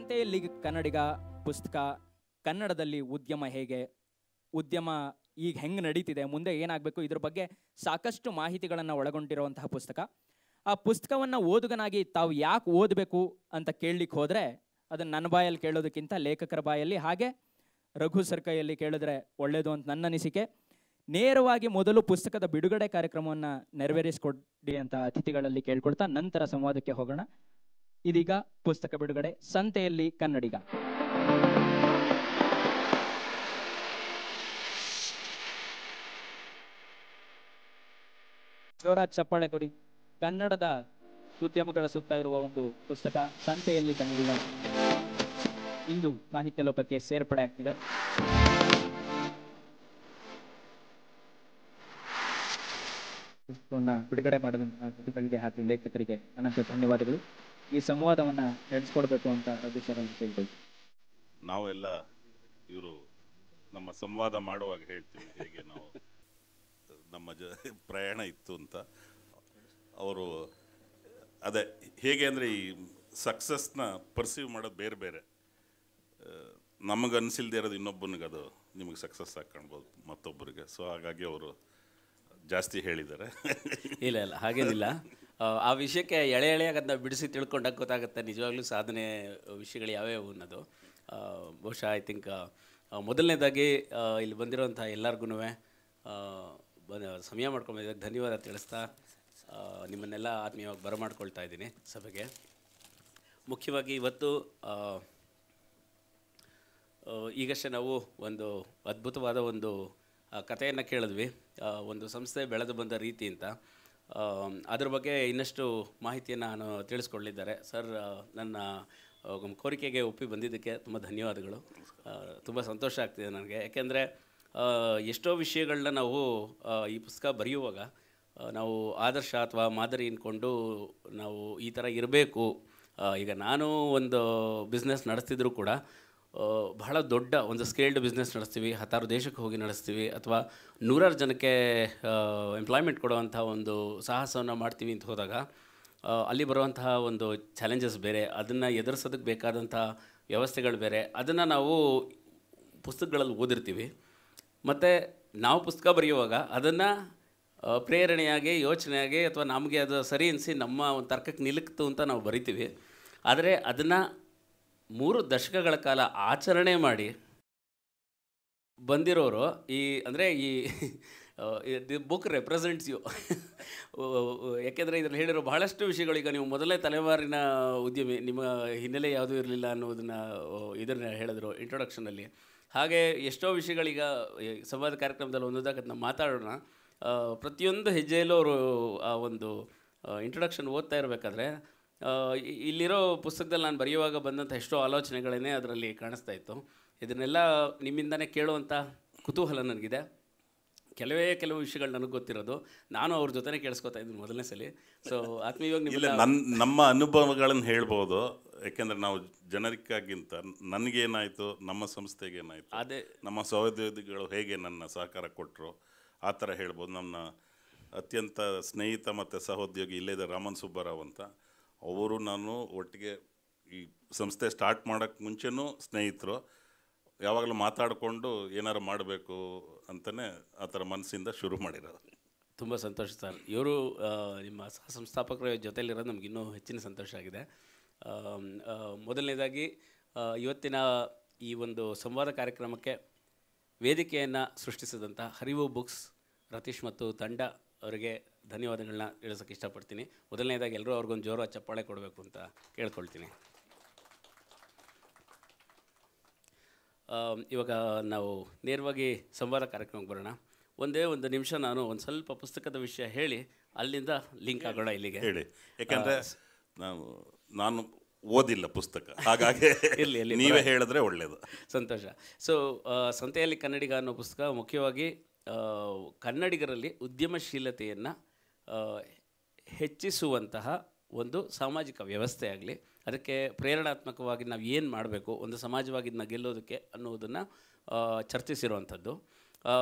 ಸಂತೆಯಲ್ಲಿ ಕನ್ನಡಿಗ ಪುಸ್ತಕ, ಕನ್ನಡದಲ್ಲಿ ಉದ್ಯಮ ಹೇಗೆ, ಉದ್ಯಮ ಈಗ ಹೆಂಗೆ ನಡೀತಿದೆ, ಮುಂದೆ ಏನಾಗಬೇಕು, ಇದ್ರ ಬಗ್ಗೆ ಸಾಕಷ್ಟು ಮಾಹಿತಿಗಳನ್ನು ಒಳಗೊಂಡಿರುವಂತಹ ಪುಸ್ತಕ. ಆ ಪುಸ್ತಕವನ್ನು ಓದುಗನಾಗಿ ತಾವು ಯಾಕೆ ಓದಬೇಕು ಅಂತ ಕೇಳಲಿಕ್ಕೆ ಹೋದರೆ ಅದನ್ನು ನನ್ನ ಬಾಯಲ್ಲಿ ಕೇಳೋದಕ್ಕಿಂತ ಲೇಖಕರ ಬಾಯಲ್ಲಿ, ಹಾಗೆ ರಘು ಸರ್ ಕೈಯಲ್ಲಿ ಕೇಳಿದ್ರೆ ಒಳ್ಳೆಯದು ಅಂತ ನನ್ನ ಅನಿಸಿಕೆ. ನೇರವಾಗಿ ಮೊದಲು ಪುಸ್ತಕದ ಬಿಡುಗಡೆ ಕಾರ್ಯಕ್ರಮವನ್ನು ನೆರವೇರಿಸಿಕೊಡಿ ಅಂತ ಅತಿಥಿಗಳಲ್ಲಿ ಕೇಳ್ಕೊಳ್ತಾ ನಂತರ ಸಂವಾದಕ್ಕೆ ಹೋಗೋಣ. ಇದೀಗ ಪುಸ್ತಕ ಬಿಡುಗಡೆ, ಸಂತೆಯಲ್ಲಿ ಕನ್ನಡಿಗ. ಜೋರಾಗಿ ಚಪ್ಪಾಳೆ ಕೊಡಿ. ಕನ್ನಡದ ಉದ್ಯಮಗಳ ಸುತ್ತ ಇರುವ ಒಂದು ಪುಸ್ತಕ ಸಂತೆಯಲ್ಲಿ ಕನ್ನಡಿಗ ಇಂದು ಸಾಹಿತ್ಯ ಲೋಕಕ್ಕೆ ಸೇರ್ಪಡೆ ಆಗ್ತಿದೆ. ಬಿಡುಗಡೆ ಮಾಡಿದಂತಹ ಕೃತಿಗಳಿಗೆ ಹಾಗೂ ಲೇಖಕರಿಗೆ ಅನಂತ ಧನ್ಯವಾದಗಳು. ಈ ಸಂವಾದವನ್ನ ನಡೆಸ್ಕೊಡ್ಬೇಕು ಅಂತ ಅಧ್ಯಕ್ಷರನ್ನು ಕೇಳ್ಕೊಳ್ತೀವಿ. ನಾವೆಲ್ಲ ಇವರು ನಮ್ಮ ಸಂವಾದ ಮಾಡುವಾಗ ಹೇಳ್ತೀವಿ ಹೇಗೆ ನಾವು ನಮ್ಮ ಪ್ರಯಾಣ ಇತ್ತು ಅಂತ. ಅವರು ಅದೇ ಹೇಗೆ ಅಂದರೆ ಈ ಸಕ್ಸಸ್ನ ಪರ್ಸೀವ್ ಮಾಡೋದು ಬೇರೆ ಬೇರೆ. ನಮಗೆ ಅನಿಸಿಲ್ದೇ ಇರೋದು ಇನ್ನೊಬ್ಬನಿಗೆ ಅದು ನಿಮಗೆ ಸಕ್ಸಸ್ ಆಗಿ ಕಾಣ್ಬೋದು ಮತ್ತೊಬ್ಬರಿಗೆ. ಸೊ ಹಾಗಾಗಿ ಅವರು ಜಾಸ್ತಿ ಹೇಳಿದ್ದಾರೆ. ಇಲ್ಲ ಹಾಗೇನಿಲ್ಲ. ಆ ವಿಷಯಕ್ಕೆ ಎಳೆಯಾಗಿ ಅದನ್ನ ಬಿಡಿಸಿ ತಿಳ್ಕೊಂಡಾಗ ಗೊತ್ತಾಗುತ್ತೆ ನಿಜವಾಗ್ಲೂ ಸಾಧನೆ ವಿಷಯಗಳು ಯಾವ್ಯಾವು ಅನ್ನೋದು. ಬಹುಶಃ ಐ ಥಿಂಕ್ ಮೊದಲನೇದಾಗಿ ಇಲ್ಲಿ ಬಂದಿರೋಂಥ ಎಲ್ಲರಿಗೂ ಸಮಯ ಮಾಡ್ಕೊಂಬಂದಿದ್ದಕ್ಕೆ ಧನ್ಯವಾದ ತಿಳಿಸ್ತಾ ನಿಮ್ಮನ್ನೆಲ್ಲ ಆತ್ಮೀಯವಾಗಿ ಬರಮಾಡ್ಕೊಳ್ತಾ ಇದ್ದೀನಿ ಸಭೆಗೆ. ಮುಖ್ಯವಾಗಿ ಇವತ್ತು ಈಗಷ್ಟೇ ನಾವು ಒಂದು ಅದ್ಭುತವಾದ ಒಂದು ಕಥೆಯನ್ನು ಕೇಳಿದ್ವಿ, ಒಂದು ಸಂಸ್ಥೆ ಬೆಳೆದು ಬಂದ ರೀತಿ ಅಂತ. ಅದ್ರ ಬಗ್ಗೆ ಇನ್ನಷ್ಟು ಮಾಹಿತಿಯನ್ನು ನಾನು ತಿಳಿಸ್ಕೊಡ್ಲಿದ್ದಾರೆ ಸರ್. ನನ್ನ ಕೋರಿಕೆಗೆ ಒಪ್ಪಿ ಬಂದಿದ್ದಕ್ಕೆ ತುಂಬ ಧನ್ಯವಾದಗಳು. ತುಂಬ ಸಂತೋಷ ಆಗ್ತಿದೆ ನನಗೆ. ಯಾಕೆಂದರೆ ಎಷ್ಟೋ ವಿಷಯಗಳನ್ನ ನಾವು ಈ ಪುಸ್ತಕ ಬರೆಯುವಾಗ ನಾವು ಆದರ್ಶ ಅಥವಾ ಮಾದರಿ ಅಂದ್ಕೊಂಡು ನಾವು ಈ ಥರ ಇರಬೇಕು. ಈಗ ನಾನು ಒಂದು ಬಿಸ್ನೆಸ್ ನಡೆಸ್ತಿದ್ರು ಕೂಡ ಬಹಳ ದೊಡ್ಡ ಒಂದು ಸ್ಕೇಲ್ಡ್ ಬಿಸ್ನೆಸ್ ನಡೆಸ್ತೀವಿ, 10 ದೇಶಕ್ಕೆ ಹೋಗಿ ನಡೆಸ್ತೀವಿ, ಅಥವಾ 100 ಜನಕ್ಕೆ ಎಂಪ್ಲಾಯ್ಮೆಂಟ್ ಕೊಡುವಂಥ ಒಂದು ಸಾಹಸವನ್ನು ಮಾಡ್ತೀವಿ ಅಂತ ಹೋದಾಗ ಅಲ್ಲಿ ಬರುವಂತಹ ಒಂದು ಚಾಲೆಂಜಸ್ ಬೇರೆ, ಅದನ್ನು ಎದುರಿಸೋದಕ್ಕೆ ಬೇಕಾದಂಥ ವ್ಯವಸ್ಥೆಗಳು ಬೇರೆ. ಅದನ್ನು ನಾವು ಪುಸ್ತಕಗಳಲ್ಲಿ ಓದಿರ್ತೀವಿ. ಮತ್ತು ನಾವು ಪುಸ್ತಕ ಬರೆಯುವಾಗ ಅದನ್ನು ಪ್ರೇರಣೆಯಾಗಿ, ಯೋಚನೆಯಾಗಿ, ಅಥವಾ ನಮಗೆ ಅದು ಸರಿ ಅನಿಸಿ ನಮ್ಮ ಒಂದು ತರ್ಕಕ್ಕೆ ನಿಲುಕ್ತು ಅಂತ ನಾವು ಬರಿತೀವಿ. ಆದರೆ ಅದನ್ನು 3 ದಶಕಗಳ ಕಾಲ ಆಚರಣೆ ಮಾಡಿ ಬಂದಿರೋರು ಈ ಅಂದರೆ ದಿ ಬುಕ್ ರೆಪ್ರೆಸೆಂಟ್ಸ್ ಯು. ಯಾಕೆಂದರೆ ಇದರಲ್ಲಿ ಹೇಳಿರೋ ಬಹಳಷ್ಟು ವಿಷಯಗಳು, ಈಗ ನೀವು ಮೊದಲನೇ ತಲೆಮಾರಿನ ಉದ್ಯಮಿ, ನಿಮ್ಮ ಹಿನ್ನೆಲೆ ಯಾವುದೂ ಇರಲಿಲ್ಲ ಅನ್ನೋದನ್ನು ಇದನ್ನು ಹೇಳಿದ್ರು ಇಂಟ್ರೊಡಕ್ಷನಲ್ಲಿ. ಹಾಗೆ ಎಷ್ಟೋ ವಿಷಯಗಳೀಗ ಸಂವಾದ ಕಾರ್ಯಕ್ರಮದಲ್ಲಿ ಒಂದೊಂದಾಗಿ ಅದನ್ನ ಮಾತಾಡೋಣ. ಪ್ರತಿಯೊಂದು ಹೆಜ್ಜೆಯಲ್ಲೂ ಅವರು ಆ ಒಂದು ಇಂಟ್ರೊಡಕ್ಷನ್ ಓದ್ತಾ ಇರಬೇಕಾದ್ರೆ ಇಲ್ಲಿರೋ ಪುಸ್ತಕದಲ್ಲಿ ನಾನು ಬರೆಯುವಾಗ ಬಂದಂಥ ಎಷ್ಟೋ ಆಲೋಚನೆಗಳೇ ಅದರಲ್ಲಿ ಕಾಣಿಸ್ತಾ ಇತ್ತು. ಇದನ್ನೆಲ್ಲ ನಿಮ್ಮಿಂದನೇ ಕೇಳುವಂಥ ಕುತೂಹಲ ನನಗಿದೆ. ಕೆಲವು ವಿಷಯಗಳು ನನಗೆ ಗೊತ್ತಿರೋದು, ನಾನು ಅವ್ರ ಜೊತೆನೇ ಕೇಳಿಸ್ಕೊತಾ ಇದ್ದೀನಿ ಮೊದಲನೇ ಸಲ. ಸೊ ಆತ್ಮೀಯವಾಗಿ ನಮ್ಮ ಅನುಭವಗಳನ್ನು ಹೇಳ್ಬೋದು. ಯಾಕೆಂದರೆ ನಾವು ಜನರಿಗಾಗಿಂತ ನನಗೇನಾಯಿತು, ನಮ್ಮ ಸಂಸ್ಥೆಗೇನಾಯಿತು, ಅದೇ ನಮ್ಮ ಸಹೋದ್ಯೋಗಿಗಳು ಹೇಗೆ ನನ್ನ ಸಹಕಾರ ಕೊಟ್ಟರು, ಆ ಥರ ಹೇಳ್ಬೋದು. ನನ್ನ ಅತ್ಯಂತ ಸ್ನೇಹಿತ ಮತ್ತು ಸಹೋದ್ಯೋಗಿ ಇಲ್ಲೇ ರಾಮನ್ ಸುಬ್ಬರಾವ್ ಅಂತ, ಅವರು ನಾನು ಒಟ್ಟಿಗೆ ಈ ಸಂಸ್ಥೆ ಸ್ಟಾರ್ಟ್ ಮಾಡೋಕ್ಕೆ ಮುಂಚೆನೂ ಸ್ನೇಹಿತರು. ಯಾವಾಗಲೂ ಮಾತಾಡಿಕೊಂಡು ಏನಾರು ಮಾಡಬೇಕು ಅಂತಲೇ ಆ ಥರ ಮನಸ್ಸಿಂದ ಶುರು ಮಾಡಿರೋದು. ತುಂಬ ಸಂತೋಷ ಸರ್. ಇವರು ನಿಮ್ಮ ಸಹ ಸಂಸ್ಥಾಪಕರ ಜೊತೆಲಿರೋದು ನಮ್ಗೆ ಇನ್ನೂ ಹೆಚ್ಚಿನ ಸಂತೋಷ ಆಗಿದೆ. ಮೊದಲನೇದಾಗಿ ಇವತ್ತಿನ ಈ ಒಂದು ಸಂವಾದ ಕಾರ್ಯಕ್ರಮಕ್ಕೆ ವೇದಿಕೆಯನ್ನು ಸೃಷ್ಟಿಸಿದಂಥ ಹರಿವು ಬುಕ್ಸ್ ರತೀಶ್ ಮತ್ತು ತಂಡ ಅವರಿಗೆ ಧನ್ಯವಾದಗಳನ್ನ ತಿಳಿಸೋಕ್ಕೆ ಇಷ್ಟಪಡ್ತೀನಿ. ಮೊದಲನೇದಾಗಿ ಎಲ್ಲರೂ ಅವ್ರಿಗೊಂದು ಜೋರಾದ ಚಪ್ಪಾಳೆ ಕೊಡಬೇಕು ಅಂತ ಕೇಳ್ಕೊಳ್ತೀನಿ. ಇವಾಗ ನಾವು ನೇರವಾಗಿ ಸಂವಾದ ಕಾರ್ಯಕ್ರಮಕ್ಕೆ ಬರೋಣ. ಒಂದೇ ಒಂದು ನಿಮಿಷ ನಾನು ಒಂದು ಸ್ವಲ್ಪ ಪುಸ್ತಕದ ವಿಷಯ ಹೇಳಿ ಅಲ್ಲಿಂದ ಲಿಂಕ್ ಆಗೋಣ ಇಲ್ಲಿಗೆ. ಹೇಳಿ, ಯಾಕೆಂದರೆ ನಾನು ಓದಿಲ್ಲ ಪುಸ್ತಕ, ಹಾಗಾಗಿ ಇರಲಿ ನೀವೇ ಹೇಳಿದ್ರೆ ಒಳ್ಳೆಯದು. ಸಂತೋಷ. ಸೊ ಸಂತೆಯಲ್ಲಿ ಕನ್ನಡಿಗ ಅನ್ನೋ ಪುಸ್ತಕ ಮುಖ್ಯವಾಗಿ ಕನ್ನಡಿಗರಲ್ಲಿ ಉದ್ಯಮಶೀಲತೆಯನ್ನು ಹೆಚ್ಚಿಸುವಂತಹ ಒಂದು ಸಾಮಾಜಿಕ ವ್ಯವಸ್ಥೆ ಆಗಲಿ, ಅದಕ್ಕೆ ಪ್ರೇರಣಾತ್ಮಕವಾಗಿ ನಾವು ಏನು ಮಾಡಬೇಕು, ಒಂದು ಸಮಾಜವಾಗಿ ಇದನ್ನ ಗೆಲ್ಲೋದಕ್ಕೆ ಅನ್ನೋದನ್ನು ಚರ್ಚಿಸಿರುವಂಥದ್ದು.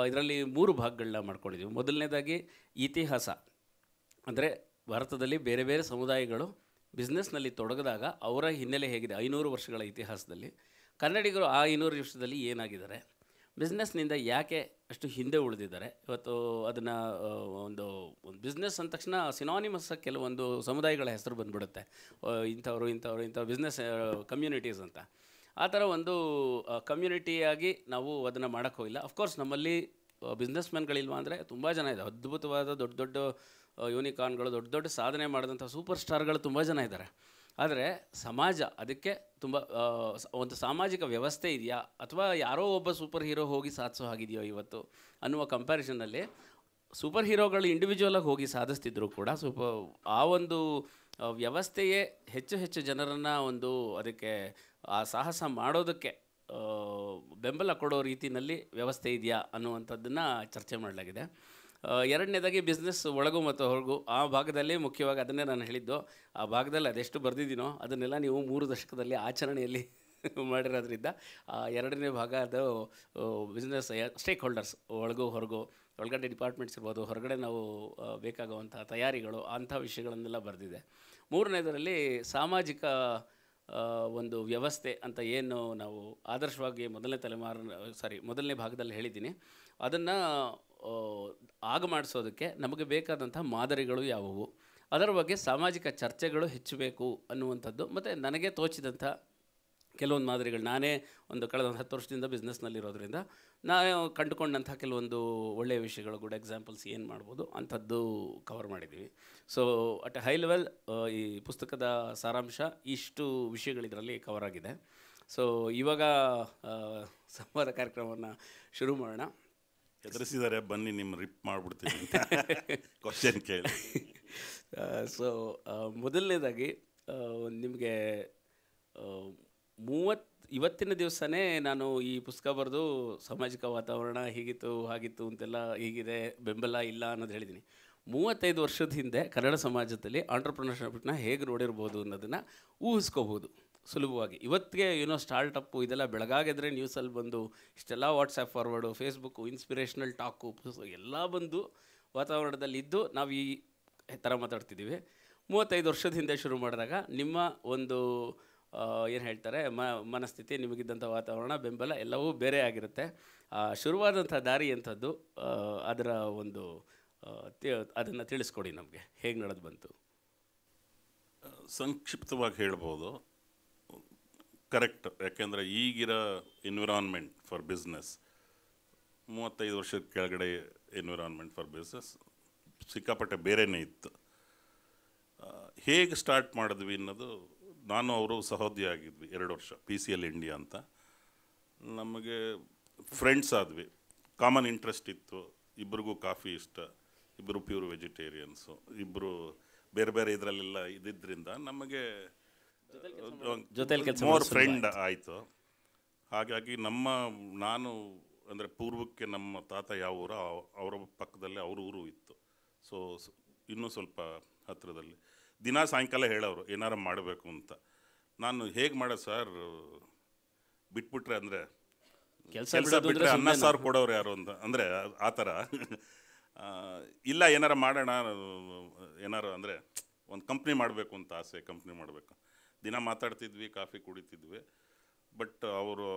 ಇದರಲ್ಲಿ 3 ಭಾಗಗಳನ್ನ ಮಾಡ್ಕೊಂಡಿದ್ದೀವಿ. ಮೊದಲನೇದಾಗಿ ಇತಿಹಾಸ, ಅಂದರೆ ಭಾರತದಲ್ಲಿ ಬೇರೆ ಬೇರೆ ಸಮುದಾಯಗಳು ಬಿಸ್ನೆಸ್ನಲ್ಲಿ ತೊಡಗಿದಾಗ ಅವರ ಹಿನ್ನೆಲೆ ಹೇಗಿದೆ 500 ವರ್ಷಗಳ ಇತಿಹಾಸದಲ್ಲಿ, ಕನ್ನಡಿಗರು ಆ 500 ವರ್ಷದಲ್ಲಿ ಏನಾಗಿದ್ದಾರೆ, ಬಿಸ್ನೆಸ್ನಿಂದ ಯಾಕೆ ಅಷ್ಟು ಹಿಂದೆ ಉಳಿದಿದ್ದಾರೆ. ಇವತ್ತು ಅದನ್ನು ಒಂದು ಬಿಸ್ನೆಸ್ ಅಂದ ತಕ್ಷಣ ಸಿನಾನಿಮಸ್ ಕೆಲವೊಂದು ಸಮುದಾಯಗಳ ಹೆಸರು ಬಂದುಬಿಡುತ್ತೆ, ಇಂಥ ಬಿಸ್ನೆಸ್ ಕಮ್ಯುನಿಟೀಸ್ ಅಂತ. ಆ ಥರ ಒಂದು ಕಮ್ಯುನಿಟಿಯಾಗಿ ನಾವು ಅದನ್ನು ಮಾಡೋಕ್ಕೆ ಹೋಗಿಲ್ಲ. ಅಫ್ಕೋರ್ಸ್ ನಮ್ಮಲ್ಲಿ ಬಿಸ್ನೆಸ್ ಮ್ಯಾನ್ಗಳಿಲ್ವಾ ಅಂದರೆ ತುಂಬ ಜನ ಇದೆ. ಅದ್ಭುತವಾದ ದೊಡ್ಡ ದೊಡ್ಡ ಯೂನಿಕಾರ್ನ್ಗಳು, ದೊಡ್ಡ ದೊಡ್ಡ ಸಾಧನೆ ಮಾಡಿದಂಥ ಸೂಪರ್ ಸ್ಟಾರ್ಗಳು ತುಂಬ ಜನ ಇದ್ದಾರೆ. ಆದರೆ ಸಮಾಜ ಅದಕ್ಕೆ ತುಂಬ ಒಂದು ಸಾಮಾಜಿಕ ವ್ಯವಸ್ಥೆ ಇದೆಯಾ, ಅಥವಾ ಯಾರೋ ಒಬ್ಬ ಸೂಪರ್ ಹೀರೋ ಹೋಗಿ ಸಾಧಿಸೋ ಹಾಗಿದೆಯೋ ಇವತ್ತು ಅನ್ನುವ ಕಂಪ್ಯಾರಿಸನ್ನಲ್ಲಿ ಸೂಪರ್ ಹೀರೋಗಳು ಇಂಡಿವಿಜುವಲಾಗಿ ಹೋಗಿ ಸಾಧಿಸ್ತಿದ್ರು ಕೂಡ ಆ ಒಂದು ವ್ಯವಸ್ಥೆಯೇ ಹೆಚ್ಚು ಜನರನ್ನು ಒಂದು ಅದಕ್ಕೆ ಆ ಸಾಹಸ ಮಾಡೋದಕ್ಕೆ ಬೆಂಬಲ ಕೊಡೋ ರೀತಿಯಲ್ಲಿ ವ್ಯವಸ್ಥೆ ಇದೆಯಾ ಅನ್ನುವಂಥದ್ದನ್ನು ಚರ್ಚೆ ಮಾಡಲಾಗಿದೆ. ಎರಡನೇದಾಗಿ ಬಿಸ್ನೆಸ್ ಒಳಗು ಮತ್ತು ಹೊರಗು ಆ ಭಾಗದಲ್ಲಿ ಮುಖ್ಯವಾಗಿ ಅದನ್ನೇ ನಾನು ಹೇಳಿದ್ದು. ಆ ಭಾಗದಲ್ಲಿ ಅದೆಷ್ಟು ಬರೆದಿದ್ದೀನೋ ಅದನ್ನೆಲ್ಲ ನೀವು 3 ದಶಕದಲ್ಲಿ ಆಚರಣೆಯಲ್ಲಿ ಮಾಡಿರೋದ್ರಿಂದ ಎರಡನೇ ಭಾಗ ಅದು ಬಿಸ್ನೆಸ್ ಸ್ಟೇಕ್ ಹೋಲ್ಡರ್ಸ್ ಒಳಗು ಹೊರಗು, ಒಳಗಡೆ ಡಿಪಾರ್ಟ್ಮೆಂಟ್ಸ್ ಇರ್ಬೋದು, ಹೊರಗಡೆ ನಾವು ಬೇಕಾಗುವಂಥ ತಯಾರಿಗಳು ಅಂಥ ವಿಷಯಗಳನ್ನೆಲ್ಲ ಬರೆದಿದೆ. ಮೂರನೇದರಲ್ಲಿ ಸಾಮಾಜಿಕ ಒಂದು ವ್ಯವಸ್ಥೆ ಅಂತ ಏನು ನಾವು ಆದರ್ಶವಾಗಿ ಮೊದಲನೇ ಭಾಗದಲ್ಲಿ ಹೇಳಿದ್ದೀನಿ, ಅದನ್ನು ಆಗ ಮಾಡಿಸೋದಕ್ಕೆ ನಮಗೆ ಬೇಕಾದಂಥ ಮಾದರಿಗಳು ಯಾವುವು, ಅದರ ಬಗ್ಗೆ ಸಾಮಾಜಿಕ ಚರ್ಚೆಗಳು ಹೆಚ್ಚಬೇಕು ಅನ್ನುವಂಥದ್ದು. ಮತ್ತು ನನಗೆ ತೋಚಿದಂಥ ಕೆಲವೊಂದು ಮಾದರಿಗಳು, ನಾನೇ ಕಳೆದ 10 ವರ್ಷದಿಂದ ಬಿಸ್ನೆಸ್ನಲ್ಲಿರೋದ್ರಿಂದ ನಾನು ಕಂಡುಕೊಂಡಂಥ ಕೆಲವೊಂದು ಒಳ್ಳೆಯ ವಿಷಯಗಳು, ಗುಡ್ ಎಕ್ಸಾಂಪಲ್ಸ್ ಏನು ಮಾಡ್ಬೋದು ಅಂಥದ್ದು ಕವರ್ ಮಾಡಿದ್ದೀವಿ. So at A high level ಈ ಪುಸ್ತಕದ ಸಾರಾಂಶ ಇಷ್ಟು ವಿಷಯಗಳು ಇದರಲ್ಲಿ ಕವರ್ ಆಗಿದೆ. ಸೊ ಇವಾಗ ಸಂವಾದ ಕಾರ್ಯಕ್ರಮವನ್ನು ಶುರು ಮಾಡೋಣ. ಎದುರಿಸಿದ್ದಾರೆ, ಬನ್ನಿ ನಿಮ್ಮ ರಿಪ್ ಮಾಡಿಬಿಡ್ತೀನಿ ಅಂತ ಕ್ವಶನ್ ಕೇಳಿ. ಸೊ ಮೊದಲನೇದಾಗಿ ನಿಮಗೆ ಇವತ್ತಿನ ದಿವಸನೇ ನಾನು ಈ ಪುಸ್ತಕ ಬರೆದು ಸಾಮಾಜಿಕ ವಾತಾವರಣ ಹೀಗಿತ್ತು ಹಾಗಿತ್ತು ಅಂತೆಲ್ಲ ಹೀಗಿದೆ, ಬೆಂಬಲ ಇಲ್ಲ ಅನ್ನೋದು ಹೇಳಿದ್ದೀನಿ. 35 ವರ್ಷದ ಹಿಂದೆ ಕನ್ನಡ ಸಮಾಜದಲ್ಲಿ ಆಂಟ್ರಪ್ರಿನರ್ಶಿಪ್ನ ಹೇಗೆ ನೋಡಿರ್ಬೋದು ಅನ್ನೋದನ್ನು ಊಹಿಸ್ಕೋಬೋದು ಸುಲಭವಾಗಿ. ಇವತ್ತಿಗೆ ಸ್ಟಾರ್ಟಪ್ಪು ಇದೆಲ್ಲ ಬೆಳಗಾಗಿದ್ರೆ ನ್ಯೂಸಲ್ಲಿ ಬಂದು ಇಷ್ಟೆಲ್ಲ WhatsApp forward, Facebook, inspirational talk ಎಲ್ಲ ಬಂದು ವಾತಾವರಣದಲ್ಲಿದ್ದು ನಾವು ಈ ಥರ ಮಾತಾಡ್ತಿದ್ದೀವಿ. 35 ವರ್ಷದ ಹಿಂದೆ ಶುರು ಮಾಡಿದಾಗ ನಿಮ್ಮ ಒಂದು ಏನು ಹೇಳ್ತಾರೆ ಮನಸ್ಥಿತಿ, ನಿಮಗಿದ್ದಂಥ ವಾತಾವರಣ, ಬೆಂಬಲ ಎಲ್ಲವೂ ಬೇರೆ ಆಗಿರುತ್ತೆ. ಶುರುವಾದಂಥ ದಾರಿ ಅಂಥದ್ದು, ಅದರ ಒಂದು ಅದನ್ನು ತಿಳಿಸ್ಕೊಡಿ ನಮಗೆ, ಹೇಗೆ ನಡೆದು ಬಂತು? ಸಂಕ್ಷಿಪ್ತವಾಗಿ ಹೇಳ್ಬೋದು. ಕರೆಕ್ಟ್, ಯಾಕೆಂದರೆ ಈಗಿರೋ ಎನ್ವಿರಾನ್ಮೆಂಟ್ ಫಾರ್ ಬಿಸ್ನೆಸ್ 35 ವರ್ಷದ ಕೆಳಗಡೆ ಎನ್ವಿರಾನ್ಮೆಂಟ್ ಫಾರ್ ಬಿಸ್ನೆಸ್ ಸಿಕ್ಕಾಪಟ್ಟೆ ಬೇರೆಯೇ ಇತ್ತು. ಹೇಗೆ ಸ್ಟಾರ್ಟ್ ಮಾಡಿದ್ವಿ ಅನ್ನೋದು, ನಾನು ಅವರು ಸಹೋದಯ ಆಗಿದ್ವಿ 2 ವರ್ಷ PCL ಇಂಡಿಯಾ ಅಂತ. ನಮಗೆ ಫ್ರೆಂಡ್ಸ್ ಆದ್ವಿ, ಕಾಮನ್ ಇಂಟ್ರೆಸ್ಟ್ ಇತ್ತು, ಇಬ್ಬರಿಗೂ ಕಾಫಿ ಇಷ್ಟ, ಇಬ್ಬರು ಪ್ಯೂರ್ ವೆಜಿಟೇರಿಯನ್ಸು, ಇಬ್ಬರು ಬೇರೆ ಬೇರೆ ಇದರಲ್ಲೆಲ್ಲ ಇದ್ದಿದ್ದರಿಂದ ನಮಗೆ ಮೋರ್ ಫ್ರೆಂಡ್ ಆಯಿತು. ಹಾಗಾಗಿ ನಾನು ಅಂದರೆ ಪೂರ್ವಕ್ಕೆ ನಮ್ಮ ತಾತ ಯಾವ ಊರು, ಅವರ ಪಕ್ಕದಲ್ಲೇ ಅವ್ರ ಊರು ಇತ್ತು. ಸೊ ಇನ್ನೂ ಸ್ವಲ್ಪ ಹತ್ತಿರದಲ್ಲಿ ದಿನ ಸಾಯಂಕಾಲ ಹೇಳೋರು ಏನಾರು ಮಾಡಬೇಕು ಅಂತ. ನಾನು ಹೇಗೆ ಮಾಡೋದು ಸರ್, ಬಿಟ್ಬಿಟ್ರೆ ಅಂದರೆ ಕೆಲಸ ಬಿಟ್ಟರೆ ಅನ್ನ ಸಾರು ಕೊಡೋರು ಯಾರು ಅಂತ, ಅಂದರೆ ಆ ಥರ ಇಲ್ಲ ಏನಾರ ಮಾಡೋಣ, ಏನಾರು ಅಂದರೆ ಒಂದು ಕಂಪ್ನಿ ಮಾಡಬೇಕು ಅಂತ ಆಸೆ, ಕಂಪ್ನಿ ಮಾಡಬೇಕು. ದಿನ ಮಾತಾಡ್ತಿದ್ವಿ, ಕಾಫಿ ಕುಡಿತಿದ್ವಿ. ಬಟ್ ಅವರು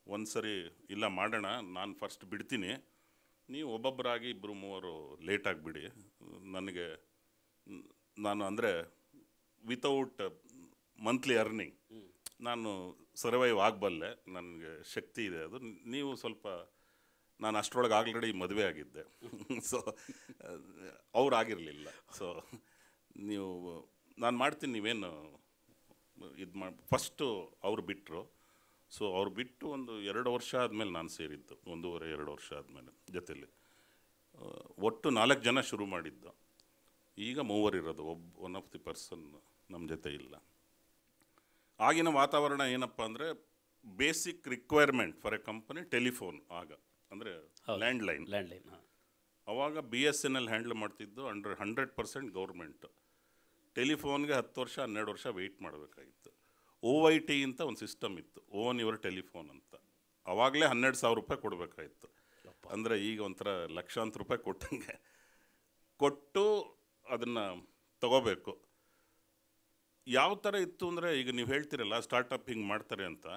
ಒಂದು ಸರಿ ಇಲ್ಲ ಮಾಡೋಣ, ನಾನು ಫಸ್ಟ್ ಬಿಡ್ತೀನಿ, ನೀವು ಒಬ್ಬೊಬ್ಬರಾಗಿ 2-3 ಲೇಟಾಗಿ ಬಿಡಿ, ನಾನು ಅಂದರೆ ವಿತೌಟ್ ಮಂತ್ಲಿ ಅರ್ನಿಂಗ್ ನಾನು ಸರ್ವೈವ್ ಆಗಬಲ್ಲೆ, ನನಗೆ ಶಕ್ತಿ ಇದೆ. ಅದು ನೀವು ಸ್ವಲ್ಪ, ನಾನು ಅಷ್ಟರೊಳಗೆ ಆಲ್ರೆಡಿ ಮದುವೆ ಆಗಿದ್ದೆ. ಸೊ ಅವ್ರು ಆಗಿರಲಿಲ್ಲ. ಸೊ ನಾನು ಮಾಡ್ತೀನಿ, ನೀವೇನು ಇದು ಫಸ್ಟು ಅವ್ರು ಬಿಟ್ಟರು. ಸೊ ಅವ್ರು ಬಿಟ್ಟು ಒಂದು 2 ವರ್ಷ ಆದಮೇಲೆ ನಾನು ಸೇರಿದ್ದು, 1.5-2 ವರ್ಷ ಆದಮೇಲೆ ಜೊತೆಲಿ. ಒಟ್ಟು 4 ಜನ ಶುರು ಮಾಡಿದ್ದು, ಈಗ 3 ಇರೋದು. ಒನ್ ಆಫ್ ದಿ ಪರ್ಸನ್ ನಮ್ಮ ಜೊತೆ ಇಲ್ಲ. ಆಗಿನ ವಾತಾವರಣ ಏನಪ್ಪ ಅಂದರೆ, basic requirement for A company telephone. ಆಗ ಅಂದರೆ ಲ್ಯಾಂಡ್ಲೈನ್. ಅವಾಗ BSNL ಹ್ಯಾಂಡಲ್ ಮಾಡ್ತಿದ್ದು 100% ಗೌರ್ಮೆಂಟ್. ಟೆಲಿಫೋನ್ಗೆ 10 ವರ್ಷ 12 ವರ್ಷ ವೆಯ್ಟ್ ಮಾಡಬೇಕಾಗಿತ್ತು. OIT ಅಂತ ಒಂದು ಸಿಸ್ಟಮ್ ಇತ್ತು, ಓನ್ ಯುವರ್ ಟೆಲಿಫೋನ್ ಅಂತ. ಆವಾಗಲೇ 12,000 ರೂಪಾಯಿ ಕೊಡಬೇಕಾಗಿತ್ತು. ಅಂದರೆ ಈಗ ಒಂಥರ ಲಕ್ಷಾಂತರ ರೂಪಾಯಿ ಕೊಟ್ಟಂಗೆ ಕೊಟ್ಟು ಅದನ್ನು ತಗೋಬೇಕು. ಯಾವ ಥರ ಇತ್ತು ಅಂದರೆ, ಈಗ ನೀವು ಹೇಳ್ತಿರಲ್ಲ ಸ್ಟಾರ್ಟಪ್ ಹಿಂಗೆ ಮಾಡ್ತಾರೆ ಅಂತ,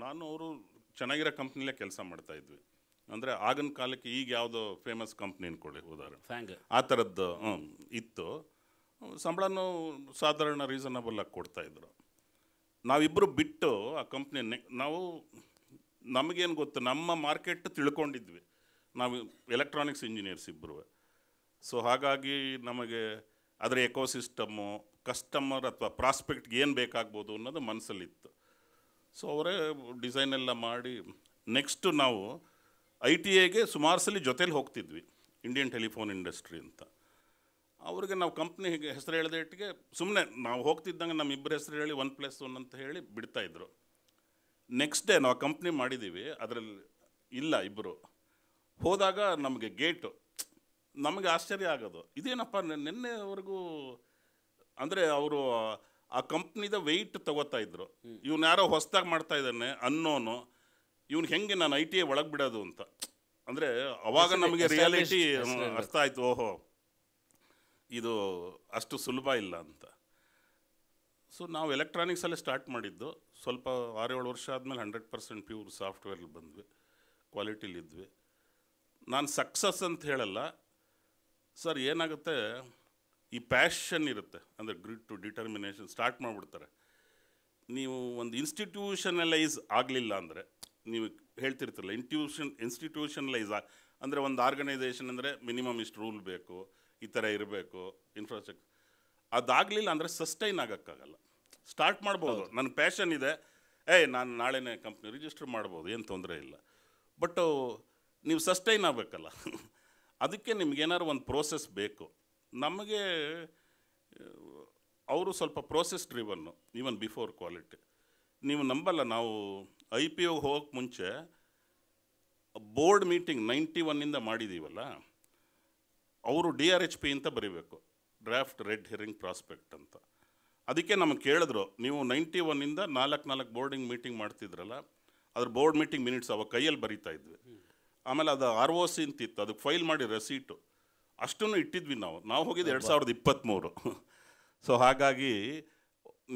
ನಾನು ಅವರು ಚೆನ್ನಾಗಿರೋ ಕಂಪ್ನಿಲೇ ಕೆಲಸ ಮಾಡ್ತಾಯಿದ್ವಿ. ಅಂದರೆ ಆಗಿನ ಕಾಲಕ್ಕೆ ಈಗ ಯಾವುದೋ ಫೇಮಸ್ ಕಂಪ್ನಿ ಅಂದ್ಕೊಳ್ಳಿ ಉದಾಹರಣೆ, ಫ್ಯಾಂಗ್ ಆ ಥರದ್ದು ಇತ್ತು. ಸಂಬಳನೂ ಸಾಧಾರಣ ರೀಸನಬಲ್ ಆಗಿ ಕೊಡ್ತಾಯಿದ್ರು. ನಾವಿಬ್ಬರು ಬಿಟ್ಟು ಆ ಕಂಪ್ನಿ ನಾವು ನಮಗೇನು ಗೊತ್ತು, ನಮ್ಮ ಮಾರ್ಕೆಟ್ ತಿಳ್ಕೊಂಡಿದ್ವಿ, ನಾವು ಎಲೆಕ್ಟ್ರಾನಿಕ್ಸ್ ಇಂಜಿನಿಯರ್ಸ್ ಇಬ್ಬರು. ಸೊ ಹಾಗಾಗಿ ನಮಗೆ ಅದರ ಎಕೋಸಿಸ್ಟಮ್ಮು, ಕಸ್ಟಮರ್ ಅಥವಾ ಪ್ರಾಸ್ಪೆಕ್ಟ್ಗೆ ಏನು ಬೇಕಾಗ್ಬೋದು ಅನ್ನೋದು ಮನಸ್ಸಲ್ಲಿತ್ತು. ಸೊ ಅವರೇ ಡಿಸೈನ್ ಎಲ್ಲ ಮಾಡಿ, ನೆಕ್ಸ್ಟು ನಾವು ITA ಸುಮಾರು ಸಲ ಜೊತೇಲಿ ಹೋಗ್ತಿದ್ವಿ, ಇಂಡಿಯನ್ ಟೆಲಿಫೋನ್ ಇಂಡಸ್ಟ್ರಿ ಅಂತ. ಅವ್ರಿಗೆ ನಾವು ಕಂಪ್ನಿ ಹೆಸರು ಹೇಳಿದೆಟ್ಟಿಗೆ ಸುಮ್ಮನೆ ನಾವು ಹೋಗ್ತಿದ್ದಂಗೆ ನಮ್ಮಿಬ್ಬರ ಹೆಸರು ಹೇಳಿ 1+1 ಅಂತ ಹೇಳಿ ಬಿಡ್ತಾಯಿದ್ರು. ನೆಕ್ಸ್ಟ್ ಡೇ ನಾವು ಕಂಪ್ನಿ ಮಾಡಿದ್ದೀವಿ, ಅದರಲ್ಲಿ ಇಲ್ಲ ಇಬ್ಬರು. ಹೋದಾಗ ನಮಗೆ ಗೇಟು, ನಮಗೆ ಆಶ್ಚರ್ಯ ಆಗೋದು, ಇದೇನಪ್ಪ ನಿನ್ನೆವರೆಗೂ ಅಂದರೆ ಅವರು ಆ ಕಂಪ್ನಿದ ವೆಯ್ಟ್ ತಗೋತಾ ಇದ್ರು, ಇವನು ಯಾರೋ ಹೊಸದಾಗಿ ಮಾಡ್ತಾ ಇದ್ದಾನೆ ಅನ್ನೋನು, ಇವ್ನು ಹೆಂಗೆ ನಾನು ITA ಒಳಗೆ ಬಿಡೋದು ಅಂತ. ಅಂದರೆ ಅವಾಗ ನಮಗೆ ರಿಯಾಲಿಟಿ ಅರ್ಥ ಆಯಿತು, ಓಹೋ ಇದು ಅಷ್ಟು ಸುಲಭ ಇಲ್ಲ ಅಂತ. ಸೊ ನಾವು ಎಲೆಕ್ಟ್ರಾನಿಕ್ಸಲ್ಲೇ ಸ್ಟಾರ್ಟ್ ಮಾಡಿದ್ದು. ಸ್ವಲ್ಪ 6-7 ವರ್ಷ ಆದಮೇಲೆ 100% ಪ್ಯೂರ್ ಸಾಫ್ಟ್ವೇರಲ್ಲಿ ಬಂದ್ವಿ, ಕ್ವಾಲಿಟಿಲಿದ್ವಿ. ನಾನು ಸಕ್ಸಸ್ ಅಂತ ಹೇಳಲ್ಲ ಸರ್, ಏನಾಗುತ್ತೆ ಈ ಪ್ಯಾಷನ್ ಇರುತ್ತೆ, ಅಂದರೆ ಗ್ರಿಡ್ ಟು ಡಿಟರ್ಮಿನೇಷನ್ ಸ್ಟಾರ್ಟ್ ಮಾಡಿಬಿಡ್ತಾರೆ. ನೀವು ಒಂದು ಇನ್ಸ್ಟಿಟ್ಯೂಷನಲೈಸ್ ಆಗಲಿಲ್ಲ ಅಂದರೆ, ನೀವು ಹೇಳ್ತಿರ್ತಿರಲ್ಲ ಇನ್ಸ್ಟಿಟ್ಯೂಷನಲೈಸ್ ಅಂದರೆ ಒಂದು ಆರ್ಗನೈಸೇಷನ್ ಅಂದರೆ ಮಿನಿಮಮ್ ಇಷ್ಟು ರೂಲ್ ಬೇಕು, ಈ ಥರ ಇರಬೇಕು, ಇನ್ಫ್ರಾಸ್ಟ್ರಕ್ಚರ್, ಅದಾಗಲಿಲ್ಲ ಅಂದರೆ ಸಸ್ಟೈನ್ ಆಗೋಕ್ಕಾಗಲ್ಲ. ಸ್ಟಾರ್ಟ್ ಮಾಡ್ಬೋದು, ನನ್ನ ಪ್ಯಾಷನ್ ಇದೆ, ನಾನು ನಾಳೆನೇ ಕಂಪ್ನಿ ರಿಜಿಸ್ಟರ್ ಮಾಡ್ಬೋದು, ಏನು ತೊಂದರೆ ಇಲ್ಲ. ಬಟ್ ನೀವು ಸಸ್ಟೈನ್ ಆಗಬೇಕಲ್ಲ, ಅದಕ್ಕೆ ನಿಮ್ಗೇನಾದ್ರು ಒಂದು ಪ್ರೋಸೆಸ್ ಬೇಕು. ನಮಗೆ ಅವರು ಸ್ವಲ್ಪ ಪ್ರೋಸೆಸ್ ಡ್ರಿವನ್ನು, ಈವನ್ ಬಿಫೋರ್ ಕ್ವಾಲಿಟಿ. ನೀವು ನಂಬಲ್ಲ, ನಾವು IPO ಹೋಗೋಕ್ಕೆ ಮುಂಚೆ ಬೋರ್ಡ್ ಮೀಟಿಂಗ್ 91 ಮಾಡಿದ್ದೀವಲ್ಲ, ಅವರು DRHP ಅಂತ ಬರೀಬೇಕು, ಡ್ರಾಫ್ಟ್ ರೆಡ್ ಹೆರಿಂಗ್ ಪ್ರಾಸ್ಪೆಕ್ಟ್ ಅಂತ. ಅದಕ್ಕೆ ನಮಗೆ ಕೇಳಿದ್ರು, ನೀವು 91 4 ಬೋರ್ಡಿಂಗ್ ಮೀಟಿಂಗ್ ಮಾಡ್ತಿದ್ರಲ್ಲ, ಅದ್ರ ಬೋರ್ಡ್ ಮೀಟಿಂಗ್ ಮಿನಿಟ್ಸ್ ಅವಾಗ ಕೈಯಲ್ಲಿ ಬರೀತಾ ಇದ್ವಿ. ಆಮೇಲೆ ಅದು ROC ಅಂತಿತ್ತು, ಅದಕ್ಕೆ ಫೈಲ್ ಮಾಡಿ ರೆಸೀಟು ಅಷ್ಟನ್ನು ಇಟ್ಟಿದ್ವಿ. ನಾವು ಹೋಗಿದ್ದು 2023. ಸೊ ಹಾಗಾಗಿ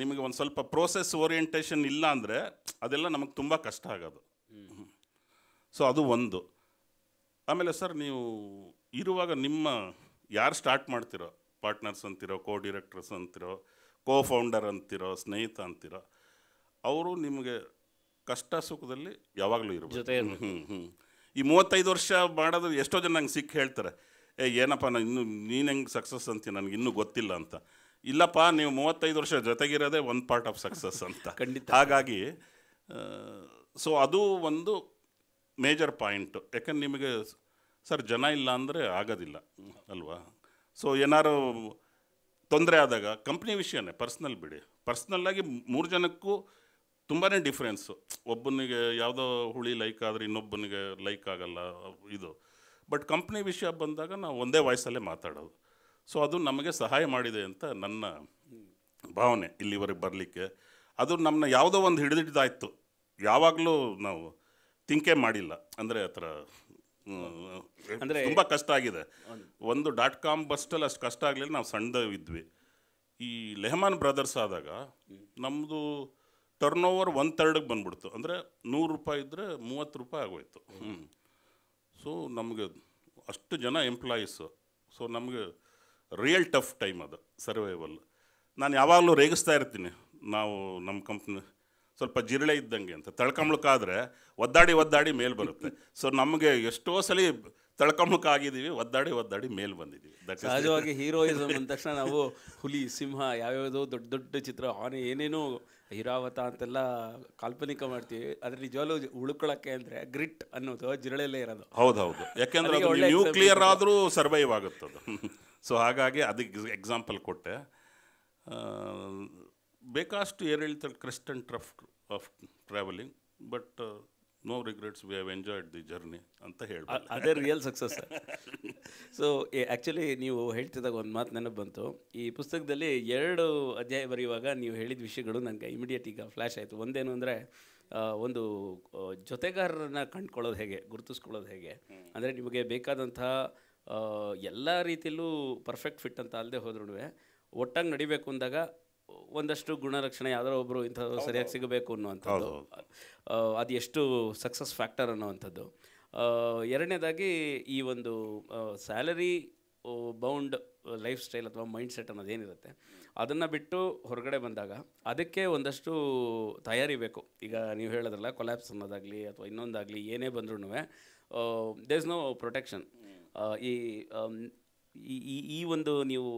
ನಿಮಗೆ ಒಂದು ಸ್ವಲ್ಪ ಪ್ರೋಸೆಸ್ ಓರಿಯೆಂಟೇಷನ್ ಇಲ್ಲ ಅಂದರೆ ಅದೆಲ್ಲ ನಮಗೆ ತುಂಬ ಕಷ್ಟ ಆಗೋದು. ಸೊ ಅದು ಒಂದು. ಆಮೇಲೆ ಸರ್, ನೀವು ಇರುವಾಗ ನಿಮ್ಮ ಯಾರು ಸ್ಟಾರ್ಟ್ ಮಾಡ್ತಿರೋ, ಪಾರ್ಟ್ನರ್ಸ್ ಅಂತಿರೋ, ಡೈರೆಕ್ಟರ್ಸ್ ಅಂತಿರೋ, ಫೌಂಡರ್ ಅಂತಿರೋ, ಸ್ನೇಹಿತ ಅಂತಿರೋ, ಅವರು ನಿಮಗೆ ಕಷ್ಟ ಸುಖದಲ್ಲಿ ಯಾವಾಗಲೂ ಇರ್ಬೋದು. ಈ 35 ವರ್ಷ ಮಾಡೋದು ಎಷ್ಟೋ ಜನ ನಂಗೆ ಸಿಕ್ಕಿ ಹೇಳ್ತಾರೆ, ಏನಪ್ಪ ನಾನು ನೀನು ಹೆಂಗೆ ಸಕ್ಸಸ್ ಅಂತೀಯ, ನನಗೆ ಇನ್ನೂ ಗೊತ್ತಿಲ್ಲ ಅಂತ. ಇಲ್ಲಪ್ಪ, ನೀವು 35 ವರ್ಷ ಜೊತೆಗಿರೋದೇ ಒಂದು ಪಾರ್ಟ್ ಆಫ್ ಸಕ್ಸಸ್ ಅಂತ. ಖಂಡಿತ. ಹಾಗಾಗಿ ಸೊ ಅದು ಒಂದು ಮೇಜರ್ ಪಾಯಿಂಟು. ಯಾಕಂದ್ರೆ ನಿಮಗೆ ಸರ್ ಜನ ಇಲ್ಲ ಅಂದರೆ ಆಗೋದಿಲ್ಲ ಅಲ್ವಾ. ಸೊ ಏನಾರು ತೊಂದರೆ ಆದಾಗ ಕಂಪ್ನಿ ವಿಷಯನೇ, ಪರ್ಸ್ನಲ್ ಬಿಡಿ, ಪರ್ಸ್ನಲ್ಲಾಗಿ 3 ಜನಕ್ಕೂ ತುಂಬಾ ಡಿಫ್ರೆನ್ಸು. ಒಬ್ಬನಿಗೆ ಯಾವುದೋ ಹುಳಿ ಲೈಕ್ ಆದರೆ ಇನ್ನೊಬ್ಬನಿಗೆ ಲೈಕ್ ಆಗಲ್ಲ ಇದು. ಬಟ್ ಕಂಪ್ನಿ ವಿಷಯ ಬಂದಾಗ ನಾವು ಒಂದೇ ವಾಯ್ಸಲ್ಲೇ ಮಾತಾಡೋದು. ಸೊ ಅದು ನಮಗೆ ಸಹಾಯ ಮಾಡಿದೆ ಅಂತ ನನ್ನ ಭಾವನೆ ಇಲ್ಲಿವರೆಗೆ ಬರಲಿಕ್ಕೆ. ಅದು ನಮ್ಮನ್ನ ಯಾವುದೋ ಒಂದು ಹಿಡಿದಿದ್ದಾಯಿತು, ಯಾವಾಗಲೂ ನಾವು ಥಿಂಕೇ ಮಾಡಿಲ್ಲ. ಅಂದರೆ ಆ ಥರ ಅಂದರೆ ತುಂಬ ಕಷ್ಟ ಆಗಿದೆ. ಒಂದು .com ಬಸ್ಟಲ್ಲಿ ಅಷ್ಟು ಕಷ್ಟ ಆಗಲಿಲ್ಲ, ನಾವು ಸಣ್ಣದಿದ್ವಿ. ಈ ಲೆಹಮಾನ್ ಬ್ರದರ್ಸ್ ಆದಾಗ ನಮ್ಮದು ಟರ್ನ್ ಓವರ್ 1/3 ಬಂದ್ಬಿಡ್ತು. ಅಂದರೆ 100 ರೂಪಾಯಿ ಇದ್ದರೆ 30 ರೂಪಾಯಿ ಆಗೋಯ್ತು. ಸೊ ನಮಗೆ ಅಷ್ಟು ಜನ ಎಂಪ್ಲಾಯೀಸು. ಸೊ ನಮಗೆ ರಿಯಲ್ ಟಫ್ ಟೈಮ್ ಅದು, ಸರ್ವೈವಲ್. ನಾನು ಯಾವಾಗಲೂ ರೇಗಿಸ್ತಾ ಇರ್ತೀನಿ, ನಾವು ನಮ್ಮ ಕಂಪ್ನಿ ಸ್ವಲ್ಪ ಜಿರಳೆ ಇದ್ದಂಗೆ ಅಂತ. ತಳ್ಕೊಂಬಳಕ್ಕಾದರೆ ಒದ್ದಾಡಿ ಮೇಲೆ ಬರುತ್ತೆ. ಸೊ ನಮಗೆ ಎಷ್ಟೋ ಸಲ ತಳ್ಕೊಂಬಳಕ್ಕೆ ಆಗಿದ್ದೀವಿ, ಒದ್ದಾಡಿ ಮೇಲೆ ಬಂದಿದ್ದೀವಿ. ಸಹಜವಾಗಿ ಹೀರೋಯಿಸಮ್ ಅಂದ ತಕ್ಷಣ ನಾವು ಹುಲಿ, ಸಿಂಹ, ಯಾವ್ಯಾವುದೋ ದೊಡ್ಡ ದೊಡ್ಡ ಚಿತ್ರ, ಆನೆ, ಏನೇನೋ ಹಿರಾವತ ಅಂತೆಲ್ಲ ಕಾಲ್ಪನಿಕ ಮಾಡ್ತೀವಿ. ಅದ್ರ ನಿಜವಾಗ್ಲೂ ಉಳ್ಕೊಳ್ಳೋಕ್ಕೆ ಅಂದರೆ ಗ್ರಿಟ್ ಅನ್ನೋದು ಜಿರಳೆಯಲ್ಲೇ ಇರೋದು. ಹೌದು, ಯಾಕೆಂದರೆ ನ್ಯೂಕ್ಲಿಯರ್ ಆದರೂ ಸರ್ವೈವ್ ಆಗುತ್ತದು. ಸೊ ಹಾಗಾಗಿ ಅದಕ್ಕೆ ಎಕ್ಸಾಂಪಲ್ ಕೊಟ್ಟೆ. ಬೇಕಷ್ಟು ಏರಿಳಿತ crest and trough of travelling, but no regrets, we have enjoyed the journey ಅಂತ ಹೇಳ್ಬೋದು. ಅದೇ ರಿಯಲ್ ಸಕ್ಸಸ್. ಸೊ ಆ್ಯಕ್ಚುಲಿ ನೀವು ಹೇಳ್ತಿದ್ದಾಗ ಒಂದು ಮಾತು ನೆನಪು ಬಂತು. ಈ ಪುಸ್ತಕದಲ್ಲಿ 2 ಅಧ್ಯಾಯ ಬರೆಯುವಾಗ ನೀವು ಹೇಳಿದ ವಿಷಯಗಳು ನನಗೆ ಇಮಿಡಿಯೇಟ್ ಈಗ ಫ್ಲ್ಯಾಶ್ ಆಯಿತು. ಒಂದೇನು ಅಂದರೆ, ಒಂದು ಜೊತೆಗಾರರನ್ನ ಕಂಡುಕೊಳ್ಳೋದು ಹೇಗೆ, ಗುರುತಿಸ್ಕೊಳ್ಳೋದು ಹೇಗೆ, ಅಂದರೆ ನಿಮಗೆ ಬೇಕಾದಂತಹ ಎಲ್ಲ ರೀತಿಯಲ್ಲೂ ಪರ್ಫೆಕ್ಟ್ ಫಿಟ್ ಅಂತ ಅಲ್ಲದೆ ಹೋದ್ರೂ ಒಟ್ಟಾಗಿ ನಡಿಬೇಕು ಅಂದಾಗ ಒಂದಷ್ಟು ಗುಣರಕ್ಷಣೆ ಯಾವ್ದಾರ ಒಬ್ಬರು ಇಂಥದ್ದು ಸರಿಯಾಗಿ ಸಿಗಬೇಕು ಅನ್ನುವಂಥದ್ದು, ಅದು ಎಷ್ಟು ಸಕ್ಸಸ್ ಫ್ಯಾಕ್ಟರ್ ಅನ್ನುವಂಥದ್ದು. ಎರಡನೇದಾಗಿ ಈ ಒಂದು ಸ್ಯಾಲರಿ ಬೌಂಡ್ ಲೈಫ್ ಸ್ಟೈಲ್ ಅಥವಾ ಮೈಂಡ್ ಸೆಟ್ ಅನ್ನೋದೇನಿರುತ್ತೆ ಅದನ್ನು ಬಿಟ್ಟು ಹೊರಗಡೆ ಬಂದಾಗ ಅದಕ್ಕೆ ಒಂದಷ್ಟು ತಯಾರಿ ಬೇಕು. ಈಗ ನೀವು ಹೇಳಿದ್ರಲ್ಲ ಕೊಲ್ಯಾಪ್ಸ್ ಅನ್ನೋದಾಗಲಿ ಅಥವಾ ಇನ್ನೊಂದಾಗಲಿ ಏನೇ ಬಂದ್ರೂ ದೇರ್ ಇಸ್ ನೋ ಪ್ರೊಟೆಕ್ಷನ್. ಈ ಒಂದು ನೀವು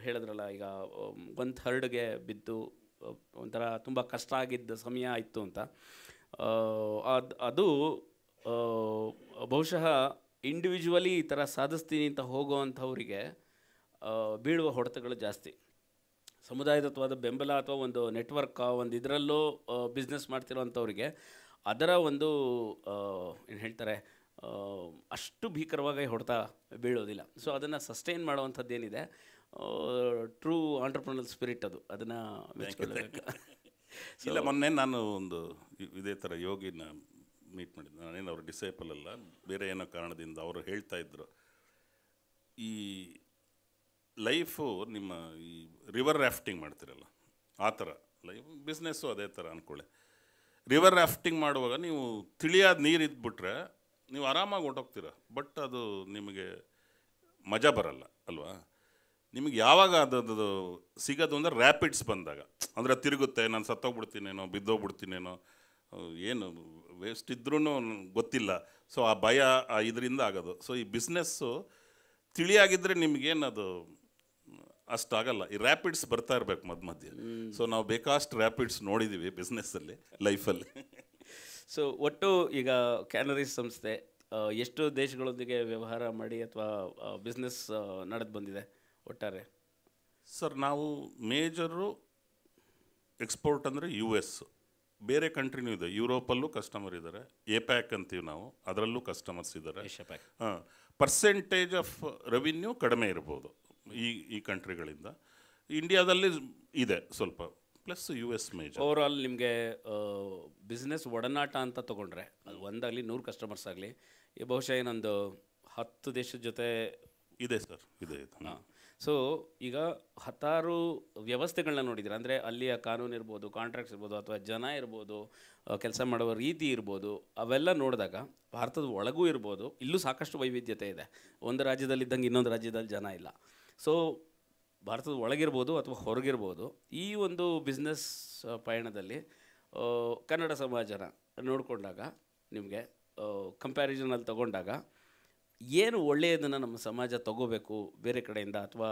ಹೇಳಿದ್ರಲ್ಲ ಈಗ 1/3ಗೆ ಬಿದ್ದು ಒಂಥರ ತುಂಬ ಕಷ್ಟ ಆಗಿದ್ದ ಸಮಯ ಇತ್ತು ಅಂತ, ಅದು ಬಹುಶಃ ಇಂಡಿವಿಜುವಲಿ ಈ ಥರ ಸಾಧಿಸ್ತೀನಿ ಅಂತ ಹೋಗೋವಂಥವ್ರಿಗೆ ಬೀಳುವ ಹೊಡೆತಗಳು ಜಾಸ್ತಿ. ಸಮುದಾಯದತ್ವಾದ ಬೆಂಬಲ ಅಥವಾ ಒಂದು ನೆಟ್ವರ್ಕ್ ಒಂದು ಇದರಲ್ಲೂ ಬಿಸ್ನೆಸ್ ಮಾಡ್ತಿರೋವಂಥವ್ರಿಗೆ ಅದರ ಒಂದು ಏನು ಹೇಳ್ತಾರೆ ಅಷ್ಟು ಭೀಕರವಾಗಿ ಹೊಡೆತ ಬೀಳೋದಿಲ್ಲ. ಸೊ ಅದನ್ನು ಸಸ್ಟೈನ್ ಮಾಡುವಂಥದ್ದು ಏನಿದೆ ಟ್ರೂ ಆಂಟ್ರಪ್ರನಲ್ ಸ್ಪಿರಿಟ್, ಅದನ್ನು ಮೆಚ್ಕೊಳ್ಳಬೇಕು. ಇಲ್ಲ, ಮೊನ್ನೆ ನಾನು ಒಂದು ಇದೇ ಥರ ಯೋಗಿನ ಮೀಟ್ ಮಾಡಿದ್ದೆ. ನಾನೇನು ಅವ್ರ ಡಿಸೈಪಲ್ ಅಲ್ಲ, ಬೇರೆ ಏನೋ ಕಾರಣದಿಂದ ಅವರು ಹೇಳ್ತಾ ಇದ್ರು, ಈ ಲೈಫು ನಿಮ್ಮ ಈ ರಿವರ್ ರಾಫ್ಟಿಂಗ್ ಮಾಡ್ತಿರಲ್ಲ ಆ ಥರ ಲೈಫ್, ಬಿಸ್ನೆಸ್ಸು ಅದೇ ಥರ ಅಂದ್ಕೊಳ್ಳಿ. ರಿವರ್ ರಾಫ್ಟಿಂಗ್ ಮಾಡುವಾಗ ನೀವು ತಿಳಿಯಾದ ನೀರು ಇದ್ಬಿಟ್ರೆ ನೀವು ಆರಾಮಾಗಿ ಹೊರಟೋಗ್ತೀರ, ಬಟ್ ಅದು ನಿಮಗೆ ಮಜಾ ಬರಲ್ಲ ಅಲ್ವಾ. ನಿಮಗೆ ಯಾವಾಗ ಅದು ಸಿಗೋದು ಅಂದರೆ ರ್ಯಾಪಿಡ್ಸ್ ಬಂದಾಗ, ಅಂದರೆ ತಿರುಗುತ್ತೆ, ನಾನು ಸತ್ತೋಗ್ಬಿಡ್ತೀನೇನೋ ಬಿದ್ದೋಗ್ಬಿಡ್ತೀನೇನೋ, ಏನು ವೇಸ್ಟ್ ಇದ್ರೂ ಗೊತ್ತಿಲ್ಲ. ಸೊ ಆ ಭಯ ಇದರಿಂದ ಆಗೋದು. ಸೊ ಈ ಬಿಸ್ನೆಸ್ಸು ತಿಳಿಯಾಗಿದ್ದರೆ ನಿಮಗೇನದು ಅಷ್ಟಾಗಲ್ಲ. ಈ ರ್ಯಾಪಿಡ್ಸ್ ಬರ್ತಾ ಇರಬೇಕು ಮಧ್ಯೆ. ಸೊ ನಾವು ಬೇಕಾಷ್ಟು ರ್ಯಾಪಿಡ್ಸ್ ನೋಡಿದ್ದೀವಿ ಬಿಸ್ನೆಸ್ಸಲ್ಲಿ, ಲೈಫಲ್ಲಿ. ಸೊ ಒಟ್ಟು ಈಗ ಕ್ಯಾನರೀಸ್ ಸಂಸ್ಥೆ ಎಷ್ಟು ದೇಶಗಳೊಂದಿಗೆ ವ್ಯವಹಾರ ಮಾಡಿ ಅಥವಾ ಬಿಸ್ನೆಸ್ ನಡೆದು ಬಂದಿದೆ ಒಟ್ಟಾರೆ? ಸರ್, ನಾವು ಮೇಜರು ಎಕ್ಸ್ಪೋರ್ಟ್ ಅಂದರೆ US, ಬೇರೆ ಕಂಟ್ರಿನೂ ಇದೆ. ಯುರೋಪಲ್ಲೂ ಕಸ್ಟಮರ್ ಇದ್ದಾರೆ, APAC ಅಂತೀವಿ ನಾವು, ಅದರಲ್ಲೂ ಕಸ್ಟಮರ್ಸ್ ಇದ್ದಾರೆ. ಹಾಂ, ಪರ್ಸೆಂಟೇಜ್ ಆಫ್ ರೆವಿನ್ಯೂ ಕಡಿಮೆ ಇರ್ಬೋದು ಈ ಕಂಟ್ರಿಗಳಿಂದ. ಇಂಡಿಯಾದಲ್ಲಿ ಇದೆ ಸ್ವಲ್ಪ, ಪ್ಲಸ್ US ಮೇಜರ್. ಓವರಾಲ್ ನಿಮಗೆ ಬಿಸ್ನೆಸ್ ಒಡನಾಟ ಅಂತ ತೊಗೊಂಡ್ರೆ ಅದು ಒಂದಾಗಲಿ 100 ಕಸ್ಟಮರ್ಸ್ ಆಗಲಿ ಬಹುಶಃ ಏನೊಂದು 10 ದೇಶದ ಜೊತೆ ಇದೆ ಸರ್, ಇದೆ. ಹಾಂ. ಸೊ ಈಗ 10 ವ್ಯವಸ್ಥೆಗಳನ್ನ ನೋಡಿದ್ರೆ, ಅಂದರೆ ಅಲ್ಲಿಯ ಕಾನೂನು ಇರ್ಬೋದು, ಕಾಂಟ್ರಾಕ್ಟ್ಸ್ ಇರ್ಬೋದು, ಅಥವಾ ಜನ ಇರ್ಬೋದು, ಕೆಲಸ ಮಾಡುವ ರೀತಿ ಇರ್ಬೋದು, ಅವೆಲ್ಲ ನೋಡಿದಾಗ ಭಾರತದ ಒಳಗೂ ಇರ್ಬೋದು, ಇಲ್ಲೂ ಸಾಕಷ್ಟು ವೈವಿಧ್ಯತೆ ಇದೆ. ಒಂದು ರಾಜ್ಯದಲ್ಲಿದ್ದಂಗೆ ಇನ್ನೊಂದು ರಾಜ್ಯದಲ್ಲಿ ಜನ ಇಲ್ಲ. ಸೊ ಭಾರತದ ಒಳಗಿರ್ಬೋದು ಅಥವಾ ಹೊರಗಿರ್ಬೋದು, ಈ ಒಂದು ಬಿಸ್ನೆಸ್ ಪಯಣದಲ್ಲಿ ಕನ್ನಡ ಸಮಾಜನ ನೋಡಿಕೊಂಡಾಗ ನಿಮಗೆ ಕಂಪ್ಯಾರಿಸನಲ್ಲಿ ತಗೊಂಡಾಗ ಏನು ಒಳ್ಳೆಯದನ್ನು ನಮ್ಮ ಸಮಾಜ ತಗೋಬೇಕು ಬೇರೆ ಕಡೆಯಿಂದ, ಅಥವಾ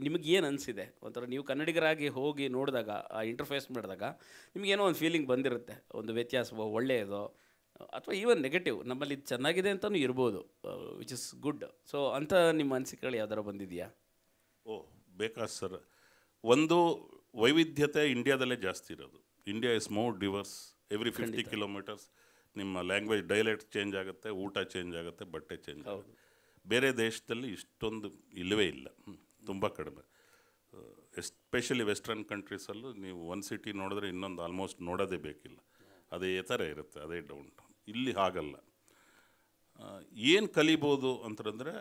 ನಿಮಗೇನು ಅನಿಸಿದೆ? ಒಂಥರ ನೀವು ಕನ್ನಡಿಗರಾಗಿ ಹೋಗಿ ನೋಡಿದಾಗ, ಆ ಇಂಟರ್ಫೇಸ್ ಮಾಡಿದಾಗ ನಿಮಗೇನೋ ಒಂದು ಫೀಲಿಂಗ್ ಬಂದಿರುತ್ತೆ, ಒಂದು ವ್ಯತ್ಯಾಸವೋ ಒಳ್ಳೆಯದೋ ಅಥವಾ ಈವನ್ ನೆಗೆಟಿವ್, ನಮ್ಮಲ್ಲಿ ಇದು ಚೆನ್ನಾಗಿದೆ ಅಂತಲೂ ಇರ್ಬೋದು, ವಿಚ್ ಇಸ್ ಗುಡ್. ಸೊ ಅಂಥ ನಿಮ್ಮ ಅನಿಸಿಕೆಗಳು ಯಾವ್ದಾರು ಬಂದಿದೆಯಾ? ಬೇಕಾದ ಸರ್. ಒಂದು ವೈವಿಧ್ಯತೆ ಇಂಡಿಯಾದಲ್ಲೇ ಜಾಸ್ತಿ ಇರೋದು. India is more diverse. Every 50 kilometres ನಿಮ್ಮ ಲ್ಯಾಂಗ್ವೇಜ್ ಡೈಲೆಕ್ಟ್ ಚೇಂಜ್ ಆಗುತ್ತೆ, ಊಟ ಚೇಂಜ್ ಆಗುತ್ತೆ, ಬಟ್ಟೆ ಚೇಂಜ್ ಆಗುತ್ತೆ. ಬೇರೆ ದೇಶದಲ್ಲಿ ಇಷ್ಟೊಂದು ಇಲ್ಲವೇ ಇಲ್ಲ, ತುಂಬ ಕಡಿಮೆ. ಎಸ್ಪೆಷಲಿ ವೆಸ್ಟರ್ನ್ ಕಂಟ್ರೀಸಲ್ಲೂ ನೀವು ಒಂದು ಸಿಟಿ ನೋಡಿದ್ರೆ ಇನ್ನೊಂದು ಆಲ್ಮೋಸ್ಟ್ ನೋಡೋದೇ ಬೇಕಿಲ್ಲ, ಅದೇ ಥರ ಇರುತ್ತೆ, ಅದೇ ಡೌನ್ ಟೌನ್. ಇಲ್ಲಿ ಹಾಗಲ್ಲ. ಏನು ಕಲಿಬೋದು ಅಂತಂದರೆ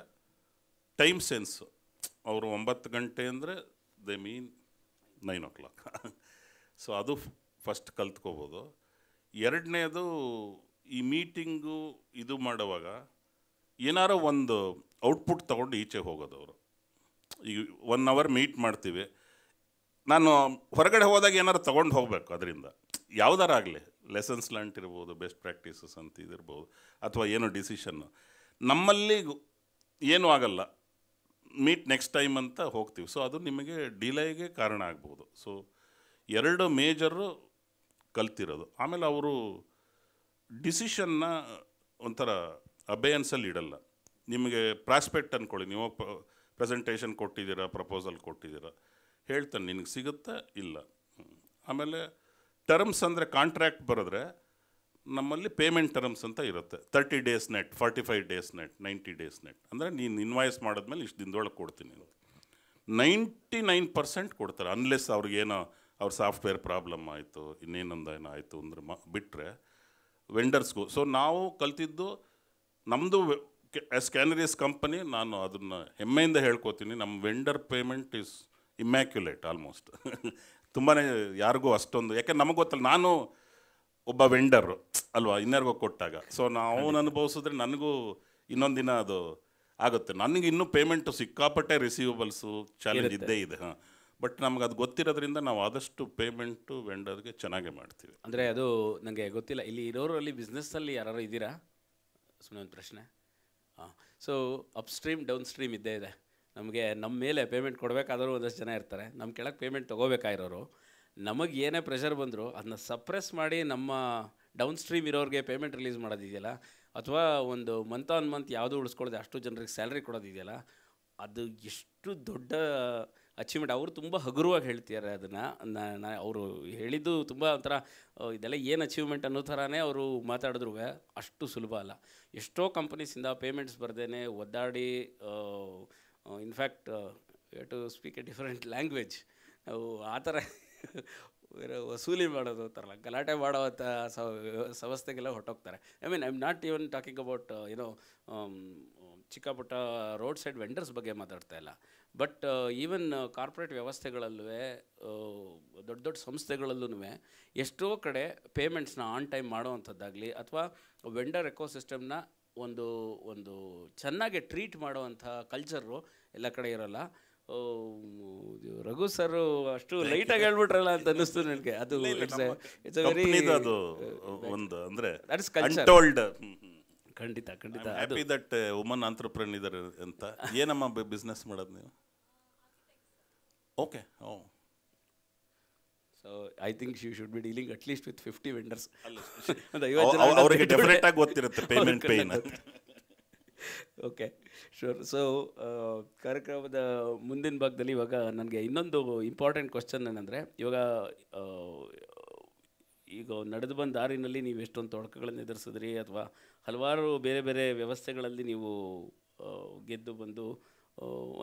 ಟೈಮ್ ಸೆನ್ಸು. ಅವರು 9 ಗಂಟೆ ಅಂದರೆ ದೇ ಮೀನ್ 9 o'clock. ಸೊ ಅದು ಫಸ್ಟ್ ಕಲ್ತ್ಕೋಬೋದು. ಎರಡನೇದು, ಈ ಮೀಟಿಂಗು ಇದು ಮಾಡುವಾಗ ಏನಾರೋ ಒಂದು ಔಟ್ಪುಟ್ ತೊಗೊಂಡು ಈಚೆ ಹೋಗೋದು. ಅವರು ಈಗ 1 hour ಮೀಟ್ ಮಾಡ್ತೀವಿ, ನಾನು ಹೊರಗಡೆ ಹೋದಾಗ ಏನಾರು ತೊಗೊಂಡು ಹೋಗಬೇಕು. ಅದರಿಂದ ಯಾವುದಾರ ಆಗಲಿ, ಲೆಸನ್ಸ್ ಲರ್ನ್ಟ್ ಇರ್ಬೋದು, ಬೆಸ್ಟ್ ಪ್ರಾಕ್ಟೀಸಸ್ ಅಂತ ಇದಿರ್ಬೋದು, ಅಥವಾ ಏನೋ ಡಿಸಿಷನ್ನು. ನಮ್ಮಲ್ಲಿ ಏನೂ ಆಗಲ್ಲ, ಮೀಟ್ ನೆಕ್ಸ್ಟ್ ಟೈಮ್ ಅಂತ ಹೋಗ್ತೀವಿ. ಸೊ ಅದು ನಿಮಗೆ ಡಿಲೇಗೆ ಕಾರಣ ಆಗ್ಬೋದು. ಸೊ 2 ಮೇಜರು ಕಲ್ತಿರೋದು. ಆಮೇಲೆ ಅವರು ಡಿಸಿಷನ್ನ ಒಂಥರ ಅಬೇಯನ್ಸಲ್ಲಿ ಇಡಲ್ಲ. ನಿಮಗೆ ಪ್ರಾಸ್ಪೆಕ್ಟ್ ಅಂದ್ಕೊಳ್ಳಿ, ನೀವು ಪ್ರೆಸೆಂಟೇಷನ್ ಕೊಟ್ಟಿದ್ದೀರಾ, ಪ್ರಪೋಸಲ್ ಕೊಟ್ಟಿದ್ದೀರಾ, ಹೇಳ್ತಾನೆ ನಿನಗೆ ಸಿಗುತ್ತಾ ಇಲ್ಲ. ಆಮೇಲೆ ಟರ್ಮ್ಸ್ ಅಂದರೆ ಕಾಂಟ್ರ್ಯಾಕ್ಟ್ ಬರೆದ್ರೆ ನಮ್ಮಲ್ಲಿ ಪೇಮೆಂಟ್ ಟರ್ಮ್ಸ್ ಅಂತ ಇರುತ್ತೆ. 30 days net, 45 days net, 90 days net. ಅಂದರೆ ನೀನು ಇನ್ವಾಯ್ಸ್ ಮಾಡಿದ್ಮೇಲೆ ಇಷ್ಟು ದಿನದೊಳಗೆ ಕೊಡ್ತೀನಿ ಅಂತ 99% ಕೊಡ್ತಾರೆ. ಅನ್ಲೆಸ್ ಅವ್ರಿಗೇನೋ ಅವ್ರ ಸಾಫ್ಟ್ವೇರ್ ಪ್ರಾಬ್ಲಮ್ ಆಯಿತು, ಇನ್ನೇನೊಂದು ಏನೋ ಆಯಿತು ಅಂದರೆ ಬಿಟ್ಟರೆ ವೆಂಡರ್ಸ್ಗೂ. ಸೊ ನಾವು ಕಲ್ತಿದ್ದು ನಮ್ಮದು ಸ್ಕ್ಯಾನರೀಸ್ ಕಂಪನಿ, ನಾನು ಅದನ್ನು ಹೆಮ್ಮೆಯಿಂದ ಹೇಳ್ಕೊತೀನಿ, ನಮ್ಮ vendor payment is Immaculate almost. ತುಂಬಾ ಯಾರಿಗೂ ಅಷ್ಟೊಂದು, ಯಾಕೆ ನಮಗೆ ಗೊತ್ತಲ್ಲ, ನಾನು ಒಬ್ಬ ವೆಂಡರು ಅಲ್ವಾ, ಇನ್ಯಾರಿಗೋ ಕೊಟ್ಟಾಗ. ಸೊ ನಾವು ಅನುಭವಿಸಿದ್ರೆ ನನಗೂ ಇನ್ನೊಂದು ದಿನ ಅದು ಆಗುತ್ತೆ. ನನಗೆ ಇನ್ನೂ ಪೇಮೆಂಟು ಸಿಕ್ಕಾಪಟ್ಟೆ ರಿಸೀವಬಲ್ಸು ಚಾಲೆಂಜ್ ಇದ್ದೇ ಇದೆ. ಹಾಂ, ಬಟ್ ನಮ್ಗೆ ಅದು ಗೊತ್ತಿರೋದ್ರಿಂದ ನಾವು ಆದಷ್ಟು ಪೇಮೆಂಟು ವೆಂಡರ್ಗೆ ಚೆನ್ನಾಗೇ ಮಾಡ್ತೀವಿ. ಅಂದರೆ ಅದು ನನಗೆ ಗೊತ್ತಿಲ್ಲ, ಇಲ್ಲಿ ಇರೋರಲ್ಲಿ ಬಿಸ್ನೆಸ್ಸಲ್ಲಿ ಯಾರು ಇದ್ದೀರಾ? ಸುಮ್ಮನೆ ಒಂದು ಪ್ರಶ್ನೆ. ಹಾಂ, ಸೊ ಅಪ್ಸ್ಟ್ರೀಮ್ ಡೌನ್ ಸ್ಟ್ರೀಮ್ ಇದ್ದೇ ಇದೆ. ನಮಗೆ ನಮ್ಮ ಮೇಲೆ ಪೇಮೆಂಟ್ ಕೊಡಬೇಕಾದರೂ ಒಂದಷ್ಟು ಜನ ಇರ್ತಾರೆ, ನಮ್ಮ ಕೆಳಗೆ ಪೇಮೆಂಟ್ ತೊಗೋಬೇಕಾಗಿರೋರು. ನಮಗೆ ಏನೇ ಪ್ರೆಷರ್ ಬಂದರೂ ಅದನ್ನ ಸಪ್ರೆಸ್ ಮಾಡಿ ನಮ್ಮ ಡೌನ್ ಸ್ಟ್ರೀಮ್ ಇರೋರಿಗೆ ಪೇಮೆಂಟ್ ರಿಲೀಸ್ ಮಾಡೋದಿದೆಯಲ್ಲ, ಅಥವಾ ಒಂದು ಮಂತ್ ಆನ್ ಮಂತ್ ಯಾವುದು ಉಳಿಸ್ಕೊಳ್ಳೋದು ಅಷ್ಟು ಜನರಿಗೆ ಸ್ಯಾಲ್ರಿ ಕೊಡೋದಿದೆಯಲ್ಲ, ಅದು ಎಷ್ಟು ದೊಡ್ಡ ಅಚೀವ್ಮೆಂಟ್. ಅವರು ತುಂಬ ಹಗುರವಾಗಿ ಹೇಳ್ತಿದ್ದಾರೆ ಅದನ್ನು. ಅವರು ಹೇಳಿದ್ದು ತುಂಬ ಒಂಥರ ಇದೆಲ್ಲ ಏನು ಅಚೀವ್ಮೆಂಟ್ ಅನ್ನೋ ಥರನೇ ಅವರು ಮಾತಾಡಿದ್ರು ಅಷ್ಟು ಸುಲಭ ಅಲ್ಲ. ಎಷ್ಟೋ ಕಂಪನೀಸಿಂದ ಪೇಮೆಂಟ್ಸ್ ಬರ್ದೇ ಒದ್ದಾಡಿ, in fact to speak a different language, ನಾವು ಆ ಥರ ವಸೂಲಿ ಮಾಡೋದು ಅಂತಾರಲ್ಲ, ಗಲಾಟೆ ಮಾಡೋವಂಥ ಸಂಸ್ಥೆಗೆಲ್ಲ ಹೊರಟೋಗ್ತಾರೆ. I mean I am not even talking about ಚಿಕ್ಕ ಪುಟ್ಟ ರೋಡ್ ಸೈಡ್ ವೆಂಡರ್ಸ್ ಬಗ್ಗೆ ಮಾತಾಡ್ತಾ ಇಲ್ಲ, ಬಟ್ ಈವನ್ ಕಾರ್ಪೊರೇಟ್ ವ್ಯವಸ್ಥೆಗಳಲ್ಲೂ ದೊಡ್ಡ ದೊಡ್ಡ ಸಂಸ್ಥೆಗಳಲ್ಲೂ ಎಷ್ಟೋ ಕಡೆ ಪೇಮೆಂಟ್ಸ್ನ ಆನ್ ಟೈಮ್ ಮಾಡೋವಂಥದ್ದಾಗಲಿ, ಅಥವಾ ವೆಂಡರ್ ಎಕೋಸಿಸ್ಟಮ್ನ ಒಂದು ಒಂದು ಚೆನ್ನಾಗಿ ಟ್ರೀಟ್ ಮಾಡೋವಂಥ ಕಲ್ಚರು ಎಲ್ಲ ಕಡೆ ಇರೋಲ್ಲ. ರಘು ಸರ್ ಅಷ್ಟು ಲೈಟಾಗಿ ಹೇಳ್ಬಿಟ್ರಲ್ಲ ಅಂತ ಅನ್ನಿಸ್ತು ನನಗೆ. ಅದು ಇಟ್ಸ್ ವೆರಿ ಅದು ಒಂದು ಅಂದರೆ ಕಲ್ಚರ್. ಖಂಡಿತ ಖಂಡಿತ. ಹ್ಯಾಪಿ ದಟ್ ವುಮನ್ ಆಂಟ್ರಪ್ರೆನರ್ ಇದ್ದಾರೆ ಅಂತ. ಏನಮ್ಮ ಬಿಸ್ನೆಸ್ ಮಾಡೋದು ನೀವು? Okay. Oh, so I think you should be dealing at least with 50 vendors. ಅವರಿಗೆ ಡೆಫಿನೆಟ್ ಆಗಿ ಗೊತ್ತಿರುತ್ತೆ payment pain. Okay, sure. So ಕಾರ್ಯಕ್ರಮದ ಮುಂದಿನ ಭಾಗದಲ್ಲಿ ಇವಾಗ ನನಗೆ ಇನ್ನೊಂದು ಇಂಪಾರ್ಟೆಂಟ್ ಕ್ವಶನ್ ಏನಂದರೆ, ಇವಾಗ ಈಗ ನಡೆದು ಬಂದ ದಾರಿನಲ್ಲಿ ನೀವು ಎಷ್ಟೊಂದು ತೊಡಕುಗಳನ್ನು ಎದುರಿಸಿದ್ರಿ, ಅಥವಾ ಹಲವಾರು ಬೇರೆ ಬೇರೆ ವ್ಯವಸ್ಥೆಗಳಲ್ಲಿ ನೀವು ಗೆದ್ದು ಬಂದು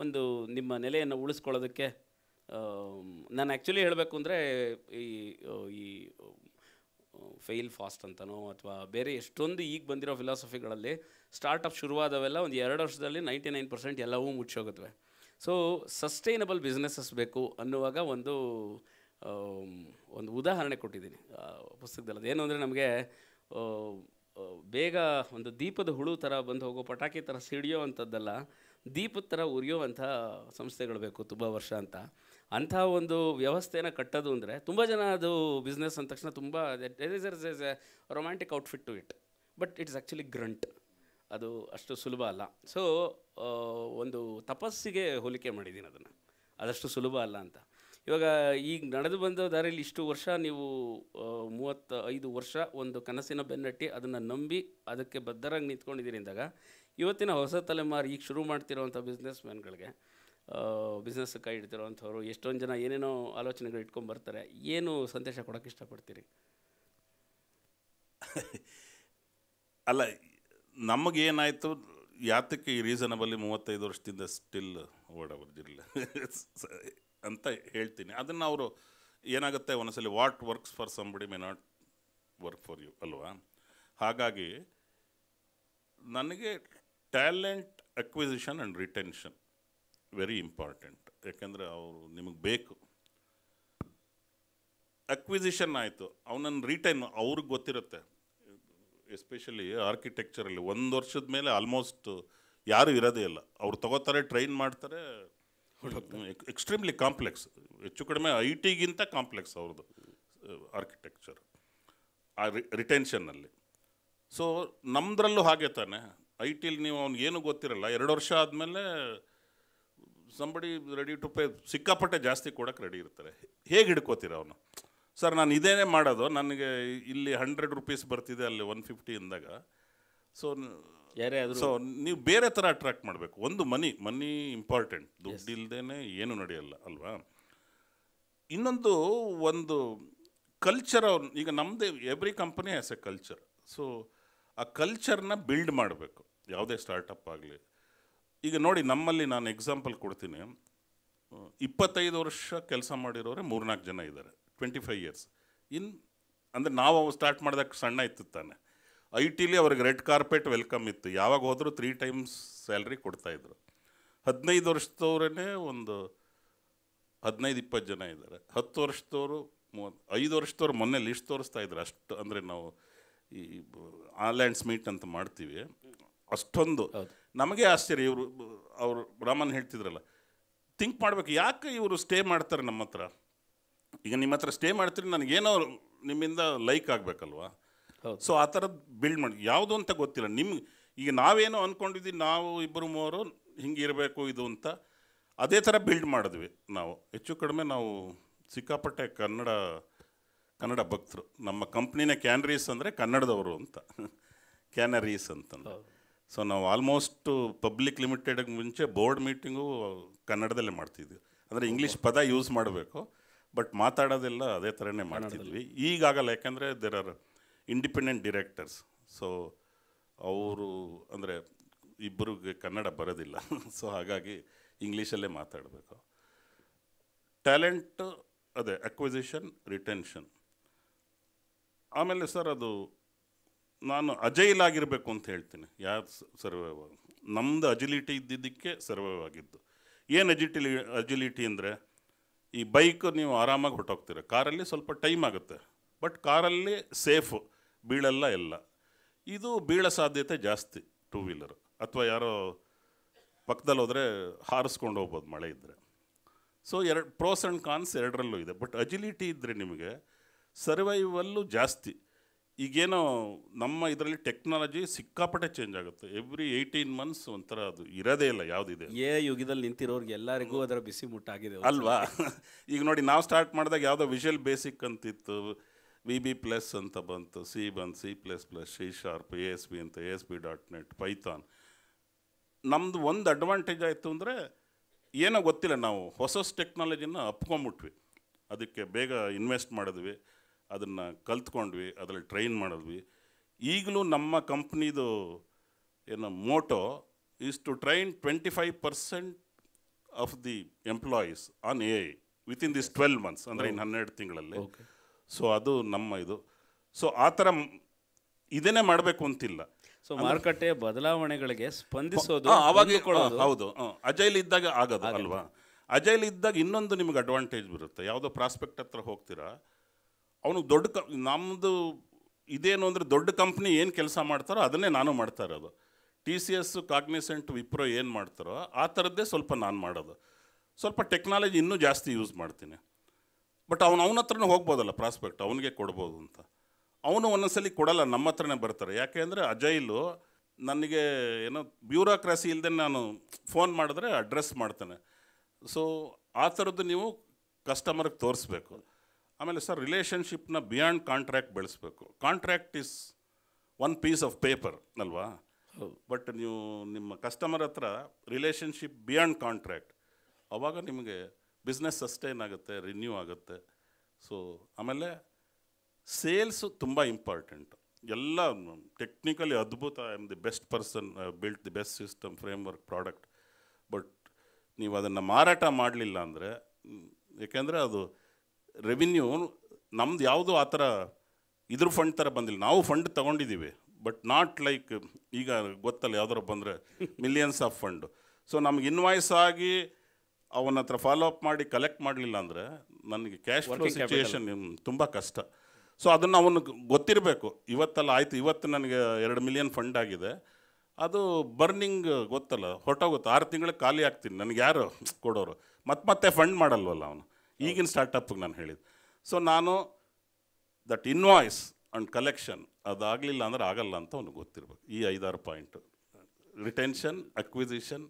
ಒಂದು ನಿಮ್ಮ ನೆಲೆಯನ್ನು ಉಳಿಸ್ಕೊಳ್ಳೋದಕ್ಕೆ, ನಾನು ಆ್ಯಕ್ಚುಲಿ ಹೇಳಬೇಕು ಅಂದರೆ ಈ ಫೇಲ್ ಫಾಸ್ಟ್ ಅಂತನೋ ಅಥವಾ ಬೇರೆ ಎಷ್ಟೊಂದು ಈಗ ಬಂದಿರೋ ಫಿಲಾಸಫಿಗಳಲ್ಲಿ ಸ್ಟಾರ್ಟಪ್ ಶುರುವಾದವೆಲ್ಲ ಒಂದು 2 ವರ್ಷದಲ್ಲಿ 99% ಎಲ್ಲವೂ ಮುಚ್ಚೋಗುತ್ತವೆ. ಸೊ ಸಸ್ಟೈನಬಲ್ ಬಿಸ್ನೆಸ್ಸಸ್ ಬೇಕು ಅನ್ನುವಾಗ ಒಂದು ಉದಾಹರಣೆ ಕೊಟ್ಟಿದ್ದೀನಿ ಪುಸ್ತಕದಲ್ಲಿ. ಅದೇನು ಅಂದರೆ, ನಮಗೆ ಬೇಗ ಒಂದು ದೀಪದ ಹುಳು ಥರ ಬಂದು ಹೋಗೋ, ಪಟಾಕಿ ಥರ ಸಿಡಿಯೋ ಅಂಥದ್ದಲ್ಲ, ದೀಪದ ಥರ ಉರಿಯೋವಂಥ ಸಂಸ್ಥೆಗಳು ಬೇಕು ತುಂಬ ವರ್ಷ ಅಂತ. ಅಂಥ ಒಂದು ವ್ಯವಸ್ಥೆನ ಕಟ್ಟೋದು ಅಂದರೆ, ತುಂಬ ಜನ ಅದು ಬಿಸ್ನೆಸ್ ಅಂದ ತಕ್ಷಣ ತುಂಬ is a romantic outfit to it, but it's actually grunt. ಅದು ಅಷ್ಟು ಸುಲಭ ಅಲ್ಲ. ಸೊ ಒಂದು ತಪಸ್ಸಿಗೆ ಹೋಲಿಕೆ ಮಾಡಿದ್ದೀನಿ ಅದನ್ನು, ಅದಷ್ಟು ಸುಲಭ ಅಲ್ಲ ಅಂತ. ಇವಾಗ ಈಗ ನಡೆದು ಬಂದ ದಾರಿಯಲ್ಲಿ ಇಷ್ಟು ವರ್ಷ ನೀವು 35 ವರ್ಷ ಒಂದು ಕನಸಿನ ಬೆನ್ನಟ್ಟಿ ಅದನ್ನು ನಂಬಿ ಅದಕ್ಕೆ ಬದ್ಧರಾಗಿ ನಿಂತ್ಕೊಂಡಿದ್ದೀರಿ ಅಂದಾಗ, ಇವತ್ತಿನ ಹೊಸ ತಲೆಮಾರು ಈಗ ಶುರು ಮಾಡ್ತಿರೋವಂಥ ಬಿಸ್ನೆಸ್ ಮ್ಯಾನ್ಗಳಿಗೆ, ಬಿಸ್ನೆಸ್ ಕೈ ಹಿಡ್ತಿರೋವಂಥವ್ರು ಎಷ್ಟೊಂದು ಜನ ಏನೇನೋ ಆಲೋಚನೆಗಳು ಇಟ್ಕೊಂಡು ಬರ್ತಾರೆ, ಏನು ಸಂದೇಶ ಕೊಡೋಕ್ಕೆ ಇಷ್ಟಪಡ್ತೀರಿ? ಅಲ್ಲ, ನಮಗೇನಾಯಿತು, ಯಾತಕ್ಕೆ ಈ ರೀಸನಬಲಿ 35 ವರ್ಷದಿಂದ ಸ್ಟಿಲ್ ಓಡಾವರ್ಜಿಲ್ಲ ಅಂತ ಹೇಳ್ತೀನಿ. ಅದನ್ನು ಅವರು ಏನಾಗುತ್ತೆ, ಒಂದೊಂದ್ಸಲಿ what works for somebody may not work for you ಅಲ್ವಾ. ಹಾಗಾಗಿ ನನಗೆ talent acquisition and retention very important. ಯಾಕೆಂದರೆ ಅವರು ನಿಮಗೆ ಬೇಕು. ಅಕ್ವಿಸಿಷನ್ ಆಯಿತು, ಅವನನ್ನು ರಿಟೈನ್ ಅವ್ರಿಗೆ ಗೊತ್ತಿರುತ್ತೆ. ಎಸ್ಪೆಷಲಿ ಆರ್ಕಿಟೆಕ್ಚರಲ್ಲಿ 1 ವರ್ಷದ ಮೇಲೆ ಆಲ್ಮೋಸ್ಟ್ ಯಾರೂ ಇರೋದೇ ಇಲ್ಲ. ಅವ್ರು ತಗೋತಾರೆ, ಟ್ರೈನ್ ಮಾಡ್ತಾರೆ. ಎಕ್ಸ್ಟ್ರೀಮ್ಲಿ ಕಾಂಪ್ಲೆಕ್ಸ್, ಹೆಚ್ಚು ಕಡಿಮೆ IT-ಗಿಂತ ಕಾಂಪ್ಲೆಕ್ಸ್ ಅವ್ರದ್ದು ಆರ್ಕಿಟೆಕ್ಚರ್ ಆ ರಿಟೆನ್ಷನ್ನಲ್ಲಿ. ಸೊ ನಮ್ಮದ್ರಲ್ಲೂ ಹಾಗೆ ತಾನೆ. IT-ಲಿ ನೀವು ಅವ್ನಿಗೆ ಏನೂ ಗೊತ್ತಿರಲ್ಲ, 2 ವರ್ಷ ಆದಮೇಲೆ ಸಂಬಡಿ ರೆಡಿ ಟು ಪೇ, ಸಿಕ್ಕಾಪಟ್ಟೆ ಜಾಸ್ತಿ ಕೊಡೋಕ್ಕೆ ರೆಡಿ ಇರ್ತಾರೆ. ಹೇಗೆ ಹಿಡ್ಕೋತೀರ ಅವನು? ಸರ್ ನಾನು ಇದೇನೇ ಮಾಡೋದು, ನನಗೆ ಇಲ್ಲಿ 100 ರೂಪೀಸ್ ಬರ್ತಿದೆ, ಅಲ್ಲಿ 150 ಅಂದಾಗ. ಸೊ ನೀವು ಬೇರೆ ಥರ ಅಟ್ರಾಕ್ಟ್ ಮಾಡಬೇಕು. ಒಂದು ಮನಿ ಇಂಪಾರ್ಟೆಂಟ್, ದುಡ್ಡು ಇಲ್ಲದೇ ಏನು ನಡೆಯಲ್ಲ ಅಲ್ವಾ. ಇನ್ನೊಂದು ಒಂದು ಕಲ್ಚರ್, ಈಗ ನಮ್ಮದೇ every company has A culture. So ಆ ಕಲ್ಚರ್ನ ಬಿಲ್ಡ್ ಮಾಡಬೇಕು ಯಾವುದೇ ಸ್ಟಾರ್ಟಪ್ ಆಗಲಿ. ಈಗ ನೋಡಿ, ನಮ್ಮಲ್ಲಿ ನಾನು ಎಕ್ಸಾಂಪಲ್ ಕೊಡ್ತೀನಿ. 25 ವರ್ಷ ಕೆಲಸ ಮಾಡಿರೋರೆ 3-4 ಜನ ಇದ್ದಾರೆ, 25 ಇಯರ್ಸ್ ಅಂದರೆ ನಾವು ಸ್ಟಾರ್ಟ್ ಮಾಡಿದಾಗ ಸಣ್ಣ ಇತ್ತು ತಾನೆ. IT-ಲಿ ಅವ್ರಿಗೆ ರೆಡ್ ಕಾರ್ಪೆಟ್ ವೆಲ್ಕಮ್ ಇತ್ತು, ಯಾವಾಗ ಹೋದರೂ 3 times ಸ್ಯಾಲ್ರಿ ಕೊಡ್ತಾಯಿದ್ರು. 15 ವರ್ಷದವ್ರೇ ಒಂದು 15-20 ಜನ ಇದ್ದಾರೆ. 10 ವರ್ಷದವರು 5 ವರ್ಷದವ್ರು ಮೊನ್ನೆ ಲಿಸ್ಟ್ ತೋರಿಸ್ತಾ ಇದ್ರು. ಅಷ್ಟು ಅಂದರೆ ನಾವು ಈ ಆಲ್ಯಾಂಡ್ಸ್ ಮೀಟ್ ಅಂತ ಮಾಡ್ತೀವಿ, ಅಷ್ಟೊಂದು ನಮಗೆ ಆಶ್ಚರ್ಯ. ಅವರು ರಾಮನ್ ಹೇಳ್ತಿದ್ರಲ್ಲ, ಥಿಂಕ್ ಮಾಡಬೇಕು, ಯಾಕೆ ಇವರು ಸ್ಟೇ ಮಾಡ್ತಾರೆ ನಮ್ಮ ಹತ್ರ. ಈಗ ನಿಮ್ಮ ಹತ್ರ ಸ್ಟೇ ಮಾಡ್ತೀರಿ, ನನಗೇನೋ ನಿಮ್ಮಿಂದ ಲೈಕ್ ಆಗಬೇಕಲ್ವಾ. ಸೊ ಆ ಥರದ್ದು ಬಿಲ್ಡ್ ಮಾಡಿ, ಯಾವುದು ಅಂತ ಗೊತ್ತಿಲ್ಲ ನಿಮ್ಗೆ. ಈಗ ನಾವೇನೋ ಅಂದ್ಕೊಂಡಿದ್ವಿ, ನಾವು 2-3 ಹಿಂಗೆ ಇರಬೇಕು ಇದು ಅಂತ, ಅದೇ ಥರ ಬಿಲ್ಡ್ ಮಾಡಿದ್ವಿ ನಾವು. ಹೆಚ್ಚು ಕಡಿಮೆ ನಾವು ಸಿಕ್ಕಾಪಟ್ಟೆ ಕನ್ನಡ ಭಕ್ತರು. ನಮ್ಮ ಕಂಪ್ನಿನೇ ಕ್ಯಾನರೀಸ್ ಅಂದರೆ ಕನ್ನಡದವರು ಅಂತ, ಕ್ಯಾನರೀಸ್ ಅಂತಂದು. ಸೊ ನಾವು ಆಲ್ಮೋಸ್ಟ್ ಪಬ್ಲಿಕ್ ಲಿಮಿಟೆಡ್ಗೆ ಮುಂಚೆ ಬೋರ್ಡ್ ಮೀಟಿಂಗು ಕನ್ನಡದಲ್ಲೇ ಮಾಡ್ತಿದ್ವಿ. ಅಂದರೆ ಇಂಗ್ಲೀಷ್ ಪದ ಯೂಸ್ ಮಾಡಬೇಕು, ಬಟ್ ಮಾತಾಡೋದೆಲ್ಲ ಅದೇ ಥರನೇ ಮಾಡ್ತಿದ್ವಿ. ಈಗಾಗಲ್ಲ, ಯಾಕಂದರೆ there are independent directors. So ಅವರು ಅಂದರೆ ಇಬ್ಬರಿಗೆ ಕನ್ನಡ ಬರೋದಿಲ್ಲ, ಸೊ ಹಾಗಾಗಿ ಇಂಗ್ಲೀಷಲ್ಲೇ ಮಾತಾಡಬೇಕು. ಟ್ಯಾಲೆಂಟ್ ಅದೇ ಅಕ್ವಿಸಿಷನ್, ರಿಟೆನ್ಷನ್. ಆಮೇಲೆ ಸರ್ ಅದು ನಾನು ಅಜೈಲ್ ಆಗಿರಬೇಕು ಅಂತ ಹೇಳ್ತೀನಿ. ಯಾರು ಸರ್ವೈವ್ ನಮ್ಮದು ಅಜಿಲಿಟಿ ಇದ್ದಿದ್ದಕ್ಕೆ ಸರ್ವೈವ್ ಆಗಿದ್ದು. ಏನು ಅಜಿಲಿಟಿ ಅಂದರೆ, ಈ ಬೈಕ್ ನೀವು ಆರಾಮಾಗಿ ಹೊರಟೋಗ್ತೀರ, ಕಾರಲ್ಲಿ ಸ್ವಲ್ಪ ಟೈಮ್ ಆಗುತ್ತೆ, ಬಟ್ ಕಾರಲ್ಲಿ ಸೇಫು, ಬೀಳಲ್ಲ ಎಲ್ಲ. ಇದು ಬೀಳೋ ಸಾಧ್ಯತೆ ಜಾಸ್ತಿ ಟೂ ವೀಲರ್, ಅಥವಾ ಯಾರೋ ಪಕ್ಕದಲ್ಲಿ ಹೋದರೆ ಹಾರಿಸ್ಕೊಂಡು ಹೋಗ್ಬೋದು ಮಳೆ ಇದ್ದರೆ. ಸೊ ಪ್ರೋಸ್ ಆ್ಯಂಡ್ ಕಾನ್ಸ್ ಎರಡರಲ್ಲೂ ಇದೆ. ಬಟ್ ಅಜಿಲಿಟಿ ಇದ್ದರೆ ನಿಮಗೆ ಸರ್ವೈವಲ್ಲು ಜಾಸ್ತಿ. ಈಗೇನೋ ನಮ್ಮ ಇದರಲ್ಲಿ ಟೆಕ್ನಾಲಜಿ ಸಿಕ್ಕಾಪಟ್ಟೆ ಚೇಂಜ್ ಆಗುತ್ತೆ. ಎವ್ರಿ 18 months ಒಂಥರ ಅದು ಇರೋದೇ ಇಲ್ಲ ಯಾವುದಿದೆ. ಯುಗದಲ್ಲಿ ನಿಂತಿರೋರಿಗೆ ಎಲ್ಲರಿಗೂ ಅದರ ಬಿಸಿ ಮುಟ್ಟಾಗಿದೆ ಅಲ್ವಾ. ಈಗ ನೋಡಿ, ನಾವು ಸ್ಟಾರ್ಟ್ ಮಾಡಿದಾಗ ಯಾವುದೋ ವಿಷುವಲ್ ಬೇಸಿಕ್ ಅಂತಿತ್ತು, VB+ ಅಂತ ಬಂತು, C ಬಂತು, C++, C#, ASP ಅಂತ, ASP.NET, ಪೈಥಾನ್. ನಮ್ಮದು ಒಂದು ಅಡ್ವಾಂಟೇಜ್ ಆಯಿತು ಅಂದರೆ, ಏನೋ ಗೊತ್ತಿಲ್ಲ, ನಾವು ಹೊಸ ಟೆಕ್ನಾಲಜಿನ ಅಪ್ಕೊಂಬಿಟ್ವಿ, ಅದಕ್ಕೆ ಬೇಗ ಇನ್ವೆಸ್ಟ್ ಮಾಡಿದ್ವಿ, ಅದನ್ನು ಕಲ್ತ್ಕೊಂಡ್ವಿ, ಅದರಲ್ಲಿ ಟ್ರೈನ್ ಮಾಡಿದ್ವಿ. ಈಗಲೂ ನಮ್ಮ ಕಂಪ್ನಿದು ಏನೋ motto is to train 25% of the employees on AI within this 12 months, ಅಂದರೆ ಇನ್ನು 12 ತಿಂಗಳಲ್ಲಿ. ಸೊ ಅದು ನಮ್ಮ ಇದು. ಸೊ ಆ ಥರ ಇದನ್ನೇ ಮಾಡಬೇಕು ಅಂತಿಲ್ಲ. ಸೊ ಮಾರುಕಟ್ಟೆ ಬದಲಾವಣೆಗಳಿಗೆ ಸ್ಪಂದಿಸೋದು ಅವಾಗ ಹೌದು, ಅಜೈಲ್ ಇದ್ದಾಗ ಆಗೋದು ಅಲ್ವಾ. ಅಜೈಲ್ ಇದ್ದಾಗ ಇನ್ನೊಂದು ನಿಮಗೆ ಅಡ್ವಾಂಟೇಜ್ ಬರುತ್ತೆ. ಯಾವುದೋ ಪ್ರಾಸ್ಪೆಕ್ಟ್ ಹತ್ರ ಹೋಗ್ತೀರಾ, ಅವನು ನಮ್ಮದು ಇದೇನು ಅಂದರೆ, ದೊಡ್ಡ ಕಂಪ್ನಿ ಏನು ಕೆಲಸ ಮಾಡ್ತಾರೋ ಅದನ್ನೇ ನಾನು ಮಾಡ್ತಾ ಇರೋದು. TCS, ಕಾಗ್ನಿಸೆಂಟ್, ವಿಪ್ರೋ ಏನು ಮಾಡ್ತಾರೋ ಆ ಥರದ್ದೇ ಸ್ವಲ್ಪ ನಾನು ಮಾಡೋದು. ಸ್ವಲ್ಪ ಟೆಕ್ನಾಲಜಿ ಇನ್ನೂ ಜಾಸ್ತಿ ಯೂಸ್ ಮಾಡ್ತೀನಿ. ಬಟ್ ಅವನ ಹತ್ರನೇ ಹೋಗ್ಬೋದಲ್ಲ ಪ್ರಾಸ್ಪೆಕ್ಟ್, ಅವನಿಗೆ ಕೊಡ್ಬೋದು ಅಂತ. ಅವನು ಒಂದೊಂದ್ಸಲಿ ಕೊಡಲ್ಲ, ನಮ್ಮ ಹತ್ರನೇ ಬರ್ತಾರೆ. ಯಾಕೆ ಅಂದರೆ ಅಜೈಲು ನನಗೆ ಏನೋ ಬ್ಯೂರೋಕ್ರಸಿ ಇಲ್ಲದೆ ನಾನು ಫೋನ್ ಮಾಡಿದ್ರೆ ಅಡ್ರೆಸ್ ಮಾಡ್ತಾನೆ. ಸೊ ಆ ಥರದ್ದು ನೀವು ಕಸ್ಟಮರ್ಗೆ ತೋರಿಸ್ಬೇಕು. ಆಮೇಲೆ ಸರ್, ರಿಲೇಷನ್ಶಿಪ್ನ ಬಿಯಾಂಡ್ ಕಾಂಟ್ರ್ಯಾಕ್ಟ್ ಬೆಳೆಸ್ಬೇಕು. Contract is one piece of paper ಅಲ್ವಾ. ಬಟ್ ನೀವು ನಿಮ್ಮ ಕಸ್ಟಮರ್ ಹತ್ರ ರಿಲೇಷನ್ಶಿಪ್ ಬಿಯಾಂಡ್ ಕಾಂಟ್ರ್ಯಾಕ್ಟ್, ಆವಾಗ ನಿಮಗೆ ಬಿಸ್ನೆಸ್ ಸಸ್ಟೈನ್ ಆಗುತ್ತೆ, ರಿನ್ಯೂ ಆಗುತ್ತೆ. ಸೊ ಆಮೇಲೆ ಸೇಲ್ಸು ತುಂಬ ಇಂಪಾರ್ಟೆಂಟ್. ಎಲ್ಲ ಟೆಕ್ನಿಕಲಿ ಅದ್ಭುತ, I am the best person, built the best system, framework, product. But ನೀವು ಅದನ್ನು ಮಾರಾಟ ಮಾಡಲಿಲ್ಲ ಅಂದರೆ, ಏಕೆಂದರೆ ಅದು ರೆವಿನ್ಯೂ ನಮ್ದು ಯಾವುದೂ ಆ ಥರ ಇದ್ರ ಫಂಡ್ ಥರ ಬಂದಿಲ್ಲ. ನಾವು ಫಂಡ್ ತೊಗೊಂಡಿದ್ದೀವಿ, ಬಟ್ ನಾಟ್ ಲೈಕ್ ಈಗ ಗೊತ್ತಲ್ಲ, ಯಾವ್ದಾರು ಬಂದರೆ ಮಿಲಿಯನ್ಸ್ ಆಫ್ ಫಂಡು. ಸೊ ನಮ್ಗೆ ಇನ್ವಾಯ್ಸ್ ಆಗಿ ಅವನ ಹತ್ರ ಫಾಲೋ ಅಪ್ ಮಾಡಿ ಕಲೆಕ್ಟ್ ಮಾಡಲಿಲ್ಲ ಅಂದರೆ ನನಗೆ ಕ್ಯಾಶ್ ಫ್ಲೋ ಸಿಚುಯೇಷನ್ ತುಂಬ ಕಷ್ಟ. ಸೊ ಅದನ್ನು ಅವನು ಗೊತ್ತಿರಬೇಕು. ಇವತ್ತಲ್ಲ ಆಯಿತು, ಇವತ್ತು ನನಗೆ 2 million ಫಂಡ್ ಆಗಿದೆ, ಅದು ಬರ್ನಿಂಗ್ ಗೊತ್ತಲ್ಲ, ಹೊರಟೋಗುತ್ತೆ, 6 ತಿಂಗಳಿಗೆ ಖಾಲಿ ಆಗ್ತೀನಿ, ನನಗೆ ಯಾರು ಕೊಡೋರು, ಮತ್ತೆ ಫಂಡ್ ಮಾಡಲ್ವಲ್ಲ ಅವನು. ಈಗಿನ ಸ್ಟಾರ್ಟಪ್ಗೆ ನಾನು ಹೇಳಿದ್ದು. ಸೊ ನಾನು ದಟ್ ಇನ್ವಾಯ್ಸ್ ಆ್ಯಂಡ್ ಕಲೆಕ್ಷನ್ ಅದಾಗಲಿಲ್ಲ ಅಂದರೆ ಆಗಲ್ಲ ಅಂತ ಅವ್ನಿಗೆ ಗೊತ್ತಿರಬೇಕು. ಈ 5-6 points: retention, acquisition,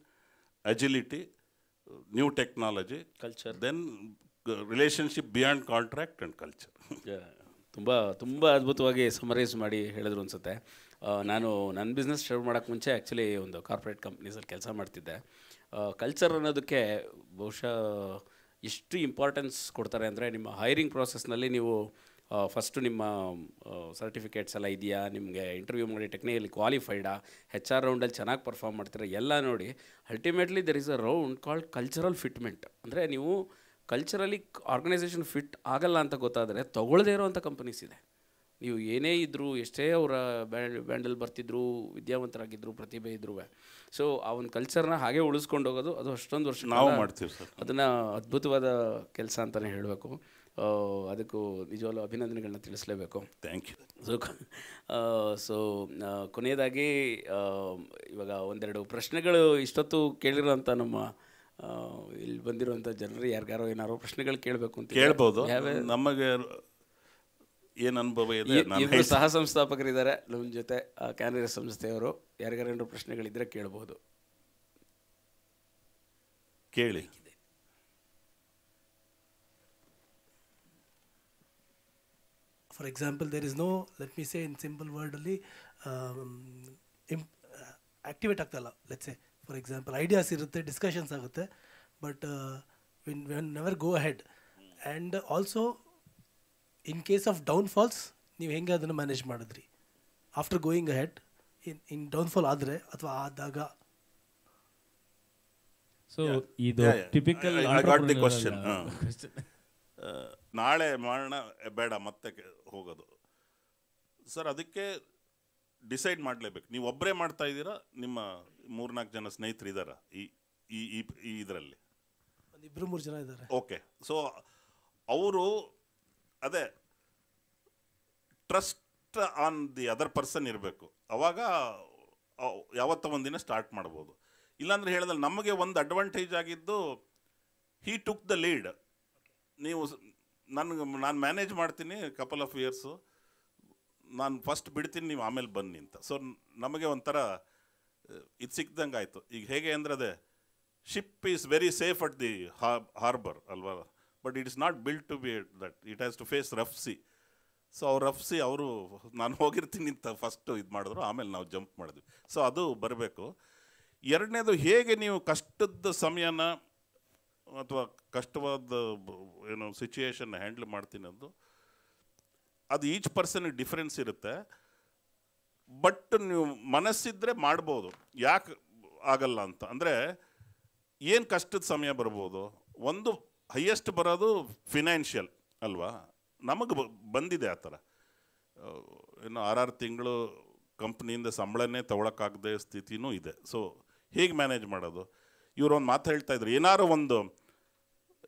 agility, new technology, culture, then relationship beyond contract and culture. ತುಂಬ ಅದ್ಭುತವಾಗಿ ಸಮರೈಸ್ ಮಾಡಿ ಹೇಳಿದ್ರು ಅನಿಸುತ್ತೆ. ನಾನು ನನ್ನ ಬಿಸ್ನೆಸ್ ಶುರು ಮಾಡೋಕ್ಕೆ ಮುಂಚೆ ಆ್ಯಕ್ಚುಲಿ ಒಂದು ಕಾರ್ಪೊರೇಟ್ ಕಂಪ್ನೀಸಲ್ಲಿ ಕೆಲಸ ಮಾಡ್ತಿದ್ದೆ. ಕಲ್ಚರ್ ಅನ್ನೋದಕ್ಕೆ ಬಹುಶಃ ಎಷ್ಟು ಇಂಪಾರ್ಟೆನ್ಸ್ ಕೊಡ್ತಾರೆ ಅಂದರೆ, ನಿಮ್ಮ ಹೈರಿಂಗ್ ಪ್ರೋಸೆಸ್ನಲ್ಲಿ ನೀವು ಫಸ್ಟು ನಿಮ್ಮ ಸರ್ಟಿಫಿಕೇಟ್ಸ್ ಎಲ್ಲ ಇದೆಯಾ, ನಿಮಗೆ ಇಂಟರ್ವ್ಯೂ ಮಾಡಿ ಟೆಕ್ನಿಕಲಿ ಕ್ವಾಲಿಫೈಡಾ, HR ರೌಂಡಲ್ಲಿ ಚೆನ್ನಾಗಿ ಪರ್ಫಾರ್ಮ್ ಮಾಡ್ತೀರಾ ಎಲ್ಲ ನೋಡಿ, ultimately there is a round called cultural fitment. ಅಂದರೆ ನೀವು ಕಲ್ಚರಲಿ ಆರ್ಗನೈಸೇಷನ್ ಫಿಟ್ ಆಗಲ್ಲ ಅಂತ ಗೊತ್ತಾದರೆ ತೊಗೊಳ್ಳದೇ ಇರೋವಂಥ ಕಂಪನೀಸ್ ಇದೆ. ನೀವು ಏನೇ ಇದ್ದರೂ, ಎಷ್ಟೇ ಅವರ ಬ್ಯಾಂಡಲ್ಲಿ ಬರ್ತಿದ್ರು, ವಿದ್ಯಾವಂತರಾಗಿದ್ದರು, ಪ್ರತಿಭೆ ಇದ್ರೂ, ಸೊ ಆ ಒಂದು ಕಲ್ಚರ್ನ ಹಾಗೆ ಉಳಿಸ್ಕೊಂಡು ಹೋಗೋದು ಅದು ಅಷ್ಟೊಂದು ವರ್ಷ ನಾವು ಮಾಡ್ತೀವಿ ಸರ್. ಅದನ್ನು ಅದ್ಭುತವಾದ ಕೆಲಸ ಅಂತಲೇ ಹೇಳಬೇಕು. ಅದಕ್ಕೂ ನಿಜವಾಗ್ಲೂ ಅಭಿನಂದನೆಗಳನ್ನ ತಿಳಿಸಲೇಬೇಕು. Thank you. ಸೊ ಕೊನೆಯದಾಗಿ ಇವಾಗ ಒಂದೆರಡು ಪ್ರಶ್ನೆಗಳು ಇಷ್ಟೊತ್ತು ಕೇಳಿರೋಂಥ ನಮ್ಮ ಇಲ್ಲಿ ಬಂದಿರುವಂಥ ಜನರು ಯಾರಿಗಾರೋ ಏನಾರೋ ಪ್ರಶ್ನೆಗಳು ಕೇಳಬೇಕು ಅಂತ ಕೇಳ್ಬೋದು. ನಮಗೆ ಏನು ಅನುಭವ ಇದೆ, ಇಬ್ಬರು ಸಹ ಸಂಸ್ಥಾಪಕರಿದ್ದಾರೆ ನಮ್ಮ ಜೊತೆ ಕ್ಯಾನ್ರಿಯಸ್ ಸಂಸ್ಥೆಯವರು. ಯಾರಿಗಾರೇನಾದ್ರು ಪ್ರಶ್ನೆಗಳಿದ್ದರೆ ಕೇಳ್ಬೋದು, ಕೇಳಿ. For example, there is no, let me say in simple word only, activate ಆಗ್ತಲ್ಲ. let's say for example ideas ಇರುತ್ತೆ, discussions ಆಗುತ್ತೆ, but we never go ahead. And also in case of downfalls ನೀವು ಹೆಂಗೆ ಅದನ್ನು ಮ್ಯಾನೇಜ್ ಮಾಡಿದ್ರಿ after going ahead? ಇನ್ downfall ಆದರೆ ಅಥವಾ ಆದಾಗ? So ಇದು typical I got the question. ನಾಳೆ ಮಾಡೋಣ ಬೇಡ ಮತ್ತೆ ಹೋಗೋದು ಸರ್, ಅದಕ್ಕೆ ಡಿಸೈಡ್ ಮಾಡಲೇಬೇಕು. ನೀವು ಒಬ್ಬರೇ ಮಾಡ್ತಾ ಇದ್ದೀರಾ, ನಿಮ್ಮ 3-4 ಜನ ಸ್ನೇಹಿತರು ಇದ್ದಾರಾ ಈ ಇದರಲ್ಲಿ? ಒಂದು 2-3 ಜನ ಇದ್ದಾರೆ. ಓಕೆ. ಸೊ ಅವರು ಅದೇ trust on the other person ಇರಬೇಕು. ಅವಾಗ ಯಾವತ್ತೋ ಒಂದಿನ ಸ್ಟಾರ್ಟ್ ಮಾಡ್ಬೋದು. ಇಲ್ಲಾಂದ್ರೆ ಹೇಳಿದ್ರೆ ನಮಗೆ ಒಂದು ಅಡ್ವಾಂಟೇಜ್ ಆಗಿದ್ದು, ಹೀ ಟುಕ್ ದ ಲೀಡ್. ನೀವು ನಾನು ಮ್ಯಾನೇಜ್ ಮಾಡ್ತೀನಿ ಕಪಲ್ ಆಫ್ ಇಯರ್ಸು, ನಾನು ಫಸ್ಟ್ ಬಿಡ್ತೀನಿ, ನೀವು ಆಮೇಲೆ ಬನ್ನಿ ಅಂತ. ಸೊ ನಮಗೆ ಒಂಥರ ಇದು ಸಿಕ್ದಂಗೆ ಆಯಿತು. ಈಗ ಹೇಗೆ ಅಂದರೆ ಅದೇ ship is very safe at the harbour ಅಲ್ವಾ, but it is not built to be that, it has to face rough sea. So ಅವ್ರು ರಫ್ ಸಿ ಅವರು ನಾನು ಹೋಗಿರ್ತೀನಿ ಅಂತ ಫಸ್ಟು ಇದು ಮಾಡಿದ್ರು, ಆಮೇಲೆ ನಾವು ಜಂಪ್ ಮಾಡಿದ್ವಿ. ಸೊ ಅದು ಬರಬೇಕು. ಎರಡನೇದು, ಹೇಗೆ ನೀವು ಕಷ್ಟದ ಸಮಯನ ಅಥವಾ ಕಷ್ಟವಾದ ಏನು ಸಿಚುಯೇಷನ್ ಹ್ಯಾಂಡಲ್ ಮಾಡ್ತೀನಿ ಅದು ಈಚ್ ಪರ್ಸನ್ಗೆ ಡಿಫ್ರೆನ್ಸ್ ಇರುತ್ತೆ. ಬಟ್ ನೀವು ಮನಸ್ಸಿದ್ರೆ ಮಾಡ್ಬೋದು. ಯಾಕೆ ಆಗಲ್ಲ ಅಂತ ಅಂದರೆ, ಏನು ಕಷ್ಟದ ಸಮಯ ಬರ್ಬೋದು. ಒಂದು ಹೈಯೆಸ್ಟ್ ಬರೋದು ಫಿನಾನ್ಷಿಯಲ್ ಅಲ್ವಾ, ನಮಗೆ ಬಂದಿದೆ ಆ ಥರ. ಏನು 6 ತಿಂಗಳು ಕಂಪ್ನಿಯಿಂದ ಸಂಬಳನೇ ತೊಗೊಳಕ್ಕಾಗದೆ ಸ್ಥಿತಿನೂ ಇದೆ. ಸೊ ಹೇಗೆ ಮ್ಯಾನೇಜ್ ಮಾಡೋದು? ಇವರು ಒಂದು ಮಾತು ಹೇಳ್ತಾಯಿದ್ರು, ಏನಾರು ಒಂದು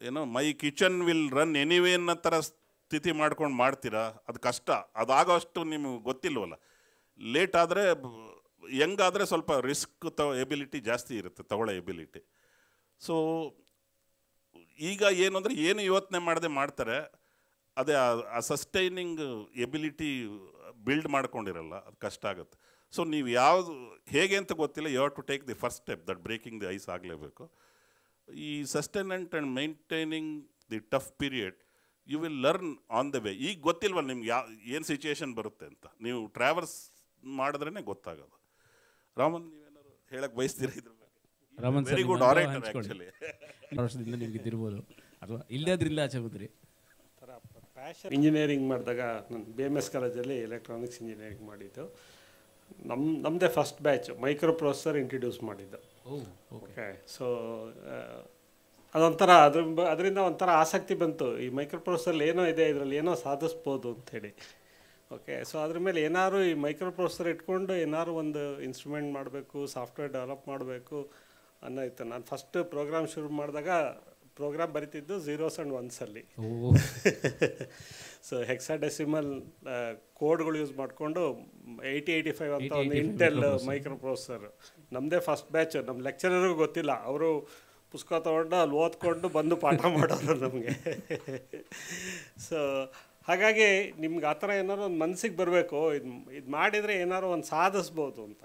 ಏನೋ ಮೈ ಕಿಚನ್ ವಿಲ್ ರನ್ ಎನಿವೇ ಅನ್ನೋ ಥರ ಸ್ಥಿತಿ ಮಾಡ್ಕೊಂಡು ಮಾಡ್ತೀರಾ, ಅದು ಕಷ್ಟ. ಅದಾಗೋಷ್ಟು ನಿಮಗೆ ಗೊತ್ತಿಲ್ವಲ್ಲ. ಲೇಟ್ ಆದರೆ, ಹೆಂಗಾದರೆ ಸ್ವಲ್ಪ ರಿಸ್ಕ್ ಎಬಿಲಿಟಿ ಜಾಸ್ತಿ ಇರುತ್ತೆ, ತಗೊಳ್ಳೋ ಎಬಿಲಿಟಿ. ಸೊ ಈಗ ಏನು ಅಂದರೆ, ಏನು ಯೋಚನೆ ಮಾಡದೆ ಮಾಡ್ತಾರೆ, ಅದೇ ಆ ಸಸ್ಟೈನಿಂಗ್ ಎಬಿಲಿಟಿ ಬಿಲ್ಡ್ ಮಾಡ್ಕೊಂಡಿರಲ್ಲ, ಅದು ಕಷ್ಟ ಆಗುತ್ತೆ. ಸೊ ನೀವು ಯಾವುದು ಹೇಗೆ ಅಂತ ಗೊತ್ತಿಲ್ಲ, you have to take the first step, that breaking the ice ಆಗಲೇಬೇಕು. ಈ sustainment and maintaining the tough period you will learn on the way. ಈಗ ಗೊತ್ತಿಲ್ವಲ್ಲ ನಿಮ್ಗೆ ಏನು ಸಿಚುಯೇಷನ್ ಬರುತ್ತೆ ಅಂತ, ನೀವು ಟ್ರಾವೆಲ್ಸ್ ಮಾಡಿದ್ರೇ ಗೊತ್ತಾಗೋದು. ರಾಮನ್, ನೀವೇನಾದ್ರು ಹೇಳಕ್ಕೆ ಬಯಸ್ತೀರಾ ಇದ್ರ ಬಗ್ಗೆ? Raman very good ಆರೇಟರ್ actually. ವರ್ಷದಿಂದ ನಿಮ್ಗೆ ಇದ್ದಿರ್ಬೋದು, ಅಥವಾ ಇಲ್ಲದ್ರಿಂದ ಆಚೆ ಬಂದ್ರಿ. ಇಂಜಿನಿಯರಿಂಗ್ ಮಾಡಿದಾಗ ನಾನು BMS ಕಾಲೇಜಲ್ಲಿ ಎಲೆಕ್ಟ್ರಾನಿಕ್ಸ್ ಇಂಜಿನಿಯರಿಂಗ್ ಮಾಡಿದ್ದು. ನಮ್ಮದೇ first batch micro processor introduce ಮಾಡಿದ್ದು. ಓಕೆ. ಸೊ ಅದೊಂಥರ ಅದರಿಂದ ಒಂಥರ ಆಸಕ್ತಿ ಬಂತು, ಈ ಮೈಕ್ರೋ ಪ್ರೊಸೆಸರ್ ಏನೋ ಇದೆ, ಇದರಲ್ಲಿ ಏನೋ ಸಾಧಿಸ್ಬೋದು ಅಂಥೇಳಿ. ಓಕೆ. ಸೊ ಅದ್ರ ಮೇಲೆ ಏನಾದ್ರು ಈ ಮೈಕ್ರೋ ಪ್ರೊಸೆಸರ್ ಇಟ್ಕೊಂಡು ಏನಾದ್ರು ಒಂದು ಇನ್ಸ್ಟ್ರೂಮೆಂಟ್ ಮಾಡಬೇಕು, ಸಾಫ್ಟ್ವೇರ್ ಡೆವಲಪ್ ಮಾಡಬೇಕು ಅನ್ನೋ ಇತ್ತು. ನಾನು ಫಸ್ಟ್ ಪ್ರೋಗ್ರಾಮ್ ಶುರು ಮಾಡಿದಾಗ ಪ್ರೋಗ್ರಾಮ್ ಬರಿತಿದ್ದು 0s and 1s ಅಲ್ಲಿ. ಸೊ ಹೆಕ್ಸಾಡೆಸಿಮಲ್ ಕೋಡ್ಗಳು ಯೂಸ್ ಮಾಡಿಕೊಂಡು 8085 ಅಂತ ಒಂದು ಇಂಟೆಲ್ ಮೈಕ್ರೋ ಪ್ರೊಸೆಸರ್ ನಮ್ಮದೇ ಫಸ್ಟ್ ಬ್ಯಾಚ್. ನಮ್ಮ ಲೆಕ್ಚರರ್ಗೂ ಗೊತ್ತಿಲ್ಲ, ಅವರು ಪುಸ್ತಕ ತೊಗೊಂಡು ಅಲ್ಲಿ ಓದ್ಕೊಂಡು ಬಂದು ಪಾಠ ಮಾಡೋರು ನಮಗೆ. ಸೊ ಹಾಗಾಗಿ ನಿಮ್ಗೆ ಆ ಥರ ಏನಾದ್ರು ಒಂದು ಮನಸ್ಸಿಗೆ ಬರಬೇಕು, ಇದು ಮಾಡಿದರೆ ಏನಾದ್ರು ಒಂದು ಸಾಧಿಸ್ಬೋದು ಅಂತ.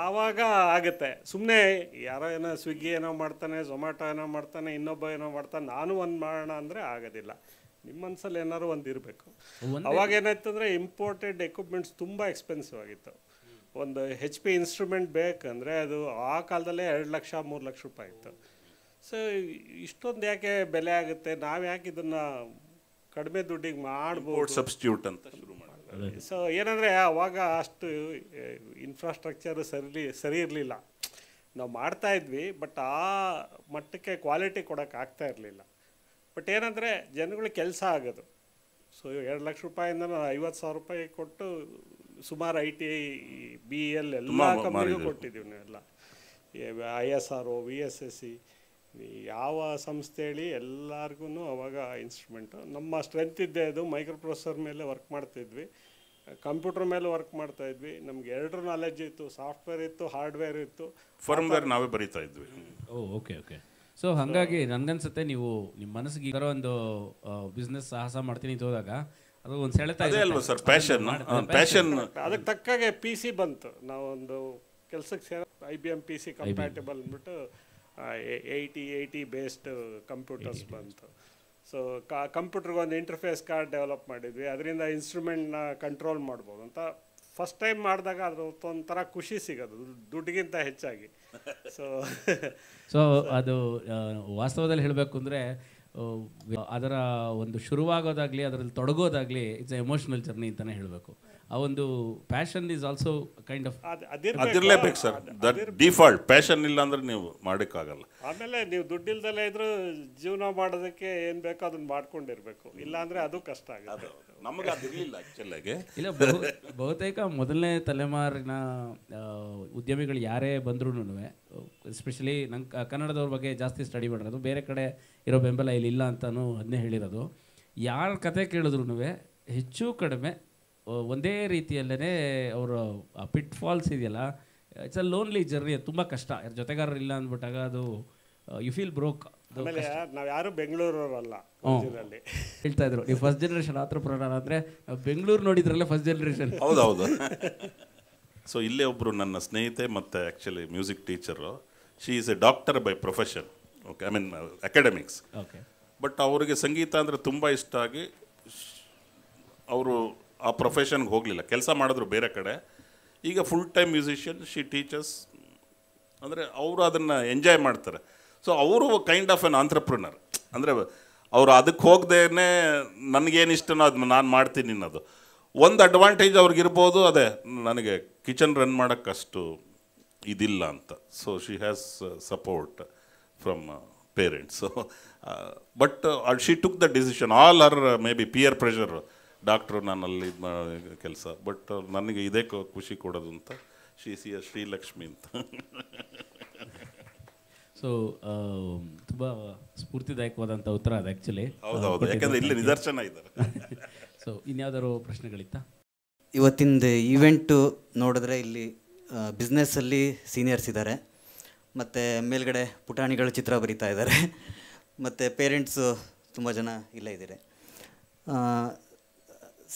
ಆವಾಗ ಆಗುತ್ತೆ. ಸುಮ್ಮನೆ ಯಾರೋ ಏನೋ ಸ್ವಿಗ್ಗಿ ಏನೋ ಮಾಡ್ತಾನೆ, ಝೊಮ್ಯಾಟೊ ಏನೋ ಮಾಡ್ತಾನೆ, ಇನ್ನೊಬ್ಬ ಏನೋ ಮಾಡ್ತಾನೆ, ನಾನು ಒಂದು ಮಾಡೋಣ ಅಂದರೆ ಆಗೋದಿಲ್ಲ. ನಿಮ್ಮ ಮನಸ್ಸಲ್ಲಿ ಏನಾದ್ರು ಒಂದು ಇರಬೇಕು. ಅವಾಗ ಏನಾಯ್ತು ಅಂದರೆ, ಇಂಪೋರ್ಟೆಡ್ ಎಕ್ವಿಪ್ಮೆಂಟ್ಸ್ ತುಂಬ ಎಕ್ಸ್ಪೆನ್ಸಿವ್ ಆಗಿತ್ತು. ಒಂದು HP ಇನ್ಸ್ಟ್ರೂಮೆಂಟ್ ಬೇಕಂದರೆ ಅದು ಆ ಕಾಲದಲ್ಲೇ 2 ಲಕ್ಷ 3 ಲಕ್ಷ ರೂಪಾಯಿ ಇತ್ತು. ಸೊ ಇಷ್ಟೊಂದು ಯಾಕೆ ಬೆಲೆ ಆಗುತ್ತೆ, ನಾವು ಯಾಕೆ ಇದನ್ನು ಕಡಿಮೆ ದುಡ್ಡಿಗೆ ಮಾಡ್ಬೋದು, ಸಬ್ಸ್ಟಿಟ್ಯೂಟ್ ಅಂತ ಶುರು ಮಾಡಿ. ಸೊ ಏನಂದರೆ ಅವಾಗ ಅಷ್ಟು ಇನ್ಫ್ರಾಸ್ಟ್ರಕ್ಚರ್ ಸರಿ ಇರಲಿಲ್ಲ. ನಾವು ಮಾಡ್ತಾಯಿದ್ವಿ, ಬಟ್ ಆ ಮಟ್ಟಕ್ಕೆ ಕ್ವಾಲಿಟಿ ಕೊಡೋಕೆ ಆಗ್ತಾ ಇರಲಿಲ್ಲ. ಬಟ್ ಏನಂದರೆ ಜನಗಳಿಗೆ ಕೆಲಸ ಆಗೋದು. ಸೊ 2 ಲಕ್ಷ ರೂಪಾಯಿಂದ ನಾನು 50,000 ರೂಪಾಯಿ ಕೊಟ್ಟು ಸುಮಾರು ITI BEL ಎಲ್ಲ ಕಂಪ್ನಿಗೂ ಕೊಟ್ಟಿದ್ದೀವಿ ನಾವೆಲ್ಲ. ISRO VSSC ಯಾವ ಸಂಸ್ಥೆ ಹೇಳಿ ಎಲ್ಲರಿಗೂ ಅವಾಗ ಇನ್ಸ್ಟ್ರೂಮೆಂಟು. ನಮ್ಮ ಸ್ಟ್ರೆಂತ್ ಇದ್ದೇ ಅದು ಮೈಕ್ರೋ ಪ್ರೊಸೆಸರ್ ಮೇಲೆ ವರ್ಕ್ ಮಾಡ್ತಾಯಿದ್ವಿ, ಕಂಪ್ಯೂಟರ್ ಮೇಲೆ ವರ್ಕ್ ಮಾಡ್ತಾಯಿದ್ವಿ. ನಮ್ಗೆ ಎರಡರ ನಾಲೆಡ್ಜ್ ಇತ್ತು, ಸಾಫ್ಟ್ವೇರ್ ಇತ್ತು, ಹಾರ್ಡ್ವೇರ್ ಇತ್ತು, ಫರ್ಮ್ವೇರ್ ನಾವೇ ಬರೀತಾ ಇದ್ವಿ. ಓಕೆ. ಸೊ ಹಾಗಾಗಿ ನನಗನ್ಸುತ್ತೆ ನೀವು ನಿಮ್ಮ ಮನಸ್ಸಿಗೆ ಇದರ ಒಂದು ಬಿಸ್ನೆಸ್ ಸಾಹಸ ಮಾಡ್ತೀನಿ ಅಂತ ಹೋದಾಗ ಅದು ಒಂದು ಸೆಳೆತ ಅದೇ ಅಲ್ವಾ ಸರ್ ಪ್ಯಾಷನ್. ಅದಕ್ಕೆ ತಕ್ಕಾಗೆ PC ಬಂತು. ನಾವೊಂದು ಕೆಲಸಕ್ಕೆ ಸೇರ IBM PC ಕಂಪ್ಯಾಟಬಲ್ ಅಂದ್ಬಿಟ್ಟು 80 ಬೇಸ್ಡ್ ಕಂಪ್ಯೂಟರ್ಸ್ ಬಂತು. ಸೊ ಕಂಪ್ಯೂಟರ್ಗೆ ಒಂದು ಇಂಟರ್ಫೇಸ್ ಕಾರ್ಡ್ ಡೆವಲಪ್ ಮಾಡಿದ್ವಿ, ಅದರಿಂದ ಇನ್ಸ್ಟ್ರೂಮೆಂಟ್ನ ಕಂಟ್ರೋಲ್ ಮಾಡ್ಬೋದು ಅಂತ ಫಸ್ಟ್ ಟೈಮ್ ಮಾಡಿದಾಗ ಅದ್ರ ಒಂಥರ ಖುಷಿ ಸಿಗೋದು ದುಡ್ಡಿಗಿಂತ ಹೆಚ್ಚಾಗಿ. ಸೊ ಅದು ವಾಸ್ತವದಲ್ಲಿ ಹೇಳಬೇಕು ಅಂದರೆ ಅದರ ಒಂದು ಶುರುವಾಗೋದಾಗಲಿ ಅದರಲ್ಲಿ ತೊಡಗೋದಾಗಲಿ ಇಟ್ಸ್ ಎಮೋಷನಲ್ ಜರ್ನಿ ಅಂತಲೇ ಹೇಳಬೇಕು. ಆ ಒಂದು passion is also kind of ಅದಿರಲೇಬೇಕು ಸರ್. ಡಿಫಾಲ್ಟ್ ಪ್ಯಾಷನ್ ಇಲ್ಲ ಅಂದ್ರೆ ನೀವು ಮಾಡೋಕ್ಕಾಗಲ್ಲ. ಆಮೇಲೆ ನೀವು ದುಡ್ಡಿಲ್ದಲ್ಲೇ ಇದ್ರೂ ಜೀವನ ಮಾಡೋದಕ್ಕೆ ಏನು ಬೇಕೋ ಅದನ್ನ ಮಾಡ್ಕೊಂಡಿರ್ಬೇಕು, ಇಲ್ಲಾಂದರೆ ಅದು ಕಷ್ಟ ಆಗುತ್ತೆ. ನಮಗೆ ಅದಿರಲಿಲ್ಲ ಆ್ಯಕ್ಚುಲಾಗಿ. ಇಲ್ಲ, ಬಹುತೇಕ ಮೊದಲನೇ ತಲೆಮಾರಿನ ಉದ್ಯಮಿಗಳು ಯಾರೇ ಬಂದ್ರೂ ಎಸ್ಪೆಷಲಿ ನಂಗೆ ಕನ್ನಡದವ್ರ ಬಗ್ಗೆ ಜಾಸ್ತಿ ಸ್ಟಡಿ ಮಾಡಿರೋದು, ಬೇರೆ ಕಡೆ ಇರೋ ಬೆಂಬಲ ಇಲ್ಲಿ ಇಲ್ಲ ಅಂತಲೂ ಅದನ್ನೇ ಹೇಳಿರೋದು. ಯಾರ ಕತೆ ಕೇಳಿದ್ರು ಹೆಚ್ಚು ಕಡಿಮೆ ಒಂದೇ ರೀತಿಯಲ್ಲೇ ಅವರು ಆ ಪಿಟ್ ಫಾಲ್ಸ್ ಇದೆಯಲ್ಲ, ಇಟ್ಸ್ ಅ ಲೋನ್ಲಿ ಜರ್ನಿ. ಅದು ತುಂಬ ಕಷ್ಟ, ಜೊತೆಗಾರರು ಇಲ್ಲ ಅಂದ್ಬಿಟ್ಟಾಗ ಅದು ಯು ಫೀಲ್ ಬ್ರೋಕ್. ಆಮೇಲೆ ನಾವು ಯಾರು ಬೆಂಗಳೂರವರಲ್ಲ, ಹೇಳ್ತಾ ಇದ್ರು ನೀವು ಫಸ್ಟ್ ಜನರೇಷನ್ ಆಂಟ್ರಪ್ರೆನರ್ ಅಂದರೆ ಬೆಂಗಳೂರು ನೋಡಿದ್ರಲ್ಲ ಫಸ್ಟ್ ಜನರೇಷನ್. ಹೌದೌದು. ಸೊ ಇಲ್ಲೇ ಒಬ್ಬರು ನನ್ನ ಸ್ನೇಹಿತೆ ಮತ್ತು actually music teacher, she is A doctor by profession. Okay, I mean academics. Okay. But ಅವರಿಗೆ ಸಂಗೀತ ಅಂದರೆ ತುಂಬ ಇಷ್ಟ ಆಗಿ ಅವರು ಆ ಪ್ರೊಫೆಷನ್ಗೆ ಹೋಗಲಿಲ್ಲ, ಕೆಲಸ ಮಾಡಿದ್ರು ಬೇರೆ ಕಡೆ. ಈಗ full time musician, she teachers. ಅಂದರೆ ಅವರು ಅದನ್ನು ಎಂಜಾಯ್ ಮಾಡ್ತಾರೆ. ಸೊ ಅವರು ಕೈಂಡ್ ಆಫ್ ಎನ್ ಆಂಟ್ರಪ್ರಿನರ್. ಅಂದರೆ ಅವರು ಅದಕ್ಕೆ ಹೋಗದೇನೆ ನನಗೇನು ಇಷ್ಟನೋ ಅದನ್ನ ನಾನು ಮಾಡ್ತೀನಿ ಅನ್ನೋದು ಒಂದು ಅಡ್ವಾಂಟೇಜ್ ಅವ್ರಿಗಿರ್ಬೋದು. ಅದೇ ನನಗೆ ಕಿಚನ್ ರನ್ ಮಾಡೋಕ್ಕಷ್ಟು ಇದಿಲ್ಲ ಅಂತ. So she has support from parents. But she took the decision. All are may be pear pressure, doctor ನಾನಲ್ಲಿ ಕೆಲಸ, ಬಟ್ ನನಗೆ ಇದೇ ಖುಷಿ ಕೊಡೋದು ಅಂತ. ಶ್ರೀಲಕ್ಷ್ಮಿ ಅಂತ. ಸೊ ತುಂಬ ಸ್ಫೂರ್ತಿದಾಯಕವಾದಂಥ ಉತ್ತರ ಅದು ಆ್ಯಕ್ಚುಲಿ. ಹೌದೌದು, ಯಾಕಂದರೆ ಇಲ್ಲಿ ನಿದರ್ಶನ ಇದ್ದಾರೆ. ಸೊ ಇನ್ಯಾವುದಾದ್ರು ಪ್ರಶ್ನೆಗಳಿತ್ತಾ? ಇವತ್ತಿಂದು ಈವೆಂಟು ನೋಡಿದ್ರೆ ಇಲ್ಲಿ ಬಿಸ್ನೆಸ್ಸಲ್ಲಿ ಸೀನಿಯರ್ಸ್ ಇದ್ದಾರೆ, ಮತ್ತು ಮೇಲ್ಗಡೆ ಪುಟಾಣಿಗಳು ಚಿತ್ರ ಬರಿತಾ ಇದ್ದಾರೆ, ಮತ್ತು ಪೇರೆಂಟ್ಸು ತುಂಬ ಜನ ಇಲ್ಲೇ ಇದ್ದಾರೆ.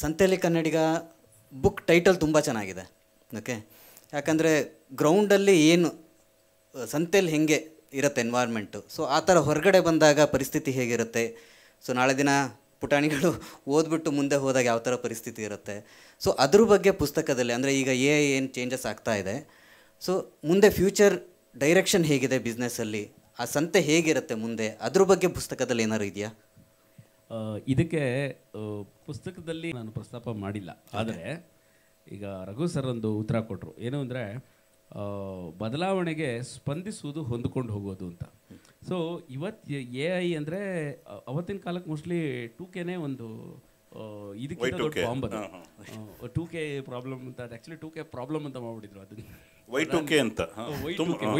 ಸಂತೆಯಲ್ಲಿ ಕನ್ನಡಿಗ ಬುಕ್ ಟೈಟಲ್ ತುಂಬ ಚೆನ್ನಾಗಿದೆ. ಓಕೆ, ಯಾಕಂದರೆ ಗ್ರೌಂಡಲ್ಲಿ ಏನು ಸಂತೆಯಲ್ಲಿ ಹೆಂಗೆ ಇರುತ್ತೆ ಎನ್ವೈರ್ಮೆಂಟು, ಸೊ ಆ ಥರ ಹೊರಗಡೆ ಬಂದಾಗ ಪರಿಸ್ಥಿತಿ ಹೇಗಿರುತ್ತೆ, ಸೊ ನಾಳೆ ದಿನ ಪುಟಾಣಿಗಳು ಓದ್ಬಿಟ್ಟು ಮುಂದೆ ಹೋದಾಗ ಯಾವ ಥರ ಪರಿಸ್ಥಿತಿ ಇರುತ್ತೆ, ಸೊ ಅದ್ರ ಬಗ್ಗೆ ಪುಸ್ತಕದಲ್ಲಿ, ಅಂದರೆ ಈಗ ಏನು ಚೇಂಜಸ್ ಆಗ್ತಾ ಇದೆ, ಸೊ ಮುಂದೆ ಫ್ಯೂಚರ್ ಡೈರೆಕ್ಷನ್ ಹೇಗಿದೆ ಬಿಸ್ನೆಸ್ಸಲ್ಲಿ, ಆ ಸಂತೆ ಹೇಗಿರುತ್ತೆ ಮುಂದೆ, ಅದ್ರ ಬಗ್ಗೆ ಪುಸ್ತಕದಲ್ಲಿ ಏನಾದ್ರು ಇದೆಯಾ? ಇದಕ್ಕೆ ಪುಸ್ತಕದಲ್ಲಿ ನಾನು ಪ್ರಸ್ತಾಪ ಮಾಡಿಲ್ಲ, ಆದರೆ ಈಗ ರಘು ಸರ್ ಒಂದು ಉತ್ತರ ಕೊಟ್ಟರು. ಏನು ಅಂದರೆ ಬದಲಾವಣೆಗೆ ಸ್ಪಂದಿಸುವುದು, ಹೊಂದ್ಕೊಂಡು ಹೋಗೋದು ಅಂತ. ಸೊ ಇವತ್ತು AI ಅಂದರೆ ಅವತ್ತಿನ ಕಾಲಕ್ಕೆ ಮೋಸ್ಟ್ಲಿ 2Kನೇ ಒಂದು ಇದಕ್ಕಿಂತ ದೊಡ್ಡ ಬಾಂಬ್ ಅದು. 2K ಪ್ರಾಬ್ಲಮ್ ಅಂತ, ಆ್ಯಕ್ಚುಲಿ 2K ಪ್ರಾಬ್ಲಮ್ ಅಂತ ಮಾಡ್ಬಿಟ್ಟಿದ್ರು ಅದನ್ನ. Y2K ಅಂತ,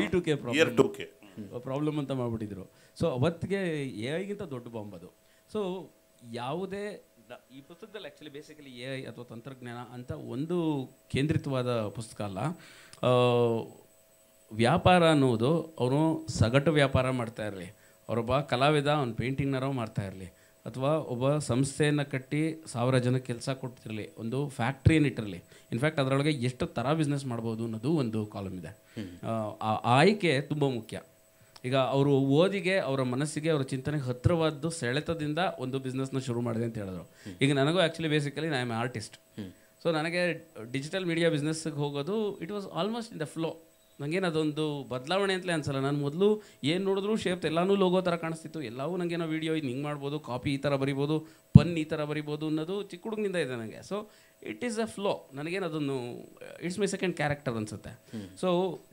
Y2K ಪ್ರಾಬ್ಲಮ್ ಅಂತ ಮಾಡ್ಬಿಟ್ಟಿದ್ರು. ಸೊ ಅವತ್ತಿಗೆ AI-ಗಿಂತ ದೊಡ್ಡ ಬಾಂಬ್ ಅದು. ಸೊ ಯಾವುದೇ ಈ ಪುಸ್ತಕದಲ್ಲಿ ಆ್ಯಕ್ಚುಲಿ ಬೇಸಿಕಲಿ AI ಅಥವಾ ತಂತ್ರಜ್ಞಾನ ಅಂತ ಒಂದು ಕೇಂದ್ರಿತವಾದ ಪುಸ್ತಕ ಅಲ್ಲ. ವ್ಯಾಪಾರ ಅನ್ನೋದು ಅವನು ಸಗಟು ವ್ಯಾಪಾರ ಮಾಡ್ತಾ ಇರಲಿ, ಅವರೊಬ್ಬ ಕಲಾವಿದ ಅವ್ನು ಪೇಂಟಿಂಗ್ನಾರೋ ಮಾಡ್ತಾ ಇರಲಿ, ಅಥವಾ ಒಬ್ಬ ಸಂಸ್ಥೆಯನ್ನು ಕಟ್ಟಿ 1000 ಜನಕ್ಕೆ ಕೆಲಸ ಕೊಡ್ತಿರಲಿ, ಒಂದು ಫ್ಯಾಕ್ಟ್ರಿಯನ್ನು ಇಟ್ಟಿರಲಿ, ಇನ್ಫ್ಯಾಕ್ಟ್ ಅದರೊಳಗೆ ಎಷ್ಟು ಥರ ಬಿಸ್ನೆಸ್ ಮಾಡ್ಬೋದು ಅನ್ನೋದು ಒಂದು ಕಾಲಮ್ ಇದೆ. ಆ ಆಯ್ಕೆ ತುಂಬ ಮುಖ್ಯ. ಈಗ ಅವರು ಓದಿಗೆ, ಅವರ ಮನಸ್ಸಿಗೆ, ಅವರ ಚಿಂತನೆಗೆ ಹತ್ತಿರವಾದ್ದು ಸೆಳೆತದಿಂದ ಒಂದು ಬಿಸ್ನೆಸ್ನ ಶುರು ಮಾಡಿದೆ ಅಂತ ಹೇಳಿದ್ರು. ಈಗ ನನಗೂ actually basically I am artist. So ನನಗೆ ಡಿಜಿಟಲ್ ಮೀಡಿಯಾ ಬಿಸ್ನೆಸ್ಗೆ ಹೋಗೋದು it was almost in the flow. ನನಗೇನು ಅದೊಂದು ಬದಲಾವಣೆ ಅಂತಲೇ ಅನ್ಸಲ್ಲ. ನಾನು ಮೊದಲು ಏನು ನೋಡಿದ್ರು ಶೇಪ್ ಎಲ್ಲನೂ ಲೋಗೋ ಥರ ಕಾಣಿಸ್ತಿತ್ತು. ಎಲ್ಲವೂ ನನಗೇನೋ ವೀಡಿಯೋ ಇದು ಹಿಂಗೆ ಮಾಡ್ಬೋದು, ಕಾಪಿ ಈ ಥರ ಬರಿಬೋದು, ಪನ್ ಈ ಥರ ಬರಿಬೋದು ಅನ್ನೋದು ಚಿಕ್ಕ ಹುಡುಗನಿಂದ ಇದೆ ನನಗೆ. So it is a flow. ನನಗೇನು ಅದನ್ನು ಇಟ್ಸ್ ಮೈ ಸೆಕೆಂಡ್ ಕ್ಯಾರೆಕ್ಟರ್ ಅನಿಸುತ್ತೆ. ಸೊ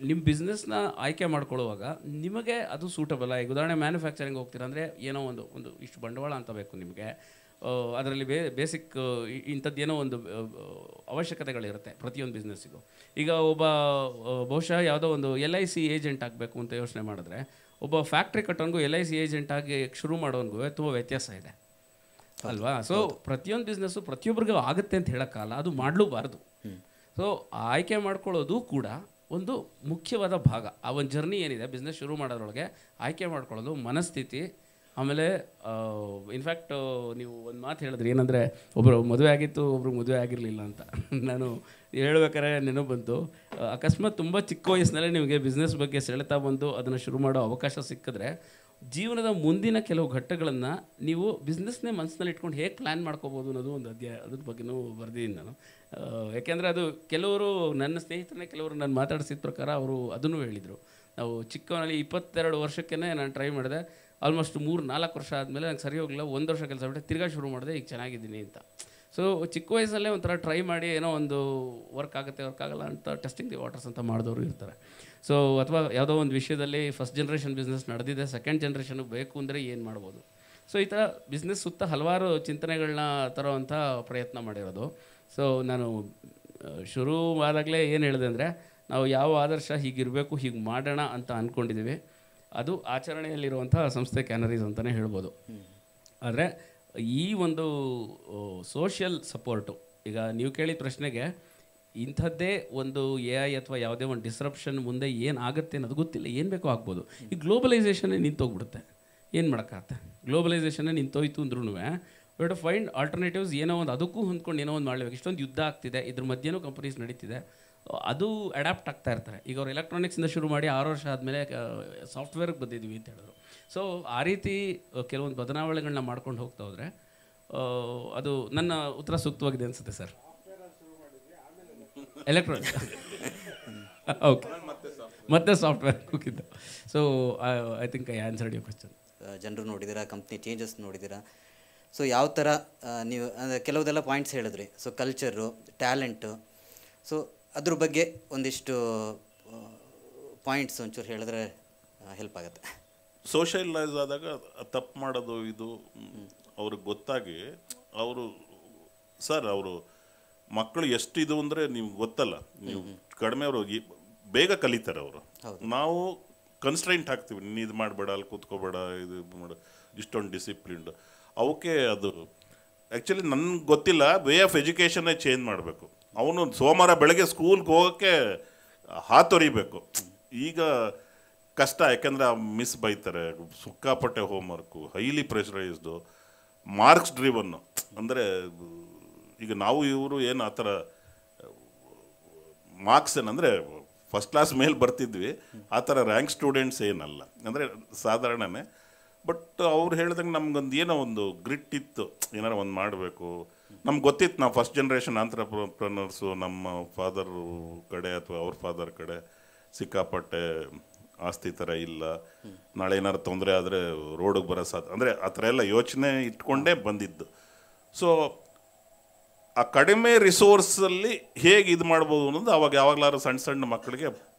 ನಿಮ್ಮ ಬಿಸ್ನೆಸ್ನ ಆಯ್ಕೆ ಮಾಡ್ಕೊಳ್ಳುವಾಗ ನಿಮಗೆ ಅದು ಸೂಟಬಲ್. ಈಗ ಉದಾಹರಣೆ ಮ್ಯಾನುಫ್ಯಾಕ್ಚರಿಂಗ್ ಹೋಗ್ತೀರಾ ಅಂದರೆ ಏನೋ ಒಂದು ಇಷ್ಟು ಬಂಡವಾಳ ಅಂತ ಬೇಕು ನಿಮಗೆ. ಅದರಲ್ಲಿ ಬೇಸಿಕ್ ಇಂಥದ್ದೇನೋ ಒಂದು ಅವಶ್ಯಕತೆಗಳಿರುತ್ತೆ ಪ್ರತಿಯೊಂದು ಬಿಸ್ನೆಸ್ಸಿಗೂ. ಈಗ ಒಬ್ಬ ಬಹುಶಃ ಯಾವುದೋ ಒಂದು LIC ಏಜೆಂಟ್ ಆಗಬೇಕು ಅಂತ ಯೋಚನೆ ಮಾಡಿದ್ರೆ ಒಬ್ಬ ಫ್ಯಾಕ್ಟ್ರಿ ಕಟ್ಟೋನ್ಗೂ LIC ಏಜೆಂಟ್ ಆಗಿ ಶುರು ಮಾಡೋನ್ಗೂ ತುಂಬ ವ್ಯತ್ಯಾಸ ಇದೆ ಅಲ್ವಾ? ಸೊ ಪ್ರತಿಯೊಂದು ಬಿಸ್ನೆಸ್ಸು ಪ್ರತಿಯೊಬ್ಬರಿಗೂ ಆಗುತ್ತೆ ಅಂತ ಹೇಳೋಕ್ಕಲ್ಲ, ಅದು ಮಾಡಲೂಬಾರ್ದು. ಸೊ ಆಯ್ಕೆ ಮಾಡ್ಕೊಳ್ಳೋದು ಕೂಡ ಒಂದು ಮುಖ್ಯವಾದ ಭಾಗ. ಆ ಒಂದು ಜರ್ನಿ ಏನಿದೆ ಬಿಸ್ನೆಸ್ ಶುರು ಮಾಡೋದ್ರೊಳಗೆ ಆಯ್ಕೆ ಮಾಡ್ಕೊಳ್ಳೋದು, ಮನಸ್ಥಿತಿ. ಆಮೇಲೆ ಇನ್ಫ್ಯಾಕ್ಟ್ ನೀವು ಒಂದು ಮಾತು ಹೇಳಿದ್ರಿ, ಏನಂದರೆ ಒಬ್ಬರು ಮದುವೆ ಆಗಿತ್ತು, ಒಬ್ರು ಮದುವೆ ಆಗಿರಲಿಲ್ಲ ಅಂತ. ನಾನು ಹೇಳ್ಬೇಕಾದ್ರೆ ನೆನಪು ಬಂತು, ಅಕಸ್ಮಾತ್ ತುಂಬ ಚಿಕ್ಕ ವಯಸ್ಸಿನಲ್ಲೇ ನಿಮಗೆ ಬಿಸ್ನೆಸ್ ಬಗ್ಗೆ ಸೆಳೆತಾ ಬಂದು ಅದನ್ನು ಶುರು ಮಾಡೋ ಅವಕಾಶ ಸಿಕ್ಕಿದ್ರೆ ಜೀವನದ ಮುಂದಿನ ಕೆಲವು ಘಟ್ಟಗಳನ್ನು ನೀವು ಬಿಸ್ನೆಸ್ನೇ ಮನಸ್ಸಿನಲ್ಲಿ ಇಟ್ಕೊಂಡು ಹೇಗೆ ಪ್ಲ್ಯಾನ್ ಮಾಡ್ಕೋಬೋದು ಅನ್ನೋದು ಒಂದು ಅಧ್ಯಾಯ, ಅದ್ರ ಬಗ್ಗೆನೂ ಬರ್ದಿದ್ದೀನಿ ನಾನು. ಯಾಕೆಂದರೆ ಅದು ಕೆಲವರು ನನ್ನ ಸ್ನೇಹಿತರನ್ನೇ ಕೆಲವರು ನಾನು ಮಾತಾಡಿಸಿದ ಪ್ರಕಾರ ಅವರು ಅದನ್ನು ಹೇಳಿದರು. ನಾವು ಚಿಕ್ಕವನಲ್ಲಿ 22 ವರ್ಷಕ್ಕೇ ನಾನು ಟ್ರೈ ಮಾಡಿದೆ. ಆಲ್ಮೋಸ್ಟ್ 3-4 ವರ್ಷ ಆದಮೇಲೆ ನಂಗೆ ಸರಿ ಹೋಗಲಿಲ್ಲ, 1 ವರ್ಷ ಕೆಲಸ ಬಿಟ್ಟೆ, ತಿರ್ಗಾ ಶುರು ಮಾಡಿದೆ, ಈಗ ಚೆನ್ನಾಗಿದ್ದೀನಿ ಅಂತ. ಸೊ ಚಿಕ್ಕ ವಯಸ್ಸಲ್ಲೇ ಒಂಥರ ಟ್ರೈ ಮಾಡಿ ಏನೋ ಒಂದು ವರ್ಕ್ ಆಗುತ್ತೆ ವರ್ಕ್ ಆಗಲ್ಲ ಅಂತ ಟೆಸ್ಟಿಂಗ್ ದಿ ವಾಟರ್ಸ್ ಅಂತ ಮಾಡಿದವರು ಇರ್ತಾರೆ. ಸೊ ಅಥವಾ ಯಾವುದೋ ಒಂದು ವಿಷಯದಲ್ಲಿ ಫಸ್ಟ್ ಜನ್ರೇಷನ್ ಬಿಸ್ನೆಸ್ ನಡೆದಿದೆ, ಸೆಕೆಂಡ್ ಜನ್ರೇಷನ್ ಬೇಕು ಅಂದರೆ ಏನು ಮಾಡ್ಬೋದು. ಸೊ ಈ ಥರ ಬಿಸ್ನೆಸ್ ಸುತ್ತ ಹಲವಾರು ಚಿಂತನೆಗಳನ್ನ ತರೋವಂಥ ಪ್ರಯತ್ನ ಮಾಡಿರೋದು. ಸೊ ನಾನು ಶುರುವಾದಾಗಲೇ ಏನು ಹೇಳಿದೆ ಅಂದರೆ, ನಾವು ಯಾವ ಆದರ್ಶ ಹೀಗಿರಬೇಕು, ಹೀಗೆ ಮಾಡೋಣ ಅಂತ ಅಂದ್ಕೊಂಡಿದ್ದೀವಿ, ಅದು ಆಚರಣೆಯಲ್ಲಿರುವಂಥ ಸಂಸ್ಥೆ ಕ್ಯಾನರೀಸ್ ಅಂತಲೇ ಹೇಳ್ಬೋದು. ಆದರೆ ಈ ಒಂದು ಸೋಷಿಯಲ್ ಸಪೋರ್ಟು, ಈಗ ನೀವು ಕೇಳಿದ ಪ್ರಶ್ನೆಗೆ ಇಂಥದ್ದೇ ಒಂದು AI ಅಥವಾ ಯಾವುದೇ ಒಂದು ಡಿಸ್ರಪ್ಷನ್ ಮುಂದೆ ಏನಾಗುತ್ತೆ ಅನ್ನೋದು ಗೊತ್ತಿಲ್ಲ, ಏನು ಬೇಕೋ ಆಗ್ಬೋದು. ಈ ಗ್ಲೋಬಲೈಸೇಷನ್ನೇ ನಿಂತೋಗ್ಬಿಡುತ್ತೆ, ಏನು ಮಾಡೋಕ್ಕಾಗತ್ತೆ? ಗ್ಲೋಬಲೈಸೇಷನ್ನೇ ನಿಂತೋಯ್ತು ಅಂದ್ರೂ ವಿ ಟು ಫೈಂಡ್ ಆಲ್ಟರ್ನೇಟಿವ್ಸ್, ಏನೋ ಒಂದು ಅದಕ್ಕೂ ಹೊಂದ್ಕೊಂಡು ಏನೋ ಒಂದು ಮಾಡಲೇಬೇಕು. ಇಷ್ಟೊಂದು ಯುದ್ಧ ಆಗ್ತಿದೆ, ಇದ್ರ ಮಧ್ಯೆನೂ ಕಂಪನೀಸ್ ನಡೀತಿದೆ, ಅದು ಅಡ್ಯಾಪ್ಟ್ ಆಗ್ತಾ ಇರ್ತಾರೆ. ಈಗ ಅವ್ರು ಎಲೆಕ್ಟ್ರಾನಿಕ್ಸಿಂದ ಶುರು ಮಾಡಿ 6 ವರ್ಷ ಆದಮೇಲೆ ಸಾಫ್ಟ್ವೇರ್ಗೆ ಬಂದಿದ್ವಿ ಅಂತ ಹೇಳಿದ್ರು. ಸೊ ಆ ರೀತಿ ಕೆಲವೊಂದು ಬದಲಾವಣೆಗಳನ್ನ ಮಾಡ್ಕೊಂಡು ಹೋಗ್ತಾ ಹೋದರೆ ಅದು ನನ್ನ ಉತ್ತರ ಸೂಕ್ತವಾಗಿದೆ ಅನಿಸುತ್ತೆ ಸರ್. ಎಲೆಕ್ಟ್ರಾನಿಕ್ಸ್ ಓಕೆ, ಮತ್ತೆ ಸಾಫ್ಟ್ವೇರ್ ಹೋಗಿದ್ದು. So I think I answered your question. ಜನರು ನೋಡಿದ್ದೀರಾ, ಕಂಪ್ನಿ ಚೇಂಜಸ್ ನೋಡಿದ್ದೀರಾ. ಸೊ ಯಾವ ಥರ ನೀವು ಅಂದರೆ ಕೆಲವುದೆಲ್ಲ ಪಾಯಿಂಟ್ಸ್ ಹೇಳಿದ್ರಿ. ಸೊ ಕಲ್ಚರು, ಟ್ಯಾಲೆಂಟು, ಸೊ ಅದ್ರ ಬಗ್ಗೆ ಒಂದಿಷ್ಟು ಪಾಯಿಂಟ್ಸ್ ಒಂಚೂರು ಹೇಳಿದ್ರೆ ಹೆಲ್ಪ್ ಆಗುತ್ತೆ. ಸೋಷಿಯಲೈಸ್ ಆದಾಗ ತಪ್ಪು ಮಾಡೋದು ಇದು ಅವ್ರಿಗೆ ಗೊತ್ತಾಗಿ ಅವರು ಸರ್ ಅವರು ಮಕ್ಕಳು ಎಷ್ಟು ಇದು ಅಂದರೆ ನೀವು ಗೊತ್ತಲ್ಲ, ನೀವು ಕಡಿಮೆ ಅವರು ಬೇಗ ಕಲಿತಾರೆ ಅವರು. ನಾವು ಕನ್ಸ್ಟ್ರೈಂಟ್ ಹಾಕ್ತೀವಿ, ನೀನು ಇದು ಮಾಡಬೇಡ, ಅಲ್ಲಿ ಕೂತ್ಕೋಬೇಡ, ಇದು ಮಾಡ, ಇಷ್ಟೊಂದು ಡಿಸಿಪ್ಲಿನ್ಡ್ ಅವಕ್ಕೆ. ಅದು ಆ್ಯಕ್ಚುಲಿ ನನಗೆ ಗೊತ್ತಿಲ್ಲ, ವೇ ಆಫ್ ಎಜುಕೇಷನ್ನೇ ಚೇಂಜ್ ಮಾಡಬೇಕು. ಅವನು ಸೋಮವಾರ ಬೆಳಗ್ಗೆ ಸ್ಕೂಲ್ಗೆ ಹೋಗೋಕ್ಕೆ ಹಾತೊರಿಬೇಕು. ಈಗ ಕಷ್ಟ, ಯಾಕೆಂದರೆ ಮಿಸ್ ಬೈತಾರೆ, ಸಿಕ್ಕಾಪಟ್ಟೆ ಹೋಮ್ವರ್ಕು, ಹೈಲಿ ಪ್ರೆಷರೈಸ್ಡು, ಮಾರ್ಕ್ಸ್ ಡ್ರಿವನ್ನು. ಅಂದರೆ ಈಗ ನಾವು ಇವರು ಏನು ಆ ಥರ ಮಾರ್ಕ್ಸ್ ಏನಂದರೆ ಫಸ್ಟ್ ಕ್ಲಾಸ್ ಮೇಲೆ ಬರ್ತಿದ್ವಿ, ಆ ಥರ ರ್ಯಾಂಕ್ ಸ್ಟೂಡೆಂಟ್ಸ್ ಏನಲ್ಲ, ಅಂದರೆ ಸಾಧಾರಣನೇ. ಬಟ್ ಅವ್ರು ಹೇಳ್ದಂಗೆ ನಮ್ಗೊಂದು ಏನೋ ಒಂದು ಗ್ರಿಟ್ ಇತ್ತು, ಏನಾರು ಒಂದು ಮಾಡಬೇಕು. ನಮ್ಗೆ ಗೊತ್ತಿತ್ತು ನಾವು ಫಸ್ಟ್ ಜನ್ರೇಷನ್ ಆಂಟ್ರಪ್ರನರ್ಸು, ನಮ್ಮ ಫಾದರ್ ಕಡೆ ಅಥವಾ ಅವ್ರ ಫಾದರ್ ಕಡೆ ಸಿಕ್ಕಾಪಟ್ಟೆ ಆಸ್ತಿ ಥರ ಇಲ್ಲ, ನಾಳೆ ಏನಾರು ತೊಂದರೆ ಆದರೆ ರೋಡಿಗೆ ಬರೋ ಅಂದರೆ ಆ ಥರ ಎಲ್ಲ ಯೋಚನೆ ಇಟ್ಕೊಂಡೇ ಬಂದಿದ್ದು. ಸೊ ಆ ಕಡಿಮೆ ರಿಸೋರ್ಸಲ್ಲಿ ಹೇಗೆ ಇದು ಮಾಡ್ಬೋದು ಅನ್ನೋದು ಅವಾಗ ಯಾವಾಗಲಾರು ಸಣ್ಣ ಸಣ್ಣ ಮಕ್ಕಳಿಗೆ